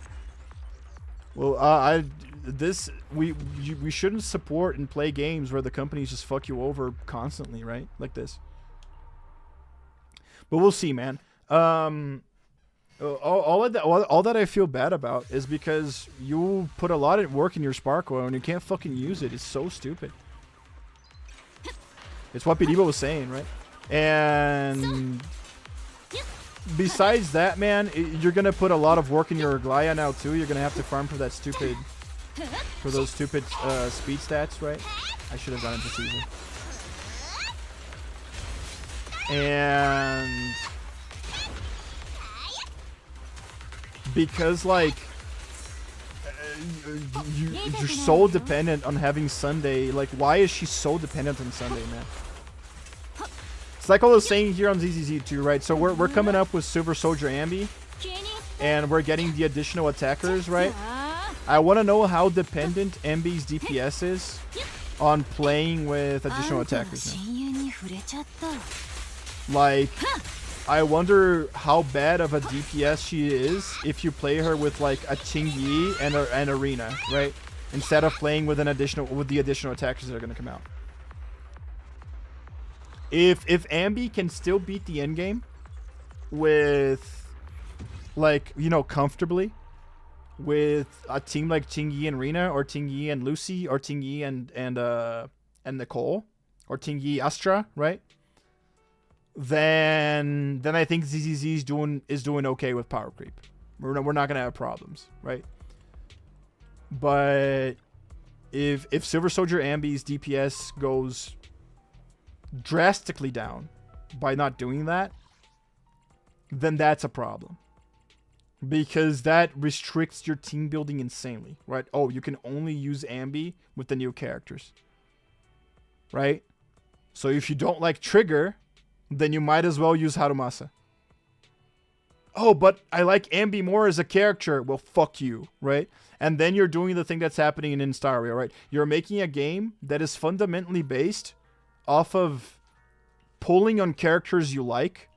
[SPEAKER 1] Well, we shouldn't support and play games where the companies just fuck you over constantly, right? Like this. But we'll see, man. All that I feel bad about is because you put a lot of work in your spark oil and you can't fucking use it. It's so stupid. It's what Bidiba was saying, right? And besides that, man, you're gonna put a lot of work in your Glaya now too. You're gonna have to farm for those stupid speed stats, right? I should have done it this season. And because like you're so dependent on having Sunday. Like, why is she so dependent on Sunday, man? It's like I was saying here on ZZZ too, right? So we're coming up with Silver Soldier Ambi, and we're getting the additional attackers, right? I want to know how dependent Ambi's DPS is on playing with additional attackers now. Like, I wonder how bad of a DPS she is if you play her with like a Qingyi and an Arena, right? Instead of playing with the additional attackers that are going to come out. If Ambi can still beat the end game with, like, you know, comfortably with a team like Qingyi and Rina, or Qingyi and Lucy, or Qingyi and Nicole, or Qingyi Astra, right? Then I think ZZZ is doing okay with power creep. We're not gonna have problems, right? But if Silver Soldier Ambi's DPS goes drastically down by not doing that, then that's a problem. Because that restricts your team building insanely, right? Oh, you can only use Ambi with the new characters, right? So if you don't like Trigger, then you might as well use Harumasa. Oh, but I like Ambi more as a character. Well, fuck you, right? And then you're doing the thing that's happening in Instaria, right? You're making a game that is fundamentally based off of pulling on characters you like,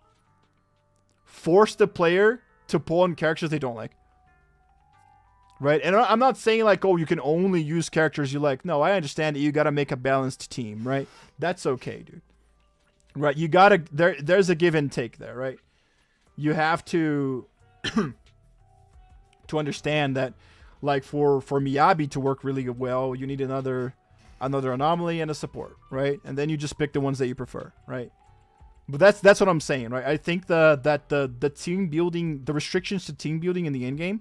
[SPEAKER 1] force the player to pull on characters they don't like, right? And I'm not saying like, oh, you can only use characters you like. No, I understand that you got to make a balanced team, right? That's okay, dude. Right, you gotta, there's a give and take there, right? You have to to understand that, like, for Miyabi to work really well, you need another anomaly and a support, right? And then you just pick the ones that you prefer, right? But that's what I'm saying, right? I think the team building, the restrictions to team building in the end game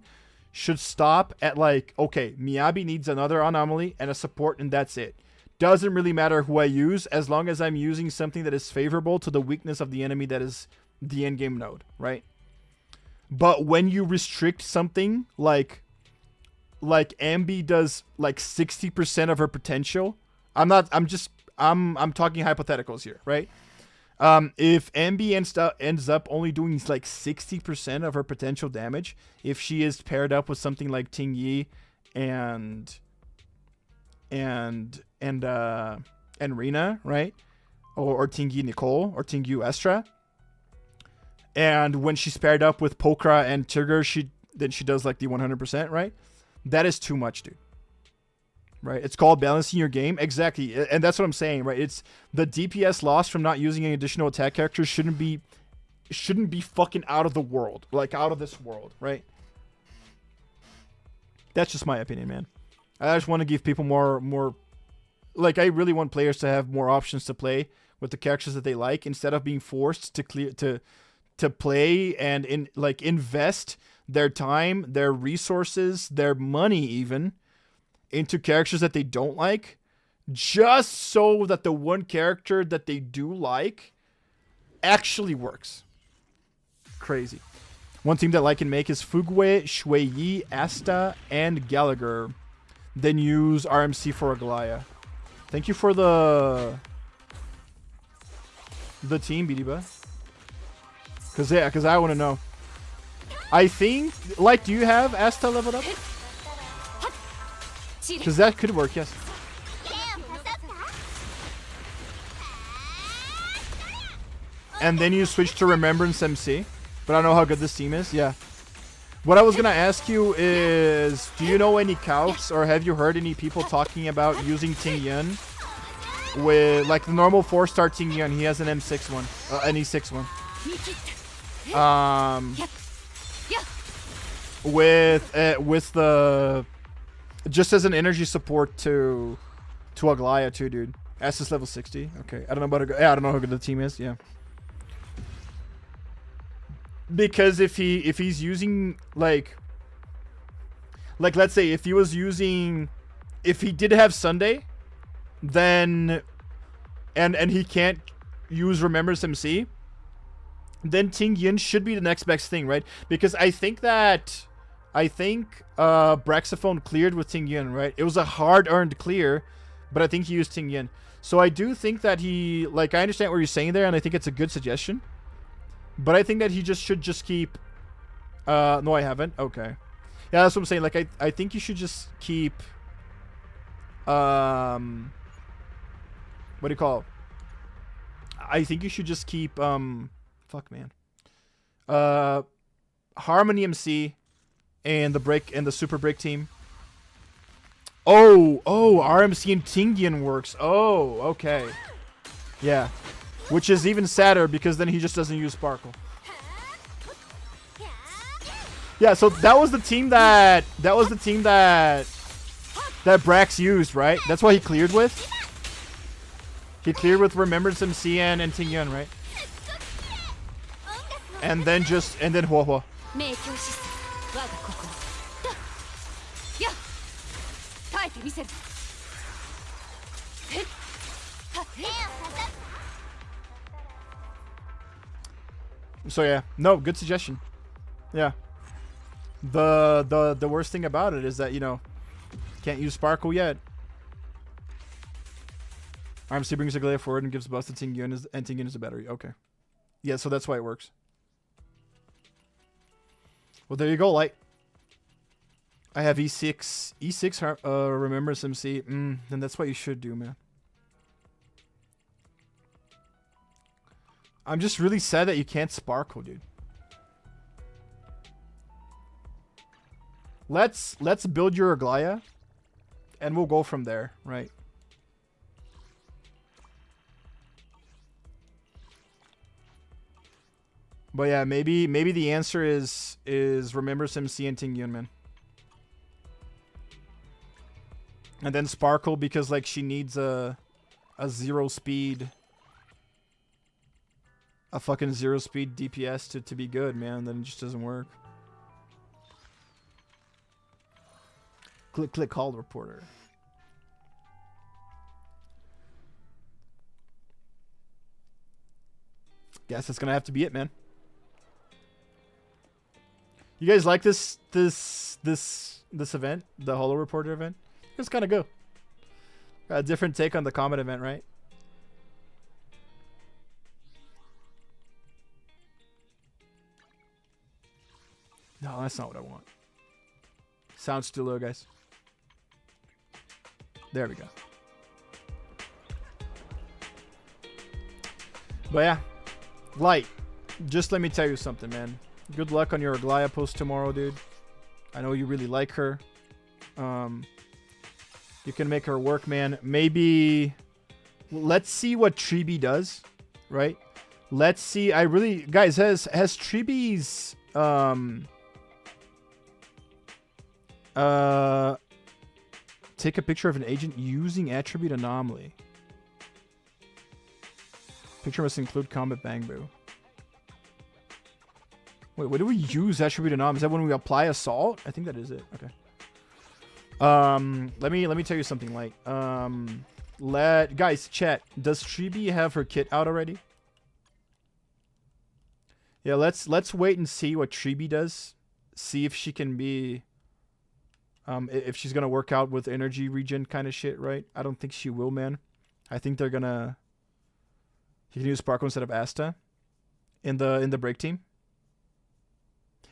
[SPEAKER 1] should stop at, like, okay, Miyabi needs another anomaly and a support, and that's it. Doesn't really matter who I use, as long as I'm using something that is favorable to the weakness of the enemy that is the endgame node, right? But when you restrict something like Ambi does like 60% of her potential, I'm talking hypotheticals here, right? If Ambi ends up only doing like 60% of her potential damage, if she is paired up with something like Qingyi and Rina, right? Or Qingyi Nicole, or Qingyi Estra. And when she's paired up with Pokra and Trigger, she does like the 100%, right? That is too much, dude. Right? It's called balancing your game. Exactly. And that's what I'm saying, right? It's the DPS loss from not using any additional attack characters shouldn't be fucking out of the world. Like, out of this world, right? That's just my opinion, man. I just want to give people more, like, I really want players to have more options to play with the characters that they like, instead of being forced to play and invest their time, their resources, their money even into characters that they don't like, just so that the one character that they do like actually works. Crazy. One team that I can make is Fugwe, Shuiyi, Asta, and Gallagher. Then use RMC for Aglaya. Thank you for the team, Bidiba. Because I want to know. I think, like, do you have Asta leveled up? Because that could work, yes. And then you switch to Remembrance MC. But I don't know how good this team is. Yeah. What I was gonna ask you is, do you know any calcs, or have you heard any people talking about using Ting Yun with like the normal 4-star Ting Yun? He has an M6 one, an E6 one. With the just as an energy support to Aglaya too, dude. SS level 60. Okay, I don't know about I don't know how good the team is. Yeah. Because if he's using like let's say if he did have Sunday, then and he can't use Remembers MC, then Ting Yun should be the next best thing, right? Because I think Braxophone cleared with Ting Yun, right? It was a hard-earned clear, but I think he used Ting Yun. So I do think that I understand what you're saying there, and I think it's a good suggestion. But I think that he should keep... no, I haven't. Okay. Yeah, that's what I'm saying. Like, I think you should just keep... what do you call it? I think you should just keep... fuck, man. Harmony MC and the Super Break team. Oh, RMC and Ting Yun works. Oh, okay. Yeah. Which is even sadder because then he just doesn't use Sparkle. Yeah, so that was the team that Brax used, right? That's why he cleared with. He cleared with Remembrance MC and Ting Yun, right? And then Hua Hua. So yeah, no, good suggestion. Yeah. The worst thing about it is that, you know, can't use Sparkle yet. RMC brings a Aglaya forward and gives buff to Ting Yun, and Ting Yun is a battery. Okay. Yeah, so that's why it works. Well, there you go, Light. I have E6 Remembers MC. Then that's what you should do, man. I'm just really sad that you can't Sparkle, dude. Let's build your Aglaya, and we'll go from there, right? But yeah, maybe the answer is Remembers MC and Ting Yun, man. And then Sparkle because like she needs a 0 speed. A fucking 0 speed DPS to be good, man. Then it just doesn't work. Click call the reporter. Guess that's gonna have to be it, man. You guys like this event, the Holo Reporter event? It's kind of go. Got a different take on the Comet event, right? No, that's not what I want. Sounds too low, guys. There we go. But yeah, Light, just let me tell you something, man. Good luck on your Aglaya post tomorrow, dude. I know you really like her. You can make her work, man. Maybe let's see what Tribi does, right? Let's see. I really, guys, has Tribi's take a picture of an agent using attribute anomaly. Picture must include combat bang boo. Wait, what do we use attribute anomaly? Is that when we apply assault? I think that is it. Okay. Let me tell you something, like guys, chat, does Tribi have her kit out already? Yeah, let's wait and see what Tribi does. See if she can be if she's gonna work out with energy regen kind of shit, right? I don't think she will, man. I think they're gonna he can use Sparkle instead of Asta in the break team.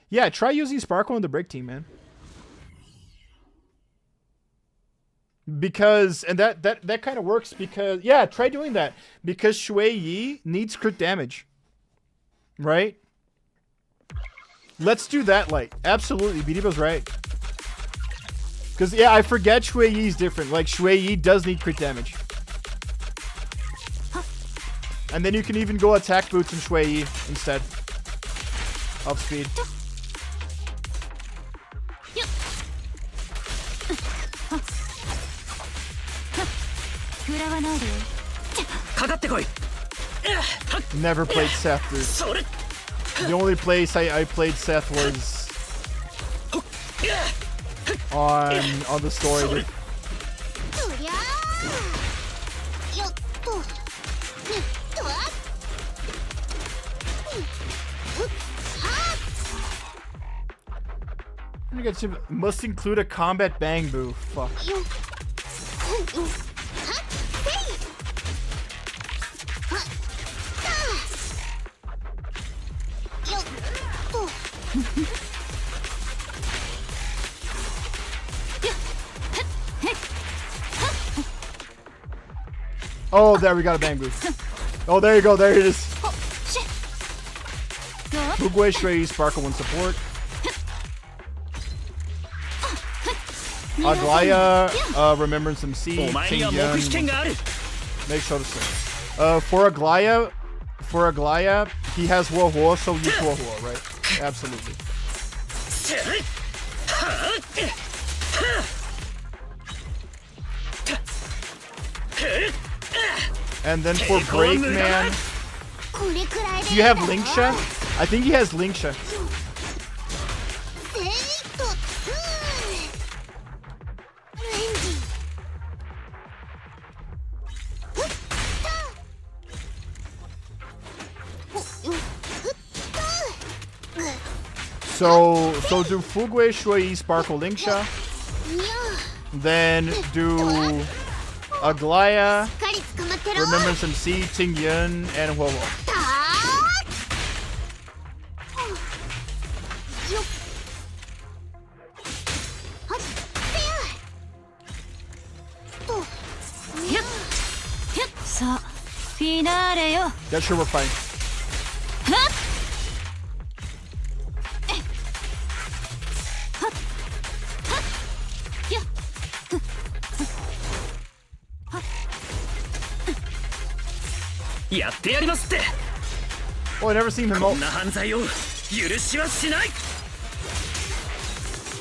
[SPEAKER 1] Yeah, try using Sparkle in the break team, man. Because, and that kind of works because, yeah, try doing that. Because Shui Yi needs crit damage. Right? Let's do that light. Absolutely. Bidibo's right. Because, yeah, I forget Shui Yi's different. Like, Shui Yi does need crit damage. And then you can even go attack boots and Shui Yi instead of speed. Never played Seth, dude. The only place I played Seth was on the story, dude. Must include a combat bang boo. Fuck. Oh, there we got a bang boost. Oh, there you go. There it is. Fugui Shui Sparkle 1 support. Aglaya, Remembrance MC, make sure to say. For Aglaya, he has Wohuo, so use Wohuo, right? Absolutely. And then for Breakman, do you have Linksha? I think he has Linksha. So do Fugui Shui Sparkle Linksha. Then do Aglaya, Remembrance MC, Ting Yun, and Wowo. Yeah, sure, we're fine. Oh, I never seen him out.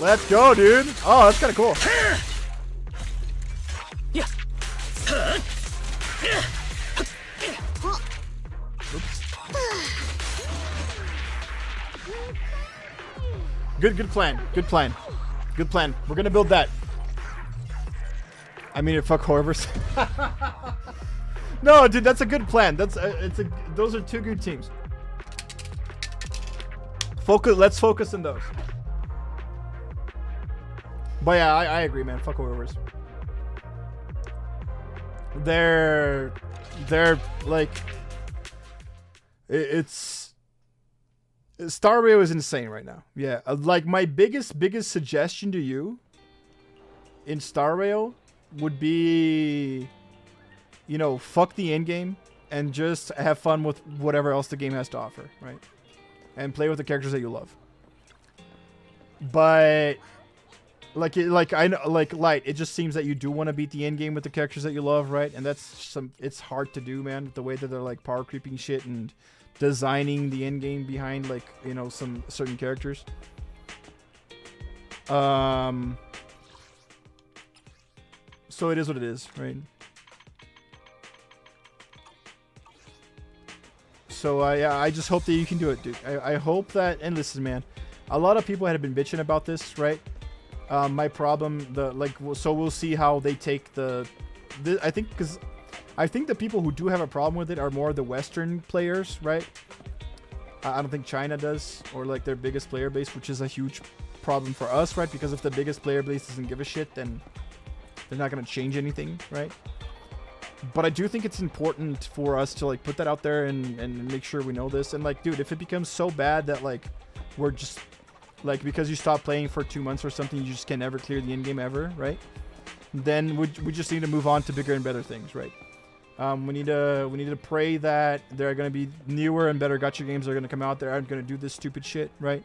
[SPEAKER 1] Let's go, dude. Oh, that's kind of cool. Good plan. Good plan. Good plan. We're gonna build that. I mean, fuck Horvers. No, dude, that's a good plan. Those are two good teams. Let's focus on those. But yeah, I agree, man. Fuck Horvers. They're like, it's Star Rail is insane right now. Yeah, like my biggest suggestion to you in Star Rail would be, you know, fuck the end game and just have fun with whatever else the game has to offer, right? And play with the characters that you love. But like Light, it just seems that you do want to beat the end game with the characters that you love, right? And it's hard to do, man, with the way that they're like power creeping shit and designing the end game behind, like, you know, some certain characters. So it is what it is, right? So I just hope that you can do it, dude. I hope that, and listen, man, a lot of people had been bitching about this, right? My problem, so we'll see how they take I think, because I think the people who do have a problem with it are more the Western players, right? I don't think China does, or like their biggest player base, which is a huge problem for us, right? Because if the biggest player base doesn't give a shit, then they're not going to change anything, right? But I do think it's important for us to like put that out there and make sure we know this. And like, dude, if it becomes so bad that like we're just like, because you stop playing for 2 months or something, you just can never clear the end game ever, right? Then we just need to move on to bigger and better things, right? We need to pray that there are going to be newer and better gacha games that are going to come out that aren't going to do this stupid shit, right?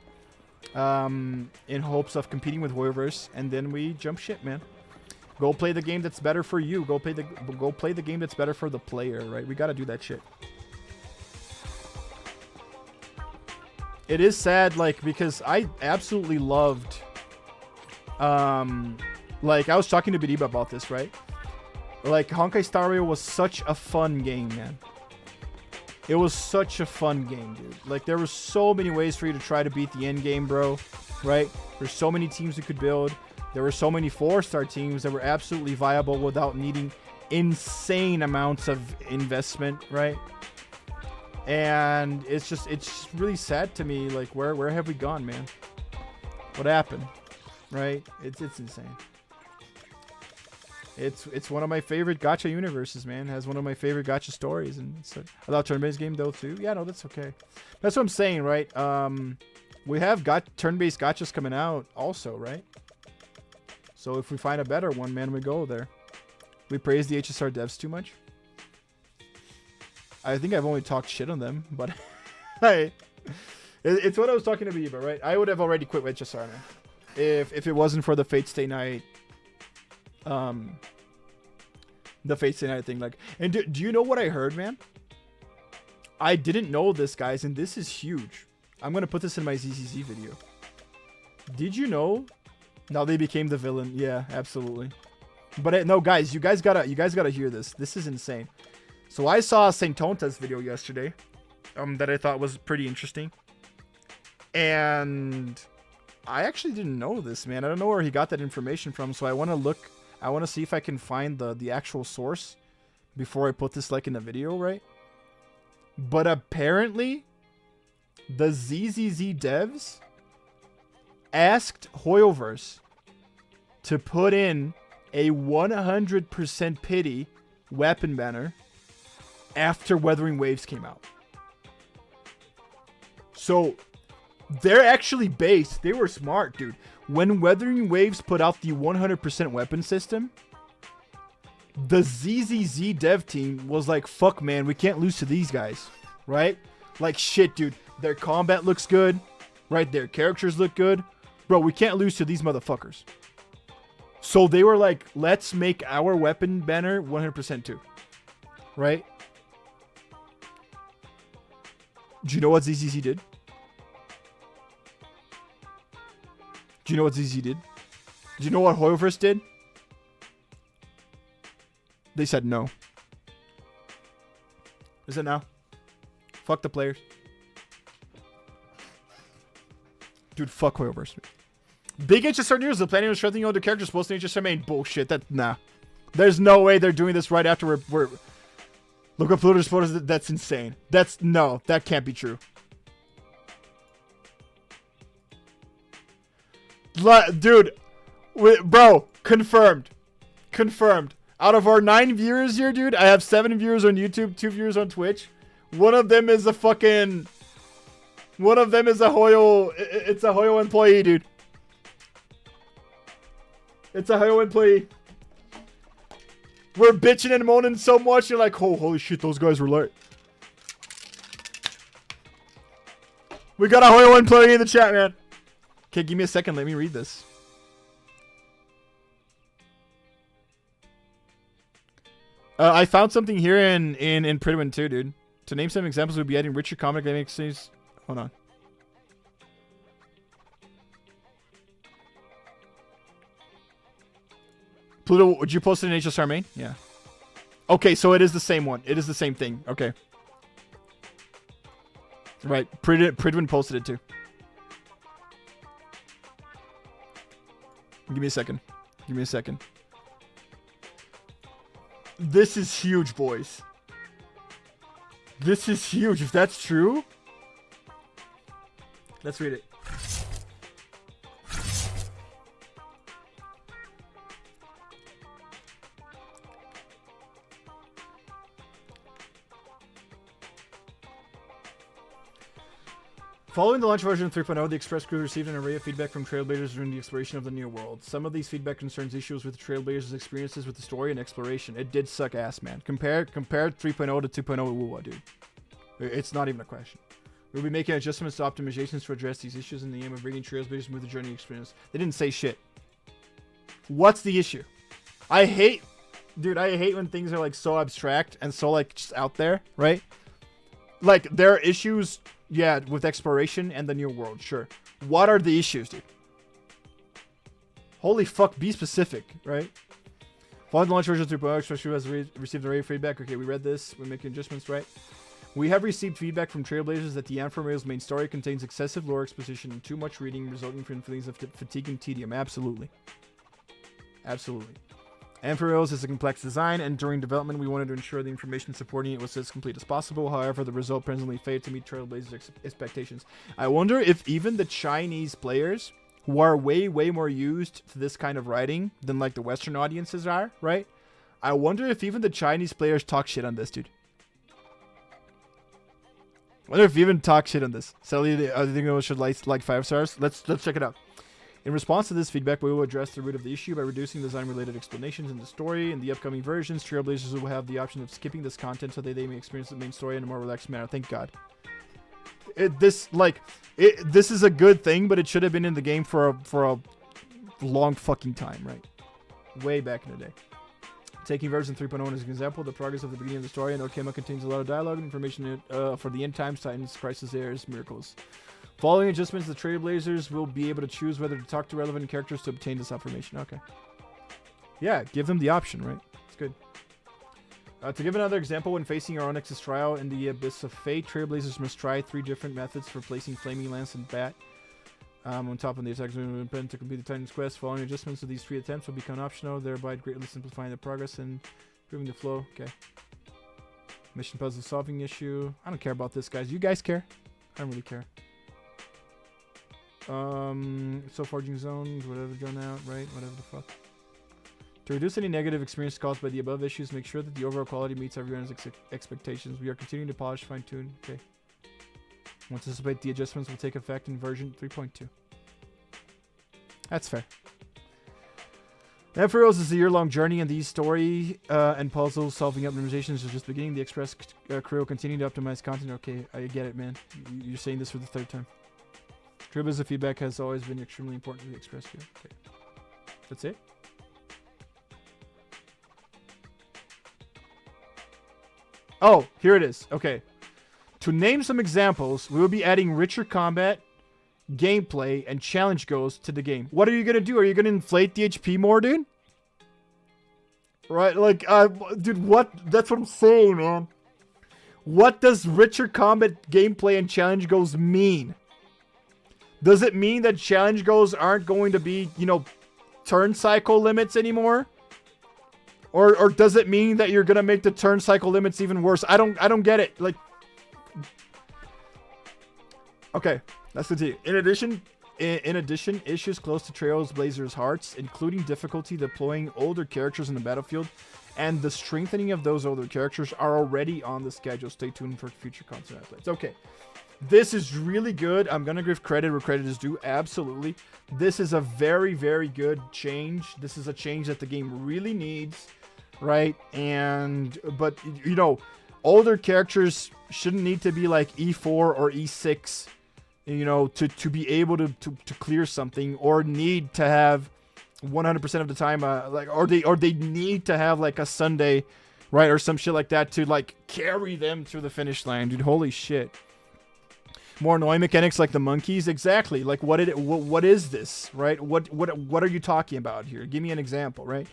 [SPEAKER 1] in hopes of competing with Hoyoverse, and then we jump ship, man. Go play the game that's better for you. Go play the game that's better for the player, right? We gotta do that shit. It is sad, like, because I absolutely loved, like, I was talking to Biriba about this, right? Like, Honkai Star Rail was such a fun game, man. It was such a fun game, dude. Like, there were so many ways for you to try to beat the end game, bro. Right? There's so many teams you could build. There were so many 4-star teams that were absolutely viable without needing insane amounts of investment, right? And it's just really sad to me. Like, where have we gone, man? What happened? Right? It's insane. It's one of my favorite gacha universes, man. It has one of my favorite gacha stories, and it's I thought turn-based game though too. Yeah, no, that's okay. That's what I'm saying, right? We have got turn-based gachas coming out also, right? So if we find a better one, man, we go there. We praise the HSR devs too much. I think I've only talked shit on them, but hey, it's what I was talking to Biba, right? I would have already quit with HSR, man, if it wasn't for the Fate Stay Night. The Fate Stay Night thing, like, and do you know what I heard, man? I didn't know this, guys, and this is huge. I'm gonna put this in my ZZZ video. Did you know? Now they became the villain. Yeah, absolutely. But no, guys, you guys gotta hear this. This is insane. So I saw Saint Tonta's video yesterday, that I thought was pretty interesting, and I actually didn't know this, man. I don't know where he got that information from, so I want to look. I want to see if I can find the actual source before I put this, like, in the video, right? But apparently, the ZZZ devs asked Hoyoverse to put in a 100% pity weapon banner after Weathering Waves came out. So they're actually based. They were smart, dude. When Weathering Waves put out the 100% weapon system, the ZZZ dev team was like, fuck, man, we can't lose to these guys, right? Like, shit, dude. Their combat looks good, right? Their characters look good. Bro, we can't lose to these motherfuckers. So they were like, let's make our weapon banner 100% too, right? Do you know what ZZZ did? Do you know what ZZ did? Do you know what Hoyoverse did? They said no. Is it now? Fuck the players. Dude, fuck Hoyoverse. Big HSR news. The planning of strengthening older characters posting HSR main. Bullshit. Nah. There's no way they're doing this right after we're look up Pluto's photos. That's insane. No, that can't be true. Dude, bro, confirmed. Out of our 9 viewers here, dude, I have 7 viewers on YouTube, 2 viewers on Twitch. One of them is a Hoyo. It's a Hoyo employee, dude. It's a Hoyo employee. We're bitching and moaning so much. You're like, oh, holy shit, those guys were late. We got a Hoyo employee in the chat, man. Okay, give me a second. Let me read this. I found something here in Pridwin too, dude. To name some examples, would be adding richer comic mechanics. Hold on. Pluto, would you post it in HSR main? Yeah. Okay, so it is the same one. It is the same thing. Okay. Right. Pridwin posted it too. Give me a second. This is huge, boys. This is huge. If that's true, let's read it. Following the launch version of 3.0, the Express crew received an array of feedback from Trailblazers during the exploration of the new world. Some of these feedback concerns issues with the Trailblazers' experiences with the story and exploration. It did suck ass, man. Compare 3.0 to 2.0 Wuwa, dude. It's not even a question. We'll be making adjustments to optimizations to address these issues in the aim of bringing Trailblazers smooth journey experience. They didn't say shit. What's the issue? I hate when things are like so abstract and so like just out there, right? Like there are issues, yeah, with exploration and the new world, sure. What are the issues, dude? Holy fuck, be specific, right? Following the launch version 3.0, especially has received the rave feedback. Okay, we read this. We're making adjustments, right? We have received feedback from Trailblazers that the Alpha Rail's main story contains excessive lore exposition and too much reading, resulting from feelings of fatigue and tedium. Absolutely. Absolutely. Amphiroils is a complex design, and during development, we wanted to ensure the information supporting it was as complete as possible. However, the result presently failed to meet Trailblazers' expectations. I wonder if even the Chinese players, who are way more used to this kind of writing than like the Western audiences are, right? I wonder if even the Chinese players talk shit on this, dude. I wonder if you even talk shit on this. Sally, I think we should like 5 stars. Let's check it out. In response to this feedback, we will address the root of the issue by reducing design-related explanations in the story. In the upcoming versions, Trailblazers will have the option of skipping this content so that they may experience the main story in a more relaxed manner. Thank God. This is a good thing, but it should have been in the game for a long fucking time, right? Way back in the day. Taking version 3.0 as an example, the progress of the beginning of the story, and Okema contains a lot of dialogue and information for the end times, Titans, Crisis, Airs, Miracles. Following adjustments, the Trailblazers will be able to choose whether to talk to relevant characters to obtain this information. Okay. Yeah, give them the option, right? It's good. To give another example, when facing your Onyx's trial in the Abyss of Fate, Trailblazers must try 3 different methods for placing Flaming Lance and Bat on top of the attack zone to complete the Titan's quest. Following adjustments of these 3 attempts will become optional, thereby greatly simplifying the progress and improving the flow. Okay. Mission puzzle solving issue. I don't care about this, guys. You guys care? I don't really care. So forging zones, whatever drawn out, right? Whatever the fuck. To reduce any negative experience caused by the above issues, make sure that the overall quality meets everyone's expectations. We are continuing to polish, fine-tune. Okay. We anticipate the adjustments will take effect in version 3.2. That's fair. Amphiroils is a year-long journey, and these story and puzzle solving optimizations are just beginning. The Express crew will continue to optimize content. Okay, I get it, man. You're saying this for the 3rd time. Trailblazer feedback has always been extremely important to the Express crew. Okay. That's it? Oh, here it is. Okay. To name some examples, we will be adding richer combat, gameplay, and challenge goals to the game. What are you going to do? Are you going to inflate the HP more, dude? Right? Like, dude, what? That's what I'm saying, man. What does richer combat, gameplay, and challenge goals mean? Does it mean that challenge goals aren't going to be, you know, turn cycle limits anymore? Or does it mean that you're gonna make the turn cycle limits even worse? I don't get it. Like, okay, let's continue. In addition, issues close to Trailblazers' hearts, including difficulty deploying older characters in the battlefield, and the strengthening of those older characters are already on the schedule. Stay tuned for future content updates. Okay. This is really good. I'm going to give credit where credit is due. Absolutely. This is a very, very good change. This is a change that the game really needs, right? But, you know, older characters shouldn't need to be like E4 or E6, you know, to be able to clear something, or need to have 100% of the time, or they need to have like a Sunday, right? Or some shit like that to like carry them to the finish line, dude. Holy shit. More annoying mechanics like the monkeys. Exactly. Like what is this, right? What are you talking about here? Give me an example, right?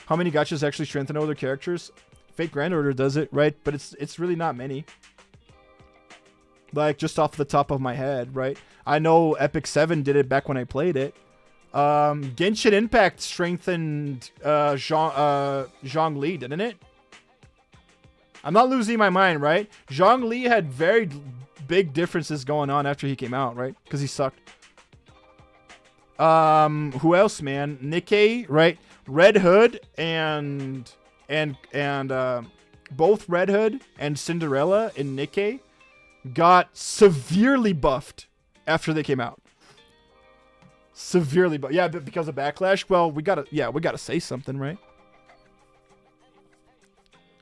[SPEAKER 1] How many gachas actually strengthen older characters? Fate Grand Order does it, right? But it's really not many. Like just off the top of my head, right? I know Epic 7 did it back when I played it. Genshin Impact strengthened Zhongli, didn't it? I'm not losing my mind, right? Zhongli had very big differences going on after he came out, right? Because he sucked. Who else, man? Nikkei, right? Red Hood and both Red Hood and Cinderella in Nikkei got severely buffed after they came out. Severely buffed. Yeah, but because of backlash. Well, we gotta say something, right?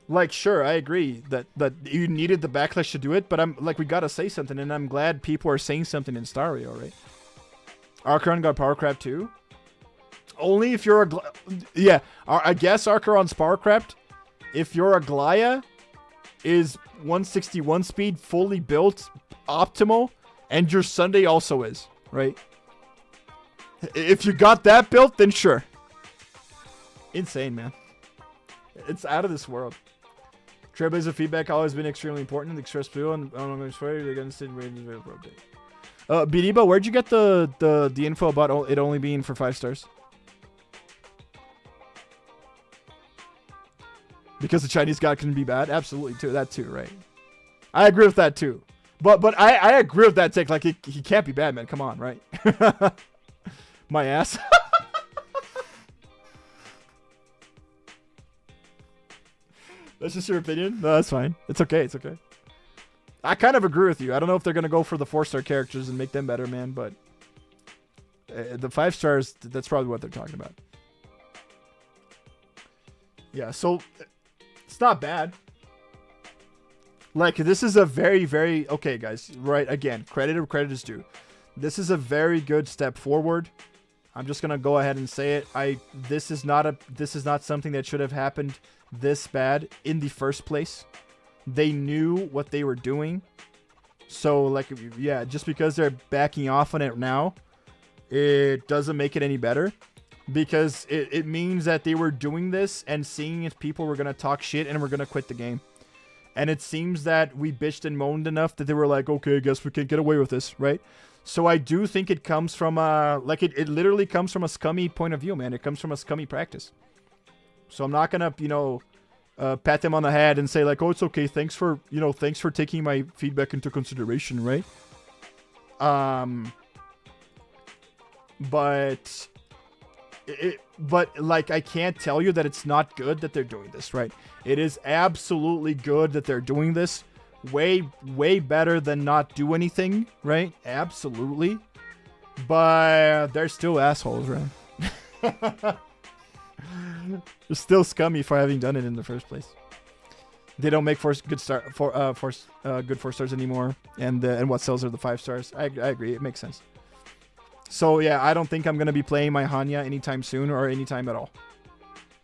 [SPEAKER 1] Like, sure, I agree that you needed the backlash to do it, but I'm like, we gotta say something, and I'm glad people are saying something in Stario, right? Archeron got power crap too. Only if you're a I guess Archeron's power crapped if your Aglaya is 161 speed, fully built, optimal, and your Sunday also is, right? If you got that built, then sure. Insane, man. It's out of this world. Trailblazer feedback always been extremely important. The Express Blue and they're gonna sit in ratings available update. Bidiba, where'd you get the info about it only being for 5 stars? Because the Chinese god can be bad? Absolutely, too. That too, right? I agree with that too. But I agree with that take. Like, he can't be bad, man. Come on, right? My ass. That's just your opinion? No, that's fine. It's okay. It's okay. I kind of agree with you. I don't know if they're going to go for the 4-star characters and make them better, man, but the 5 stars, that's probably what they're talking about. Yeah, so it's not bad. Like, this is a very, very... Okay, guys, right, again, credit where credit is due. This is a very good step forward. I'm just going to go ahead and say it. This is not something that should have happened this bad in the first place. They knew what they were doing. So, like, yeah, just because they're backing off on it now, it doesn't make it any better. Because it means that they were doing this and seeing if people were going to talk shit and were going to quit the game. And it seems that we bitched and moaned enough that they were like, okay, I guess we can get away with this, right? So I do think it comes from, it literally comes from a scummy point of view, man. It comes from a scummy practice. So I'm not going to, pat them on the head and say like, oh, it's okay. Thanks for taking my feedback into consideration, right? But like, I can't tell you that it's not good that they're doing this, right? It is absolutely good that they're doing this. Way, way better than not do anything, right? Absolutely. But they're still assholes, right? They're still scummy for having done it in the first place. They don't make good 4 stars anymore, and what sells are the 5 stars. I agree, it makes sense. So yeah, I don't think I'm gonna be playing my Hanya anytime soon or anytime at all.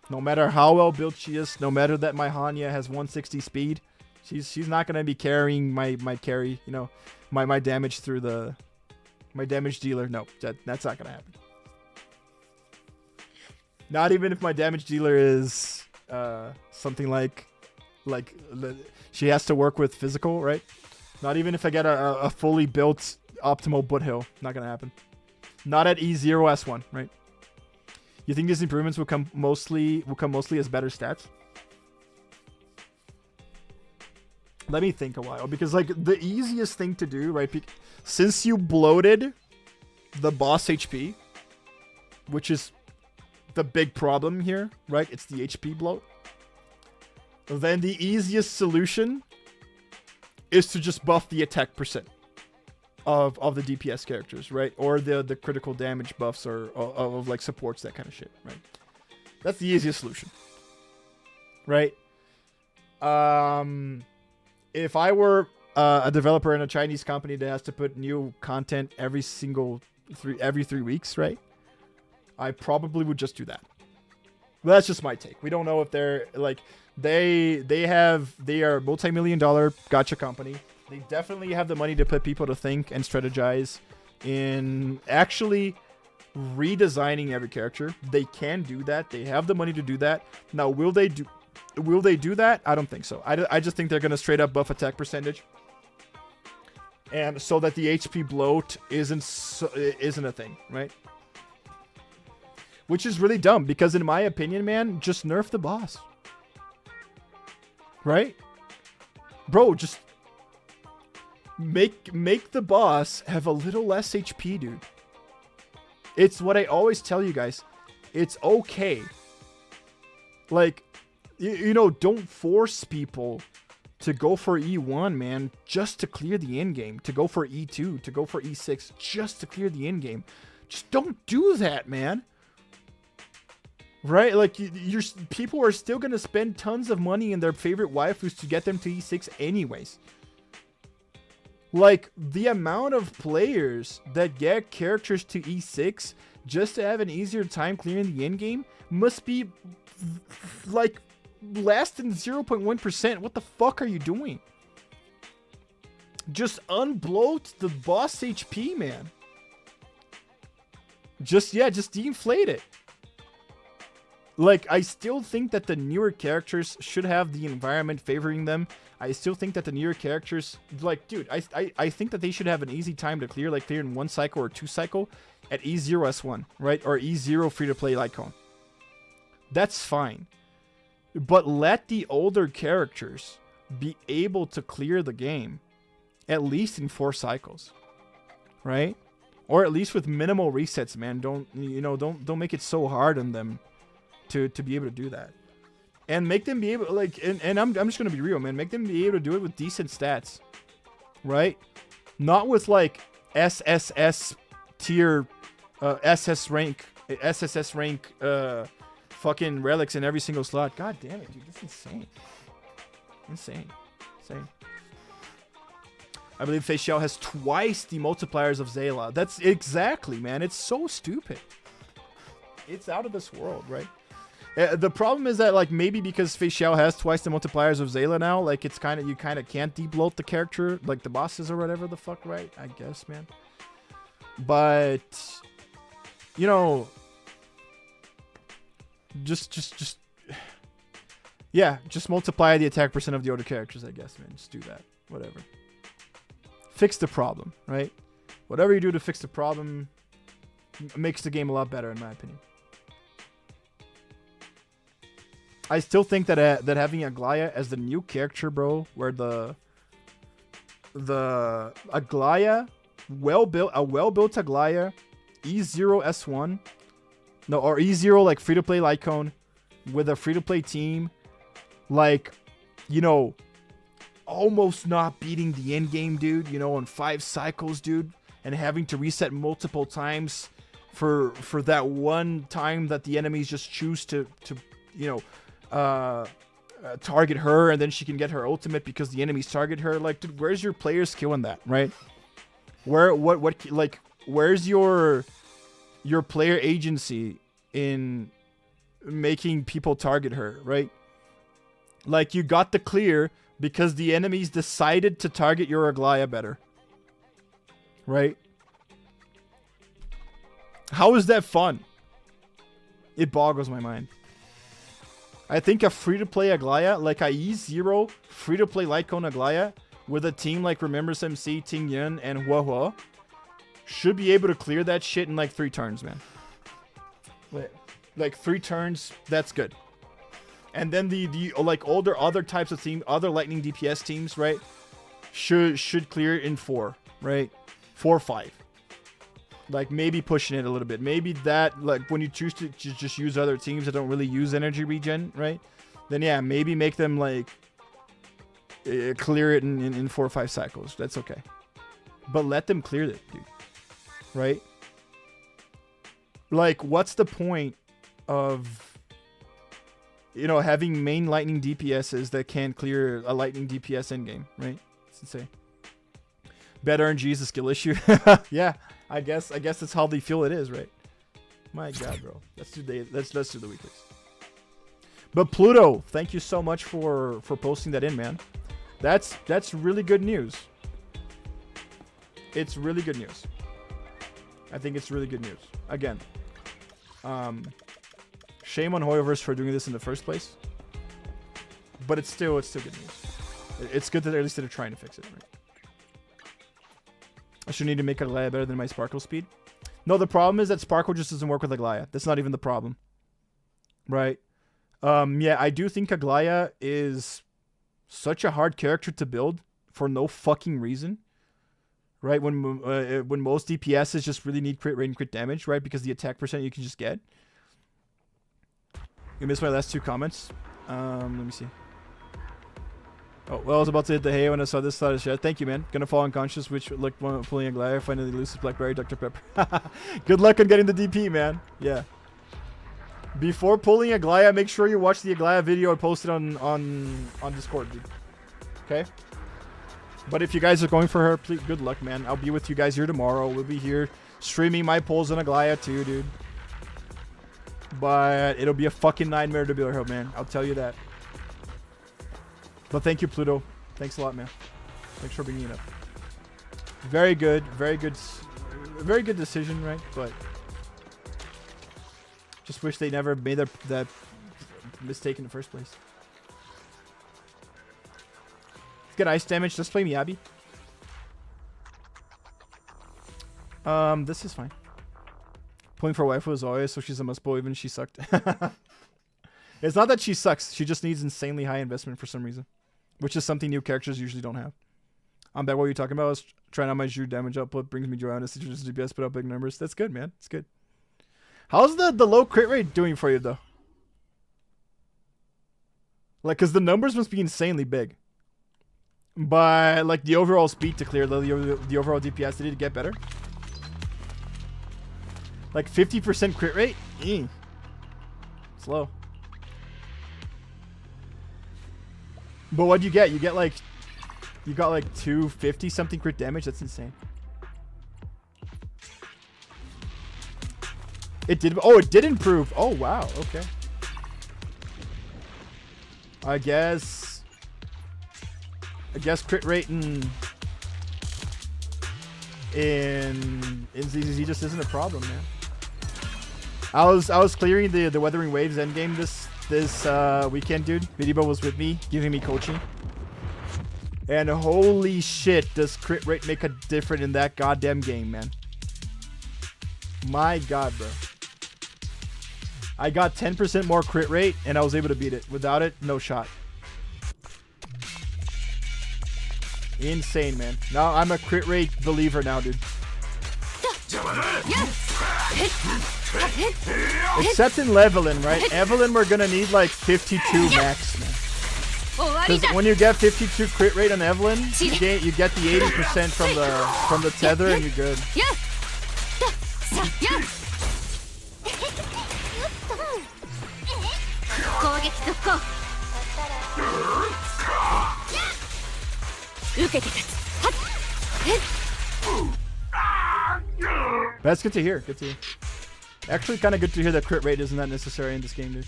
[SPEAKER 1] No matter how well built she is, no matter that my Hanya has 160 speed, she's not gonna be carrying my carry, my damage through my damage dealer. No, that's not gonna happen. Not even if my damage dealer is something like she has to work with physical, right? Not even if I get a fully built optimal Boot Hill. Not gonna happen. Not at E0 S1, right? You think these improvements will come mostly as better stats? Let me think a while, because like the easiest thing to do, right? Since you bloated the boss HP, which is the big problem here, right? It's the HP bloat. Then the easiest solution is to just buff the attack percent of the DPS characters, right? Or the critical damage buffs or of like supports, that kind of shit, right? That's the easiest solution, right? If I were a developer in a Chinese company that has to put new content every 3 weeks, right? I probably would just do that. But that's just my take. We don't know if they're like they are a multi-million-dollar gacha company. They definitely have the money to put people to think and strategize in actually redesigning every character. They can do that. They have the money to do that. Now, will they do that? I don't think so. I just think they're going to straight up buff attack percentage. And so that the HP bloat isn't a thing, right? Which is really dumb because in my opinion, man, just nerf the boss. Right? Bro, just make the boss have a little less HP, dude. It's what I always tell you guys. It's okay. Like, don't force people to go for E1, man, just to clear the end game, to go for E2, to go for E6, just to clear the end game. Just don't do that, man. Right? Like, people are still going to spend tons of money in their favorite waifus to get them to E6 anyways. Like, the amount of players that get characters to E6 just to have an easier time clearing the endgame must be, like, less than 0.1%. What the fuck are you doing? Just unbloat the boss HP, man. Just deflate it. Like, I still think that the newer characters should have the environment favoring them. I still think that the newer characters, like, dude, I think that they should have an easy time to clear, like clear in 1 cycle or 2 cycle at E0 S1, right? Or E0 free-to-play Lycon. That's fine. But let the older characters be able to clear the game at least in 4 cycles, right? Or at least with minimal resets, man. Don't make it so hard on them to be able to do that. And make them be able, like, and I'm just gonna be real, man. Make them be able to do it with decent stats, right? Not with like SSS tier, SSS rank, fucking relics in every single slot. God damn it, dude, that's insane. Insane. I believe Facial has twice the multipliers of Zayla. That's exactly, man. It's so stupid. It's out of this world, right? The problem is that, like, maybe because Facial has twice the multipliers of Zayla now, like, it's kind of, you kind of can't debloat the character, like the bosses or whatever the fuck, right? I guess, man. But, you know, just multiply the attack percent of the older characters, I guess, man. Just do that. Whatever. Fix the problem, right? Whatever you do to fix the problem makes the game a lot better, in my opinion. I still think that having Aglaya as the new character, bro, where the Aglaya, a well-built Aglaya, E0 S1, no, or E0 like free-to-play Lycon with a free-to-play team, like, you know, almost not beating the end game, dude, you know, on 5 cycles, dude, and having to reset multiple times for that one time that the enemies just choose to you know, target her, and then she can get her ultimate because the enemies target her. Like, dude, where's your player skill in that, right? Where's your player agency in making people target her, right? Like, you got the clear because the enemies decided to target your Aglaya better, right? How is that fun? It boggles my mind. I think a free-to-play Aglaya, like a E0 free-to-play Lycon Aglaya with a team like Remembers MC, Ting Yun, and Hua Hua should be able to clear that shit in like 3 turns, man. Like 3 turns, that's good. And then the like other types of team, other Lightning DPS teams, right, should clear in 4, right? 4 or 5. Like, maybe pushing it a little bit. Maybe that, like, when you choose to just use other teams that don't really use energy regen, right? Then, yeah, maybe make them, like, clear it in 4 or 5 cycles. That's okay. But let them clear it, dude. Right? Like, what's the point of, you know, having main Lightning DPSs that can't clear a Lightning DPS endgame, right? It's insane. Bad RNG is a skill issue. Yeah, I guess that's how they feel it is, right? My God, bro. Let's do the weeklies. But Pluto, thank you so much for posting that in, man. That's really good news. It's really good news. I think it's really good news. Again, shame on Hoyoverse for doing this in the first place. But it's still good news. It's good that at least they're trying to fix it, right? I should need to make Aglaya better than my Sparkle speed. No, the problem is that Sparkle just doesn't work with Aglaya. That's not even the problem. Right? Yeah, I do think Aglaya is such a hard character to build for no fucking reason. Right? When most DPSs just really need crit rate and crit damage, right? Because the attack percent you can just get. You missed my last 2 comments. Let me see. Oh, well, I was about to hit the hay when I saw this side of shit. Thank you, man. Gonna fall unconscious, which looked one pulling a Aglaya. Finally loses Blackberry, Dr. Pepper. Good luck on getting the DP, man. Yeah. Before pulling Aglaya, make sure you watch the Aglaya video I posted on Discord, dude. Okay? But if you guys are going for her, please, good luck, man. I'll be with you guys here tomorrow. We'll be here streaming my pulls on Aglaya too, dude. But it'll be a fucking nightmare to build her, man. I'll tell you that. But thank you, Pluto. Thanks a lot, man. Thanks for bringing it up. Very good decision, right? But just wish they never made that mistake in the first place. Get ice damage. Let's play Miyabi. This is fine. Pulling for waifu is always, so she's a must pull even she sucked. It's not that she sucks. She just needs insanely high investment for some reason, which is something new characters usually don't have. I'm back. What are you talking about? I was trying out my Zhu damage output. Brings me joy on this. DPS put up big numbers. That's good, man. It's good. How's the low crit rate doing for you, though? Like, because the numbers must be insanely big. But, like, the overall speed to clear, the overall DPS, did it get better? Like, 50% crit rate? Slow. But what do you get? You get, like... You got, like, 250 something crit damage? That's insane. It did... Oh, it did improve. Oh, wow. Okay. I guess crit rate in ZZZ just isn't a problem, man. I was clearing the Weathering Waves endgame this weekend, dude. Vidibo was with me, giving me coaching. And holy shit, does crit rate make a difference in that goddamn game, man. My god, bro. I got 10% more crit rate, and I was able to beat it. Without it, no shot. Insane, man. Now I'm a crit rate believer now, dude. Except in Evelyn, right? Evelyn, we're gonna need like 52 max, man. Because when you get 52 crit rate on Evelyn, you get the 80% from the tether, and you're good. That's good to hear. Good to hear. Actually, kind of good to hear that crit rate isn't that necessary in this game, dude.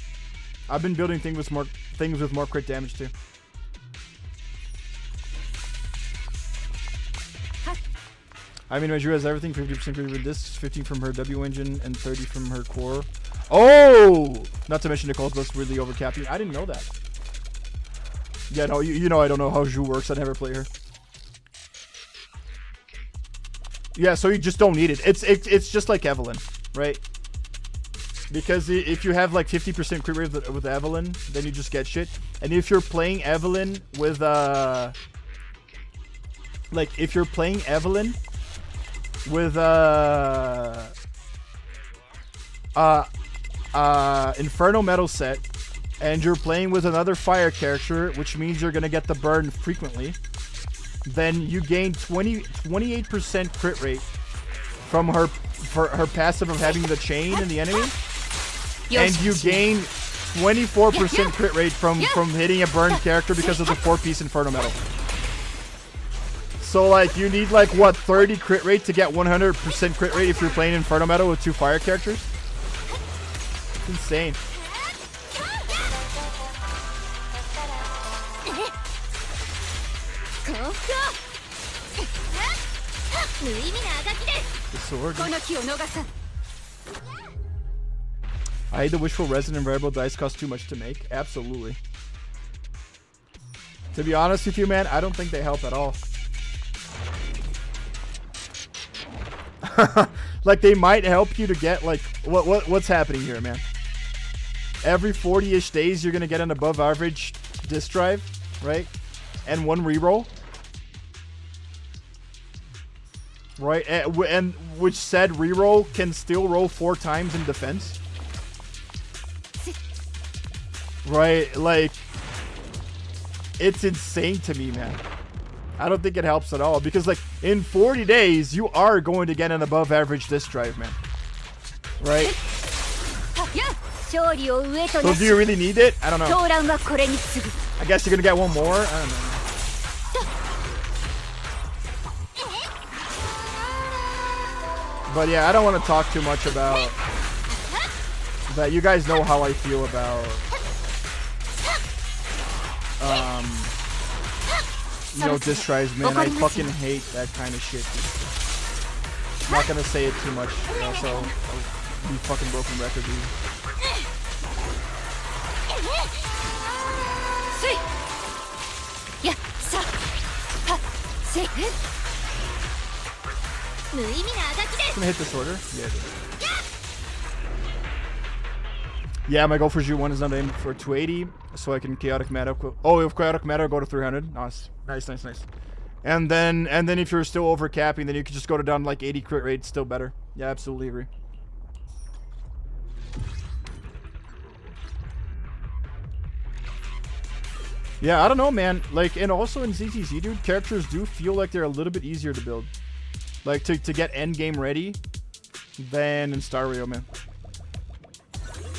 [SPEAKER 1] I've been building things with more crit damage too. I mean, Majura has everything, 50% with this, 15 from her W engine, and 30 from her core. Oh! Not to mention Nicole's bus really overcapping. I didn't know that. Yeah, no, you know I don't know how Zhu works. I never play her. Yeah, so you just don't need it. It's just like Evelyn, right? Because if you have like 50% crit rate with Evelyn, then you just get shit. And if you're playing Evelyn with like if you're playing Evelyn with Inferno Metal set, and you're playing with another fire character, which means you're gonna get the burn frequently, then you gain 28% crit rate from her passive of having the chain in the enemy, and you gain 24% crit rate from hitting a burn character because of the 4-piece Inferno Metal. So like you need like what, 30 crit rate to get 100% crit rate if you're playing Inferno Metal with 2 fire characters. It's insane. The sword. I hate the wishful resin and variable dice cost too much to make. Absolutely. To be honest with you, man, I don't think they help at all. Like they might help you to get like what's happening here, man. Every 40-ish days you're gonna get an above average disk drive, right? And 1 reroll. Right, and which said reroll can still roll 4 times in defense. Right, like it's insane to me, man. I don't think it helps at all because like in 40 days you are going to get an above average disk drive, man. Right? So do you really need it? I don't know. I guess you're gonna get one more. I don't know. But yeah, I don't want to talk too much about that. You guys know how I feel about diss tries, man. I fucking hate that kind of shit. I'm not gonna say it too much, so I'll be fucking broken record. Gonna hit this order. Yeah, my goal for Ju1 is not aimed for 280, so I can chaotic meta. Oh, if chaotic meta, go to 300. Nice. And then if you're still over capping, then you can just go to down like 80 crit rate. Still better. Yeah, absolutely agree. Yeah, I don't know, man. Like, and also in ZZZ, dude, characters do feel like they're a little bit easier to build. Like, to get end game ready than in Star Rail, man.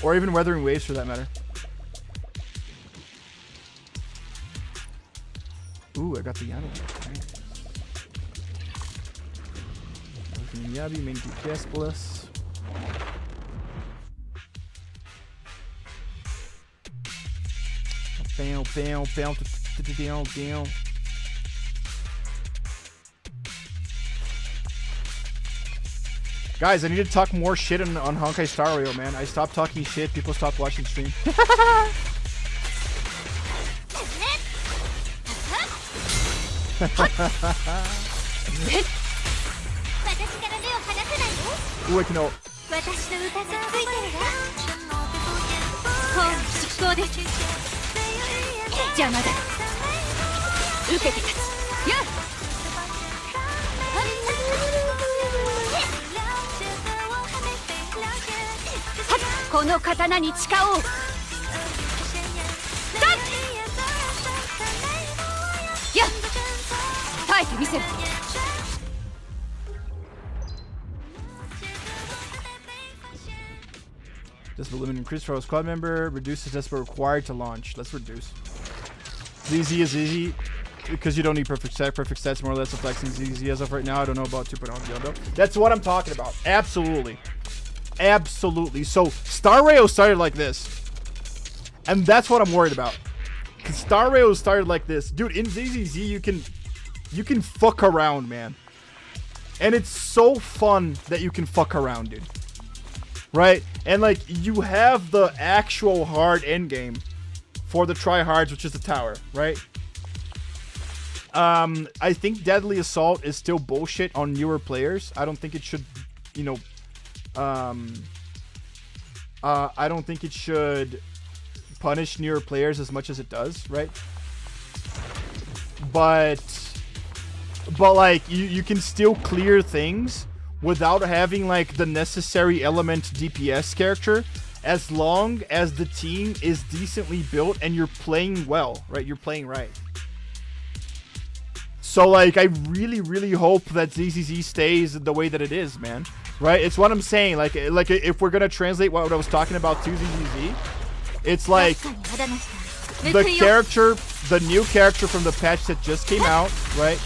[SPEAKER 1] Or even Weathering Waves, for that matter. Ooh, I got the Yano. Yabi, main DPS plus. Bam. Guys, I need to talk more shit on Honkai Star Rail, man. I stopped talking shit. People stopped watching stream. Ooh, I can ult. This will limit increase for a squad member. Reduces decibel required to launch. Let's reduce. ZZ is easy because you don't need perfect stats. More or less flexing ZZ as of right now. I don't know about 2.0 beyond though. That's what I'm talking about. Absolutely. So Star Rail started like this. And that's what I'm worried about. Cause Star Rail started like this. Dude, in ZZZ you can fuck around, man. And it's so fun that you can fuck around, dude. Right? And like you have the actual hard end game for the tryhards, which is the tower, right? I think Deadly Assault is still bullshit on newer players. I don't think it should, I don't think it should punish newer players as much as it does, right? But like you can still clear things without having like the necessary element DPS character, as long as the team is decently built and you're playing well, right? You're playing right. So like I really hope that ZZZ stays the way that it is, man. Right? It's what I'm saying. Like if we're gonna translate what I was talking about to ZZZ, it's like the new character from the patch that just came out, right?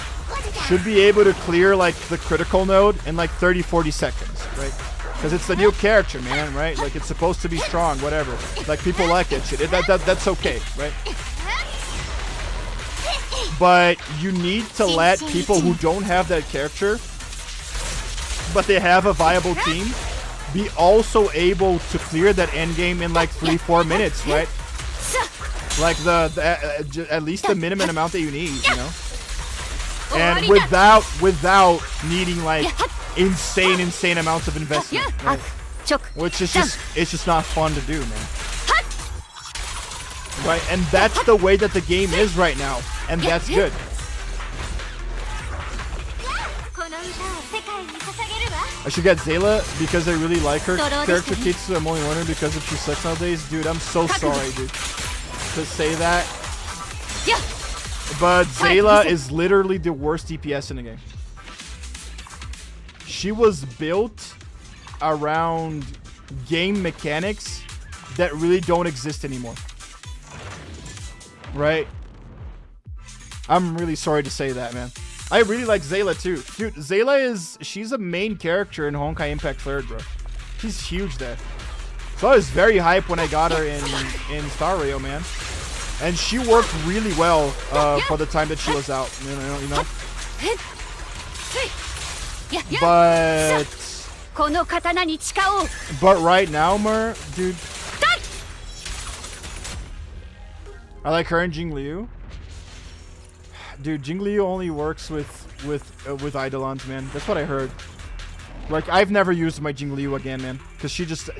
[SPEAKER 1] Should be able to clear like the critical node in like 30-40 seconds, right? Because it's the new character, man, right? Like it's supposed to be strong, whatever. Like people like it, shit. That's okay, right? But you need to let people who don't have that character, but they have a viable team, be also able to clear that end game in like 3-4 minutes, right? Like at least the minimum amount that you need, you know? And without needing like insane amounts of investment, right? Which is it's just not fun to do, man. Right? And that's the way that the game is right now, and that's good. I should get Zayla because I really like her character Kitsu. I'm only wondering because if she sucks nowadays. Dude, I'm so sorry, dude, to say that. But Zayla is literally the worst DPS in the game. She was built around game mechanics that really don't exist anymore. Right? I'm really sorry to say that, man. I really like Zayla too. Dude, Zayla she's a main character in Honkai Impact 3rd, bro. She's huge there. So I was very hyped when I got her in Star Rail, man. And she worked really well for the time that she was out, you know? But right now, Mer, dude, I like her and Jingliu. Dude, Jingliu only works with Eidolons, man. That's what I heard. Like, I've never used my Jingliu again, man, because she just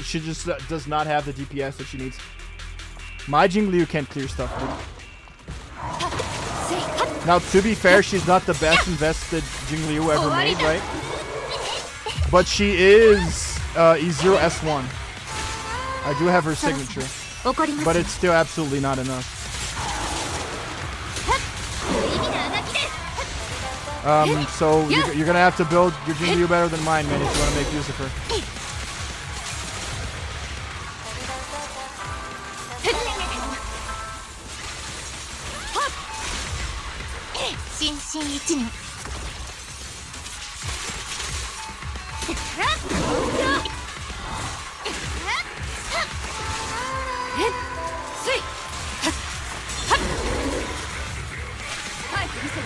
[SPEAKER 1] does not have the DPS that she needs. My Jingliu can't clear stuff, dude. Now, to be fair, she's not the best invested Jingliu ever made, right? But she is E0 S1. I do have her signature, but it's still absolutely not enough. So you're gonna have to build your Jingliu better than mine, man, if you want to make use of her.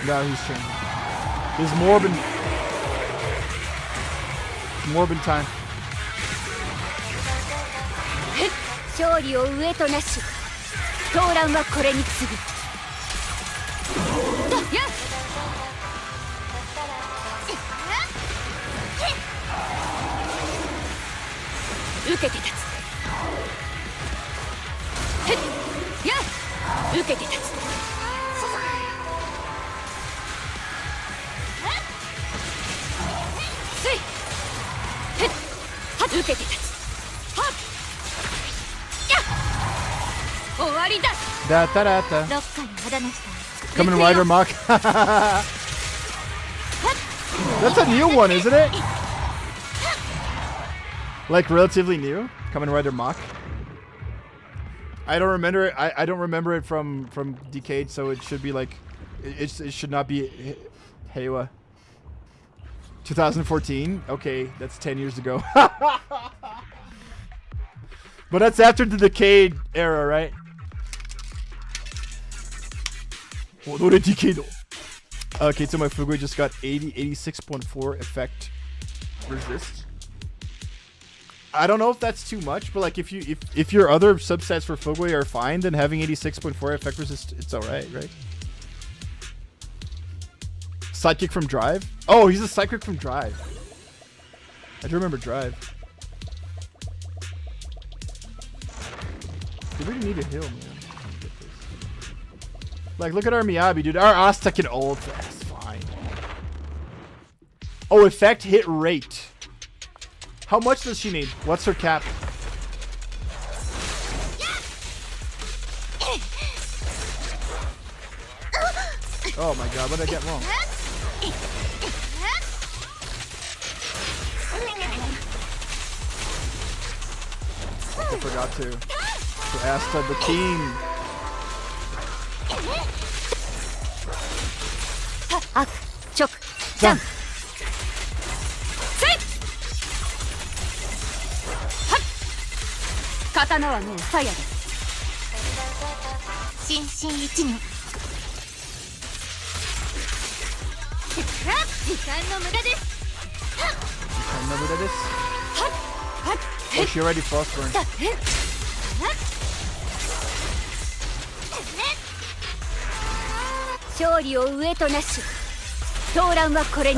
[SPEAKER 1] No, he's changing. There's Morbin time. Da. Kamen Rider Mach. That's a new one, isn't it? Like relatively new. Kamen Rider Mach. I don't remember it. I don't remember it from Decade, so it should be like it should not be Heiwa. 2014. Okay, that's 10 years ago. But that's after the Decade era, right? Okay, so my Fugui just got 86.4 effect resist. I don't know if that's too much, but like if your other subsets for Fugui are fine, then having 86.4 effect resist, it's alright, right? Sidekick from Drive? Oh, he's a sidekick from Drive. I do remember Drive. You really need a heal, man. Like, look at our Miyabi, dude. Our Asta can ult. That's fine. Oh, effect hit rate. How much does she need? What's her cap? Oh my god, what did I get wrong? I forgot to Asta the team. Jump. Oh, she already frostburned. I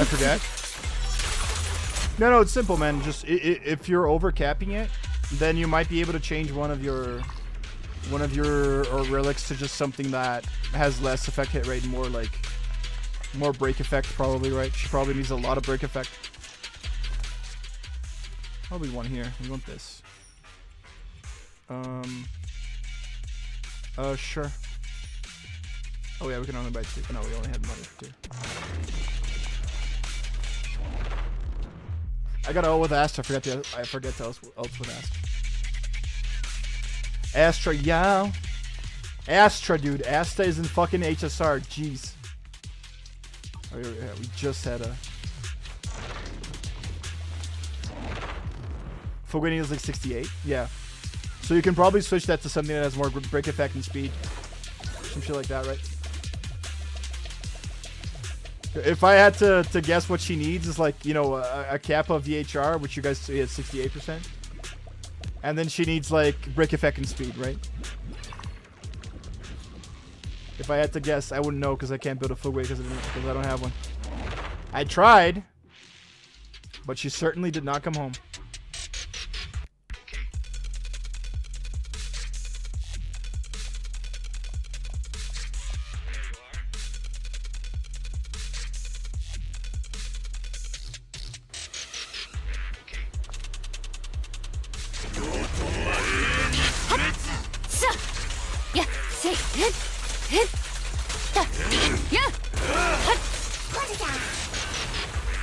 [SPEAKER 1] forget. No, it's simple, man. Just if you're overcapping it, then you might be able to change one of your relics to just something that has less effect hit rate and more break effect, probably, right? She probably needs a lot of break effect. Probably one here. We want this. Sure. Oh yeah, we can only buy 2. No, we only had money for 2. I got ult with Ast. I forget to ult with Ast. Astra, yeah. Astra, dude. Asta is in fucking HSR. Jeez. Oh, yeah, we just had a... Full is like 68. Yeah. So you can probably switch that to something that has more break effect and speed. Some shit like that, right? If I had to guess what she needs is like, you know, a Kappa VHR, which you guys see at 68%. And then she needs like break effect and speed, right? If I had to guess, I wouldn't know because I can't build a Fugway because I don't have one. I tried, but she certainly did not come home.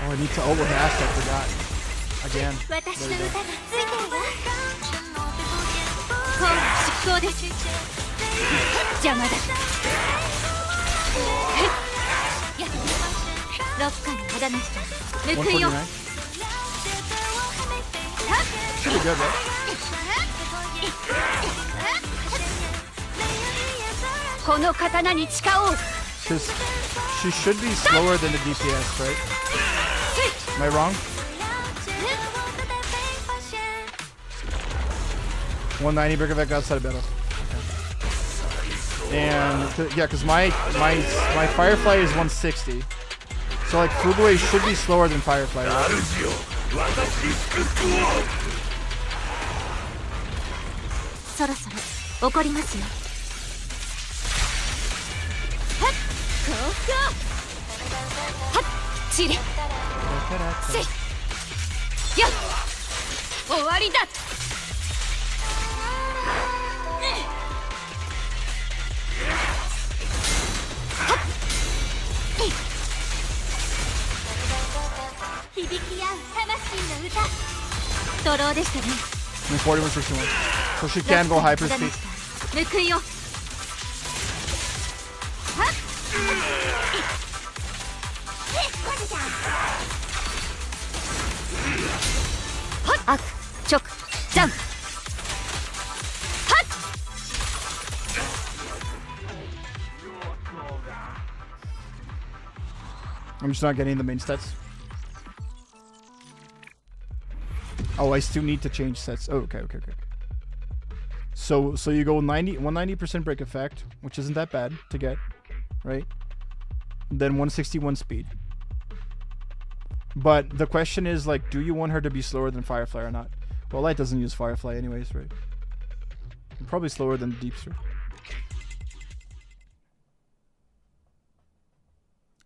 [SPEAKER 1] Oh, I need to overcast, I forgot. Again. There we go. 149. Should be good, right? She should be slower than the DPS, right? Am I wrong? 190 break effect outside of battle. Okay. And yeah, because my Firefly is 160. So like Fugway should be slower than Firefly, right? And 4161. So she can go hyper speed. I'm just not getting the main stats. Oh, I still need to change sets. Oh, okay. So you go 190% break effect, which isn't that bad to get, right? Then 161 speed. But the question is, like, do you want her to be slower than Firefly or not? Well, Light doesn't use Firefly anyways, right? Probably slower than Deepster.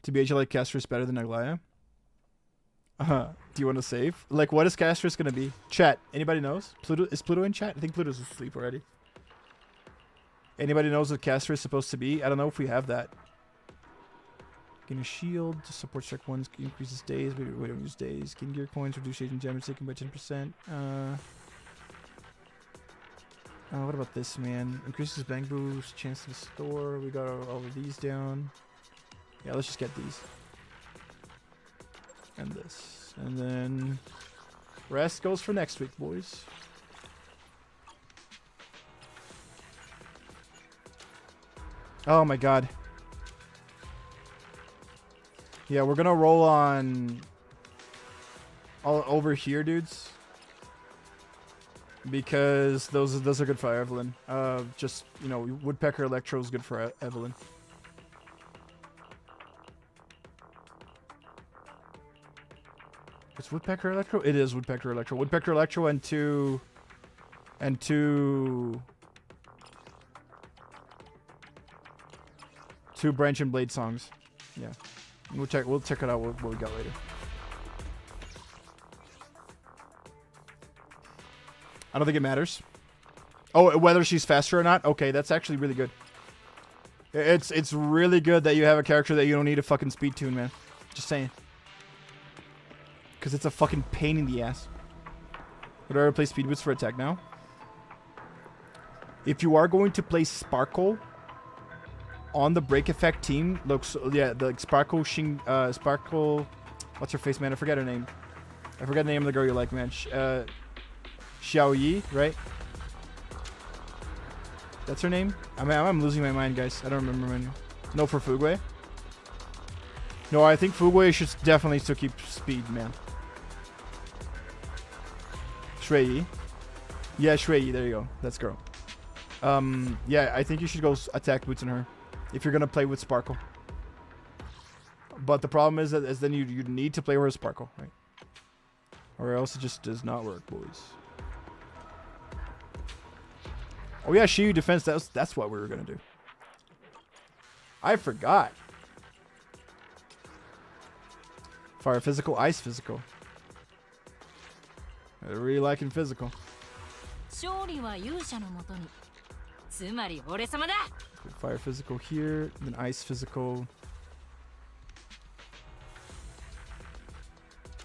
[SPEAKER 1] To be like Castrus better than Aglaya? Do you want to save? Like, what is Castrus gonna be? Chat. Anybody knows? Is Pluto in chat? I think Pluto's asleep already. Anybody knows what Castrus is supposed to be? I don't know if we have that. Gain a shield, support check ones, increases days, but we don't use days. Gain gear coins, reduce agent damage taken by 10%. What about this, man? Increases bank boost, chance to store. We got all of these down. Yeah, let's just get these. And this. And then rest goes for next week, boys. Oh my god. Yeah, we're gonna roll on all over here, dudes. Because those are good for Evelyn. Just, you know, Woodpecker Electro is good for Evelyn. It's Woodpecker Electro? It is Woodpecker Electro. Woodpecker Electro and two Branch and Blade songs. Yeah. We'll check it out what we got later. I don't think it matters. Oh, whether she's faster or not? Okay, that's actually really good. It's really good that you have a character that you don't need a fucking speed tune, man. Just saying. Because it's a fucking pain in the ass. Would I replace speed boost for attack now? if you are going to play Sparkle on the break effect team, looks the Sparkle Sparkle, what's her face, man? I forget her name. I forget the name of the girl you like, man. Xiao Yi, right? That's her name? I'm losing my mind, guys. I don't remember my name. No, for Fugui. No, I think Fugui should definitely still keep speed, man. Shui Yi. Yeah, Shui Yi. There you go. That's girl. Yeah, I think you should go attack boots on her if you're gonna play with Sparkle. But the problem is that then you need to play with Sparkle, right? Or else it just does not work, boys. Oh yeah, Shiyu defense. That's what we were gonna do. I forgot. Fire physical, ice physical. I really liking physical. Fire physical here, then ice physical.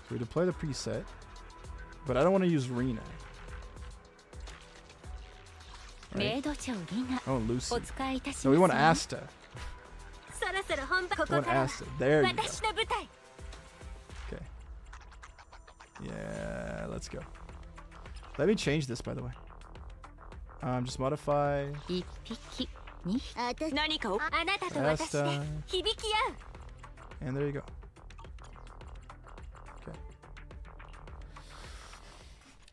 [SPEAKER 1] We deploy the preset, but I don't want to use Rena. Right? Oh, Lucy. No, we want Asta. We want Asta. There you go. Okay. Yeah, let's go. Let me change this, by the way. Just modify. Asta. And there you go. Okay.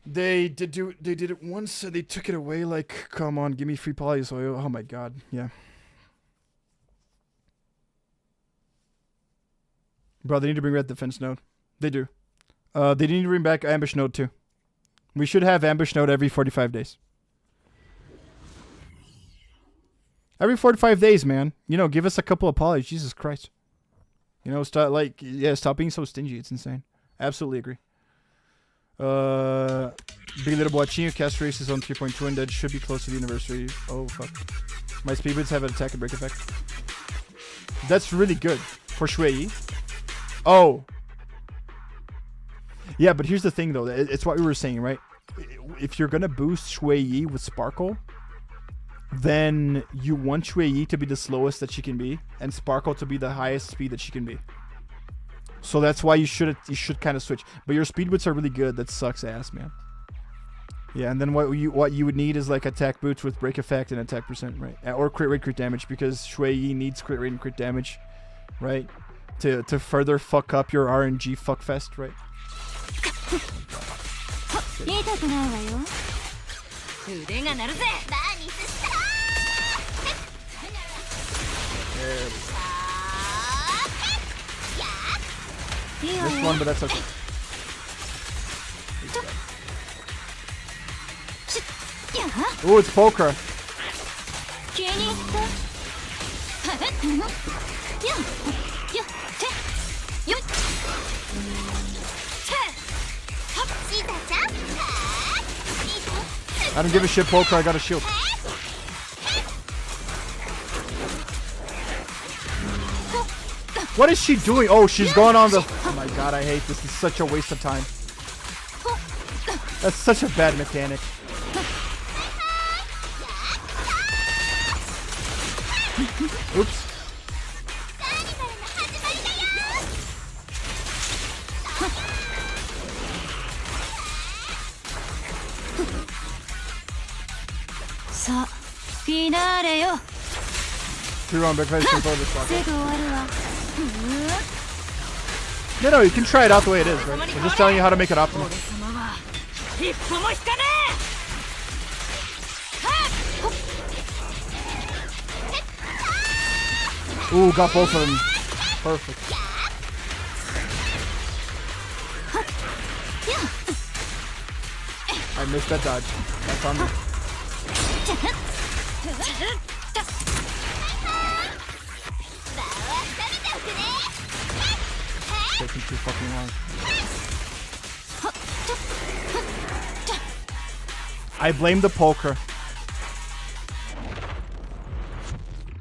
[SPEAKER 1] They did it once. They took it away. Like, come on, give me free polys. Oh my god. Yeah. Bro, they need to bring back defense node. They do. They need to bring back ambush node too. We should have ambush node every 45 days. Every 45 days, man. You know, give us a couple of polys. Jesus Christ. You know, stop being so stingy. It's insane. Absolutely agree. Big Little Boachinho cast race is on 3.2 and that should be close to the anniversary. Oh, fuck. My speed boots have an attack and break effect. That's really good for Shui. Oh. Yeah, but here's the thing, though. It's what we were saying, right? If you're going to boost Shui Yi with Sparkle, then you want Shui Yi to be the slowest that she can be, and Sparkle to be the highest speed that she can be. So that's why you should kind of switch. But your speed boots are really good. That sucks ass, man. Yeah, and then what you would need is like attack boots with break effect and attack percent, right? Or crit rate, crit damage, because Shui Yi needs crit rate and crit damage, right? To further fuck up your RNG fuckfest, right? This one, but that's okay. Oh, it's Polkra. I don't give a shit, Polkra. I got a shield. What is she doing? Oh, she's going on the... Oh my god, I hate this. It's such a waste of time. That's such a bad mechanic. Oops. Two round back fight. No, you can try it out the way it is, right? I'm just telling you how to make it optimal. Ooh, got both of them. Perfect. I missed that dodge. That's on me. Taking too fucking long. I blame the Polkra.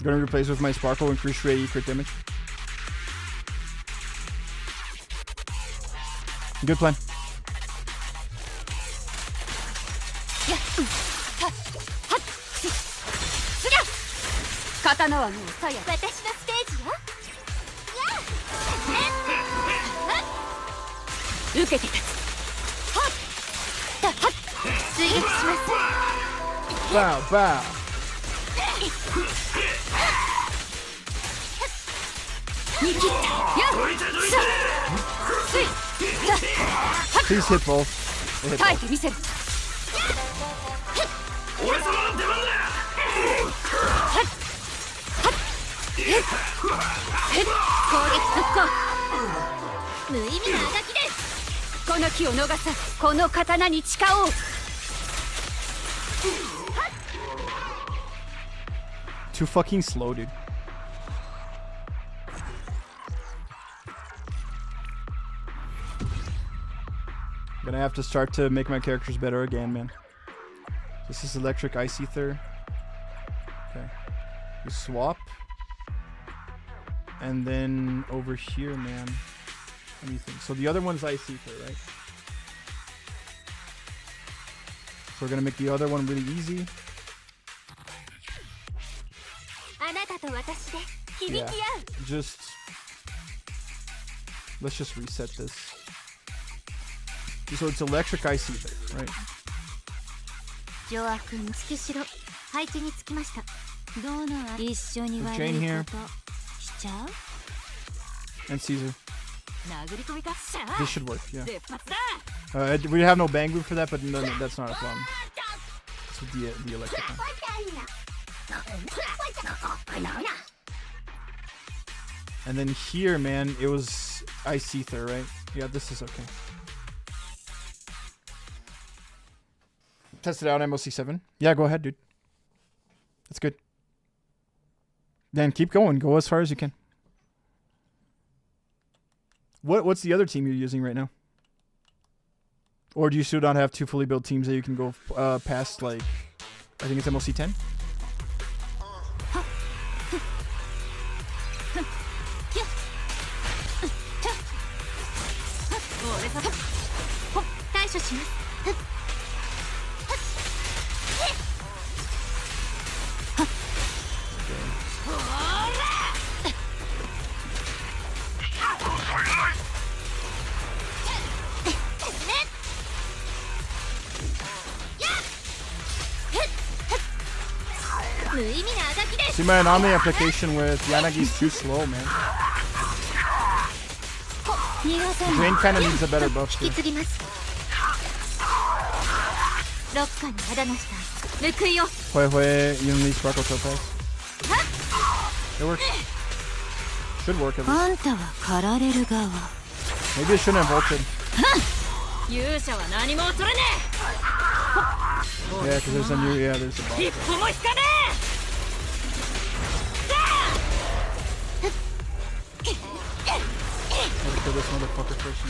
[SPEAKER 1] Gonna replace with my Sparkle, increase Shui crit damage. Good plan.
[SPEAKER 9] 刀はもうさや私のステージよ。受けて立つ。はっ追撃します。
[SPEAKER 1] Bow, bow. Please hit both. Hit both.
[SPEAKER 9] 見せる。攻撃特攻。無意味なあがきです。この気を逃さこの刀に誓おう。
[SPEAKER 1] Too fucking slow, dude. Gonna have to start to make my characters better again, man. This is electric ice ether. Okay. You swap. And then over here, man. Let me think. So the other one's ice ether, right? So we're gonna make the other one really easy. Yeah. Let's just reset this. So it's electric ice ether, right? Jane here. And Caesar. This should work, yeah. We have no bang move for that, but no, that's not a problem. It's the electric one. And then here, man, it was ice ether, right? Yeah, this is okay. Test it out, MOC7. Yeah, go ahead, dude. That's good. Then keep going. Go as far as you can. What's the other team you're using right now? Or do you still not have two fully built teams that you can go past, like, I think it's MOC10? See, my anomaly application with Yanagi's too slow, man. Jane kind of needs a better buff here. Hui, you don't need Sparkle Topaz. It works. Should work at least. Maybe it shouldn't have ulted. Yeah, because there's a new, there's a boss. Let's kill this motherfucker first.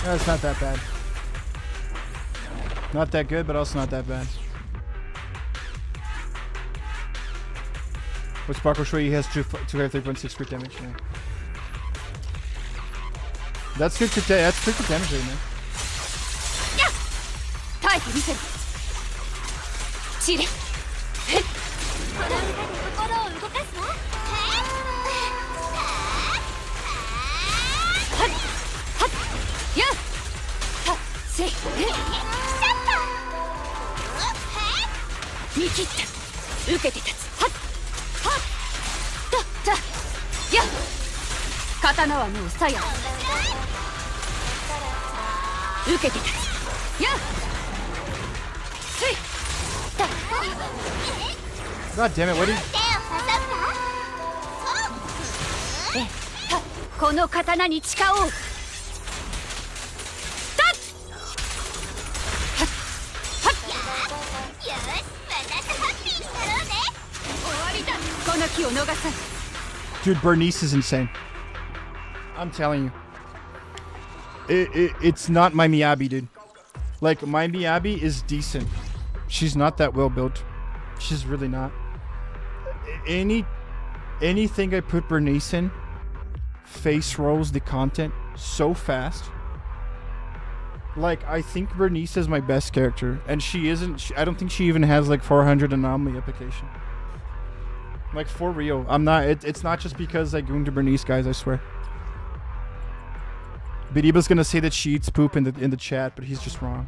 [SPEAKER 1] Yeah, it's not that bad. Not that good, but also not that bad. With Sparkle Shui, he has 253.6 crit damage. Yeah. That's good crit damage. That's crit damage right now.
[SPEAKER 9] 切って受けて立つ。はっはっとや刀はもう鞘。受けて立つ。やつい。
[SPEAKER 1] God damn it, what do you...
[SPEAKER 9] この刀に誓おう。この気を逃さん。
[SPEAKER 1] Dude, Bernice is insane. I'm telling you. It's not my Miyabi, dude. Like, my Miyabi is decent. She's not that well built. She's really not. Anything I put Bernice in face rolls the content so fast. Like, I think Bernice is my best character, and she isn't. I don't think she even has like 400 anomaly application. Like, for real, I'm not. It's not just because I gooned to Bernice, guys. I swear. Biriba's gonna say that she eats poop in the chat, but he's just wrong.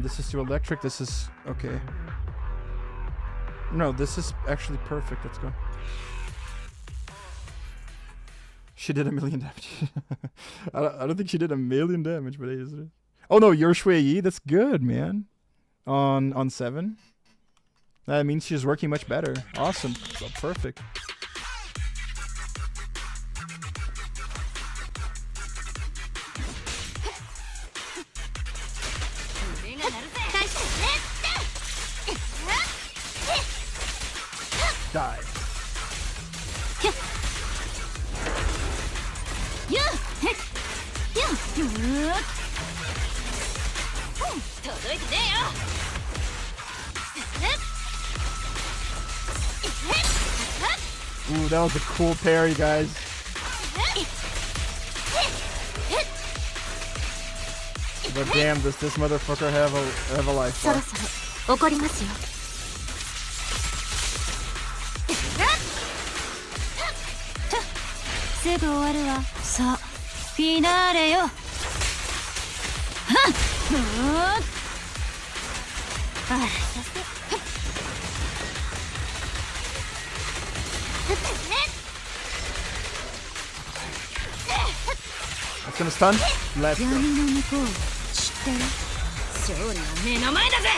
[SPEAKER 1] This is too electric. This is okay. No, this is actually perfect. Let's go. She did 1 million damage. I don't think she did 1 million damage, but it is. Oh no, your Shui Yi. That's good, man. On 7. That means she's working much better. Awesome. So perfect. Die. Ooh, that was a cool parry, guys. But damn, does this motherfucker have a life bar?
[SPEAKER 9] 怒りますよ。すぐ終わるわ。さあ、フィナーレよ。はっ。あら、させ。
[SPEAKER 1] That's gonna stun. Let's go.
[SPEAKER 9] 闇の向こう知ってる？勝利は目の前だぜ。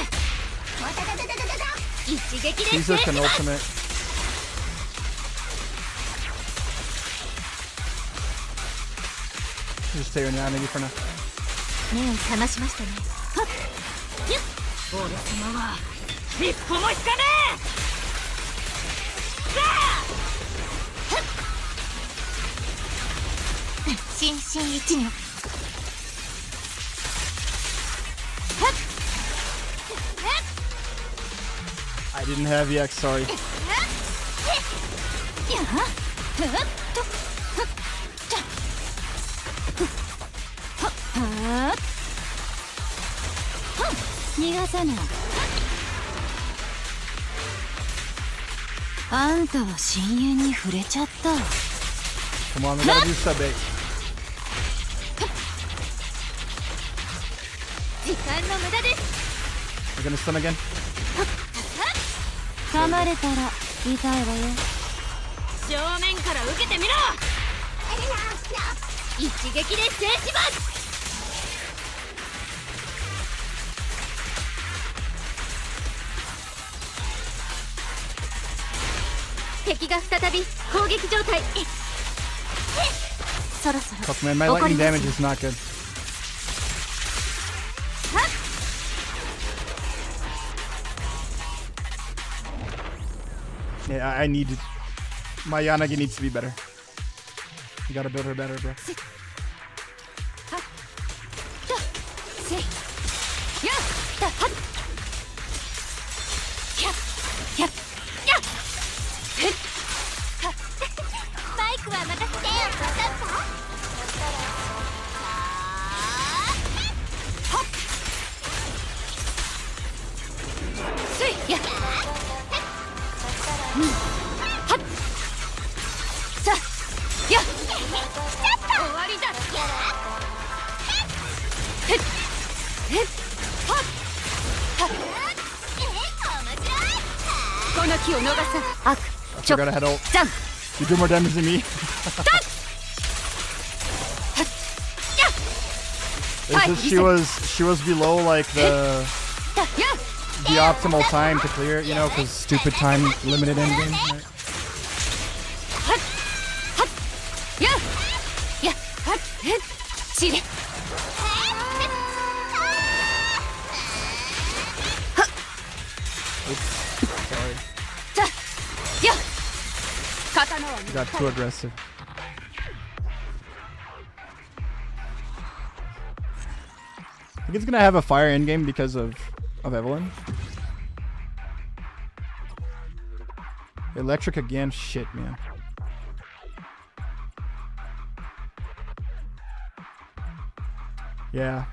[SPEAKER 9] 一撃で
[SPEAKER 1] Caesar can ultimate. Just stay on your enemy for now.
[SPEAKER 9] 目を覚ましましたね。はっ。俺様は一歩も引かねえ。さあ。心身一如。
[SPEAKER 1] I didn't have EX, sorry. Come on, we gotta do sub 8.
[SPEAKER 9] 時間の無駄です。
[SPEAKER 1] We're gonna stun again.
[SPEAKER 9] 噛まれたら痛いわよ。正面から受けてみろ。一撃で制します。敵が再び攻撃状態。そろそろ。
[SPEAKER 1] Fuck man, my lightning damage is not good. Yeah, I need it. My Yanagi needs to be better. You gotta build her better, bro. forgot I had ult. You do more damage than me. She was below like the optimal time to clear it, you know, because stupid time limited endgame. Right? Sorry. You got too aggressive. I think it's gonna have a fire endgame because of Evelyn. Electric again, shit, man. Yeah.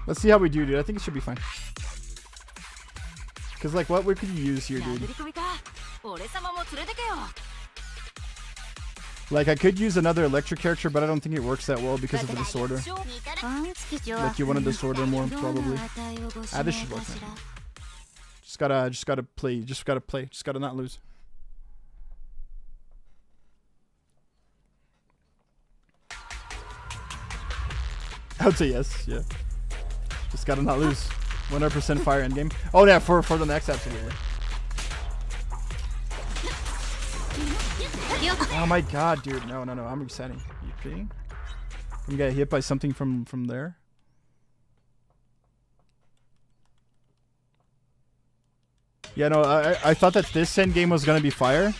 [SPEAKER 1] Let's see how we do, dude. I think it should be fine. Cause like, what could you use here, dude? Like, I could use another electric character, but I don't think it works that well because of the disorder. Like, you want a disorder more, probably. Ah, this should work, man. Just gotta play. Just gotta not lose. I would say yes, yeah. Just gotta not lose. 100% fire endgame. Oh yeah, for the next absolutely. Oh my god, dude. No, I'm resetting. Are you kidding? I'm gonna get hit by something from there. Yeah, no, I thought that this endgame was gonna be fire.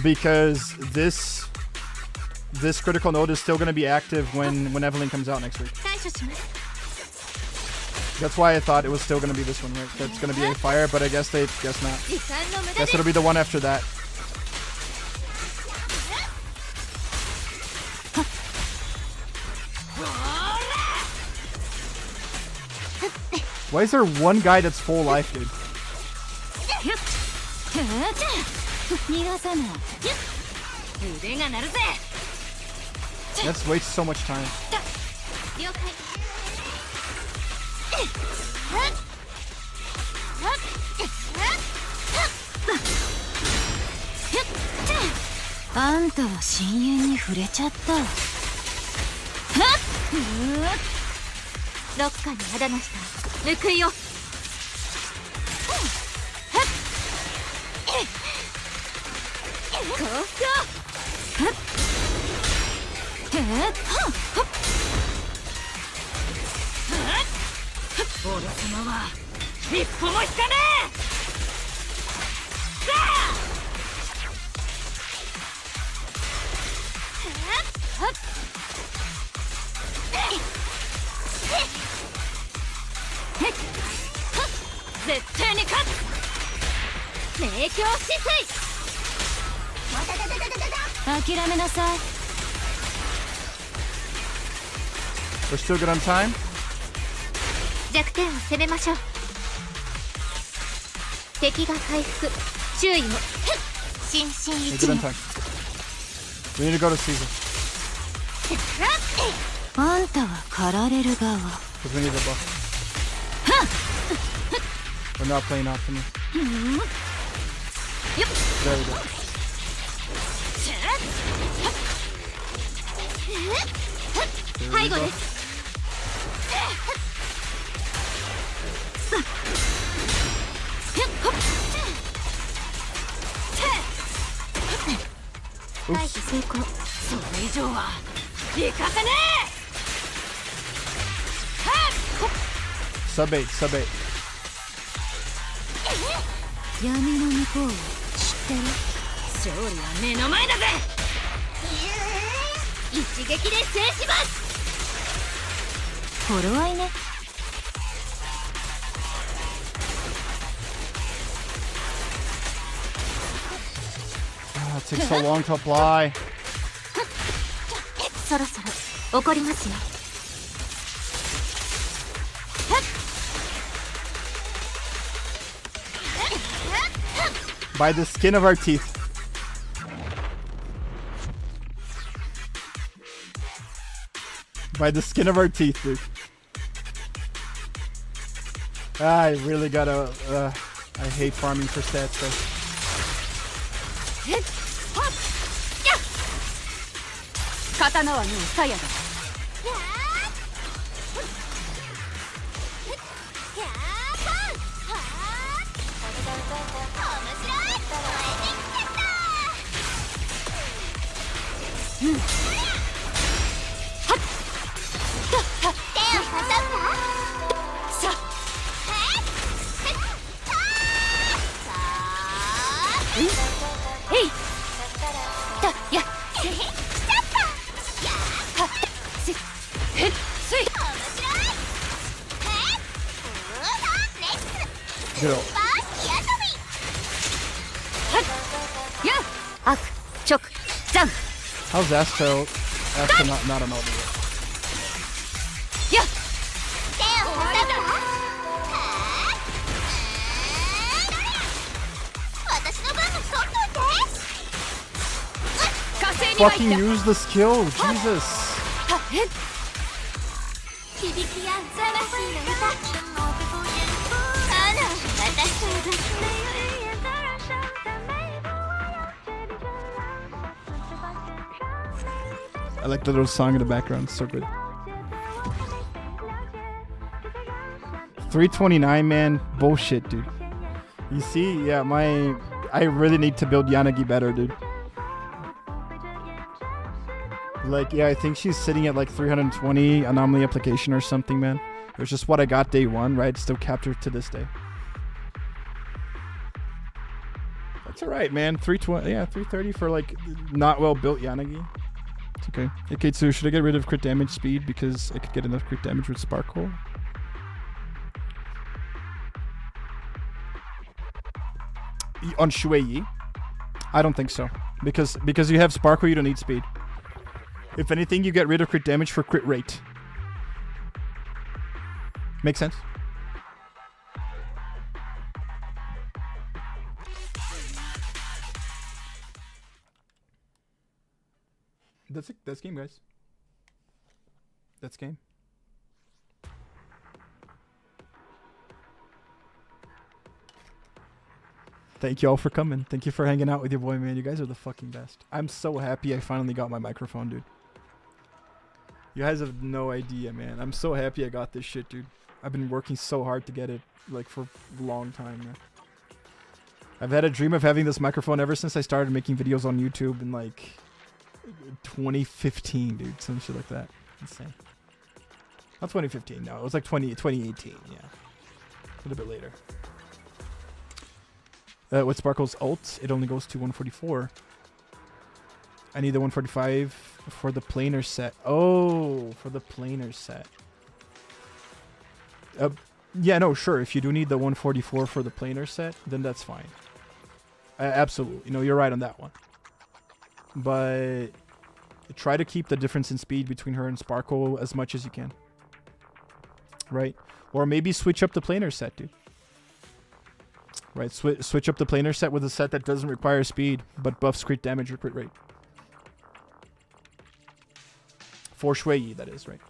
[SPEAKER 1] Because this critical node is still gonna be active when Evelyn comes out next week. That's why I thought it was still gonna be this one, right? That's gonna be a fire, but I guess not. Guess it'll be the one after that. Why is there one guy that's full life, dude? That's wastes so much time. We're still good on time. We're good on time. We need to go to Caesar. Because we need the buff. We're not playing optimal. There we go. Sub 8. It takes so long to apply. By the skin of our teeth. By the skin of our teeth, dude. I really gotta... I hate farming for stats, though.
[SPEAKER 9] 刀はもう鞘だ。
[SPEAKER 1] How's Astro not an audio? Fucking use the skill, Jesus. I like the little song in the background, it's so good. 329, man, bullshit, dude. You see, yeah, I really need to build Yanagi better, dude. Like, yeah, I think she's sitting at like 320 anomaly application or something, man. It was just what I got day one, right? Still captured to this day. That's alright, man. 320, yeah, 330 for like not well built Yanagi. It's okay. Hey, Ktsu, should I get rid of crit damage speed because I could get enough crit damage with Sparkle? On Shuei? I don't think so. Because you have Sparkle, you don't need speed. If anything, you get rid of crit damage for crit rate. Makes sense? That's it. That's game, guys. That's game. Thank you all for coming. Thank you for hanging out with your boy, man. You guys are the fucking best. I'm so happy I finally got my microphone, dude. You guys have no idea, man. I'm so happy I got this shit, dude. I've been working so hard to get it, like, for a long time, man. I've had a dream of having this microphone ever since I started making videos on YouTube in, like, 2015, dude. Some shit like that. Insane. Not 2015, no. It was like 2018, yeah. A little bit later. With Sparkle's ult, it only goes to 144. I need the 145 for the planar set. Oh, for the planar set. Yeah, no, sure. If you do need the 144 for the planar set, then that's fine. Absolutely. No, you're right on that one. But try to keep the difference in speed between her and Sparkle as much as you can. Right? Or maybe switch up the planar set, dude. Right, switch up the planar set with a set that doesn't require speed, but buffs crit damage or crit rate. For Shuei, that is, right?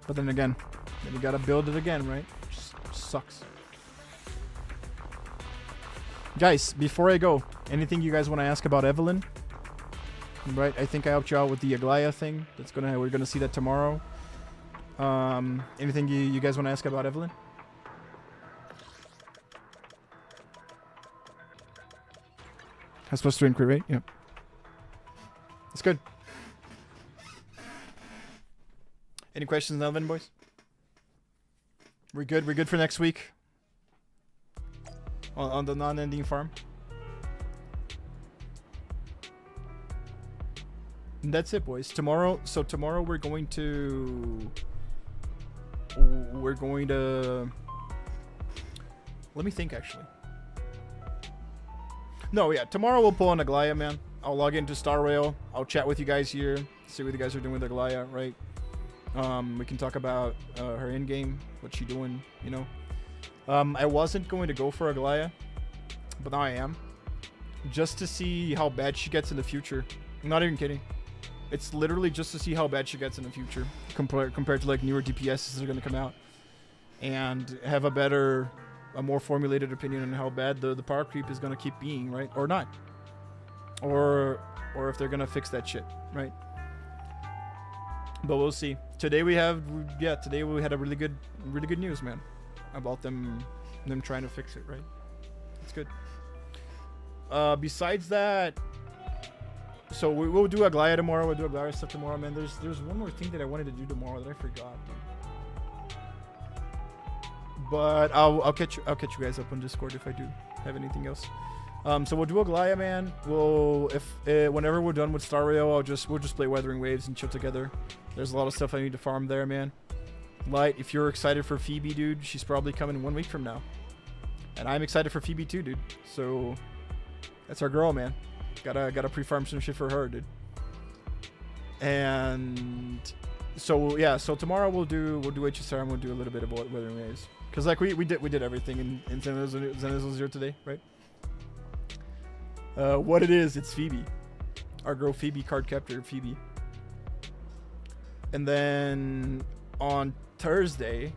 [SPEAKER 1] But then again, then you gotta build it again, right? Just sucks. Guys, before I go, anything you guys want to ask about Evelyn? Right, I think I helped you out with the Aglaya thing. We're gonna see that tomorrow. Anything you guys want to ask about Evelyn? How's supposed to increase rate? Yep. That's good. Any questions on Evelyn, boys? We're good. We're good for next week. On the non-ending farm. And that's it, boys. Tomorrow we're going to... Let me think, actually. No, yeah. Tomorrow we'll pull on Aglaya, man. I'll log into Star Rail. I'll chat with you guys here. See what you guys are doing with Aglaya, right? We can talk about her in-game. What she doing, you know. I wasn't going to go for Aglaya, but now I am. Just to see how bad she gets in the future. I'm not even kidding. It's literally just to see how bad she gets in the future compared to like newer DPSs that are going to come out and have a better a more formulated opinion on how bad the power creep is gonna keep being, right? Or not. Or if they're gonna fix that shit, right? But we'll see. Today we had a really good news, man, about them trying to fix it, right? It's good. Besides that, so we'll do Aglaya tomorrow. We'll do Aglaya stuff tomorrow, man. There's one more thing that I wanted to do tomorrow that I forgot, dude. But I'll catch you guys up on Discord if I do have anything else. So we'll do Aglaya, man. Whenever we're done with Star Rail, we'll just play Weathering Waves and chill together. There's a lot of stuff I need to farm there, man. Light, if you're excited for Phoebe, dude, she's probably coming 1 week from now. And I'm excited for Phoebe too, dude. So that's our girl, man. Gotta pre-farm some shit for her, dude. And so yeah, so tomorrow we'll do HSR and we'll do a little bit of Weathering Waves. Cause like we did everything in Zenitsu Zero today, right? What it is, it's Phoebe. Our girl Phoebe, card captor Phoebe. And then on Thursday,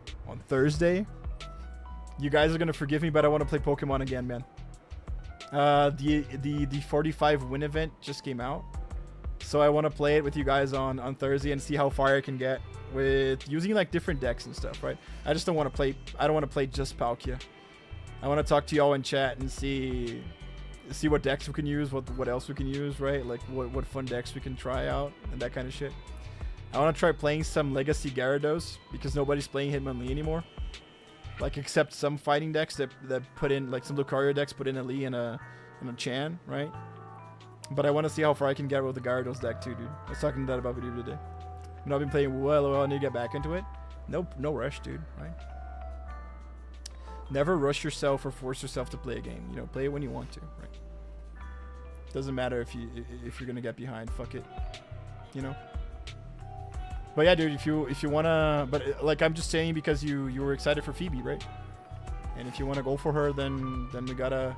[SPEAKER 1] you guys are gonna forgive me, but I want to play Pokemon again, man. The 45 win event just came out, so I want to play it with you guys on Thursday and see how far I can get with using like different decks and stuff, right? I just don't want to play. I don't want to play just Palkia. I want to talk to y'all in chat and see what decks we can use, what else we can use, right? Like what fun decks we can try out and that kind of shit. I want to try playing some Legacy Gyarados because nobody's playing Hitmonlee anymore. Like, except some fighting decks that put in, like, some Lucario decks put in a Lee and a Chan, right? But I want to see how far I can get with the Gyarados deck too, dude. I was talking to that about video today. You know, I've been playing well, I need to get back into it. No rush, dude, right? Never rush yourself or force yourself to play a game. You know, play it when you want to, right? Doesn't matter if you're gonna get behind. Fuck it, you know. But yeah, dude, if you wanna, but like I'm just saying because you were excited for Phoebe, right? And if you wanna go for her, then we gotta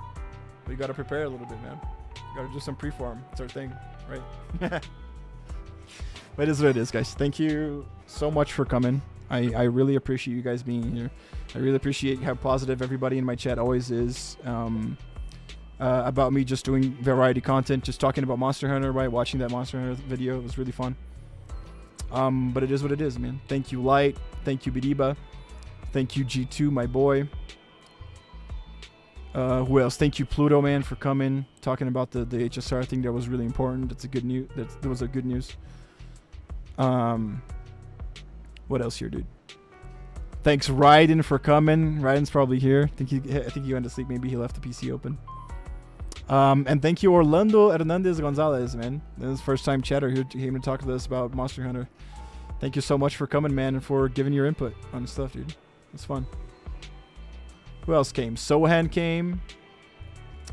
[SPEAKER 1] prepare a little bit, man. We gotta do some pre-farm. It's our thing, right? But it is what it is, guys. Thank you so much for coming. I really appreciate you guys being here. I really appreciate how positive everybody in my chat always is about me just doing variety content, just talking about Monster Hunter, right? Watching that Monster Hunter video, it was really fun. But it is what it is, man. Thank you, Light. Thank you, Bidiba. Thank you, G2, my boy. Who else? Thank you, Pluto, man, for coming, talking about the HSR thing. That was really important. That's a good news. That was a good news. What else here, dude? Thanks, Raiden, for coming. Raiden's probably here. I think he went to sleep. Maybe he left the PC open. And thank you, Orlando Hernandez Gonzalez, man. This is first time chatter here came to talk to us about Monster Hunter. Thank you so much for coming, man, and for giving your input on stuff, dude. It's fun. Who else came? Sohan came.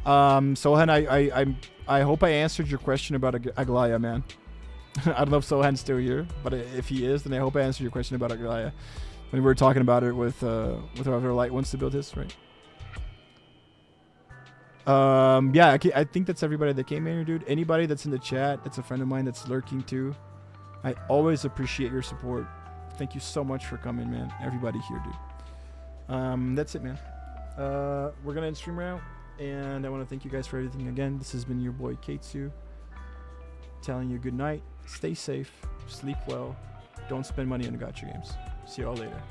[SPEAKER 1] Sohan, I hope I answered your question about Aglaya, man. I don't know if Sohan's still here, but if he is, then I hope I answered your question about Aglaya when we were talking about it with whoever Light wants to build his, right? Yeah, I think that's everybody that came in here, dude. Anybody that's in the chat, that's a friend of mine that's lurking too. I always appreciate your support. Thank you so much for coming, man. Everybody here, dude. That's it, man. We're gonna end stream right now, and I want to thank you guys for everything again. This has been your boy Ktsu, telling you good night. Stay safe, sleep well, don't spend money on gacha games. See y'all later.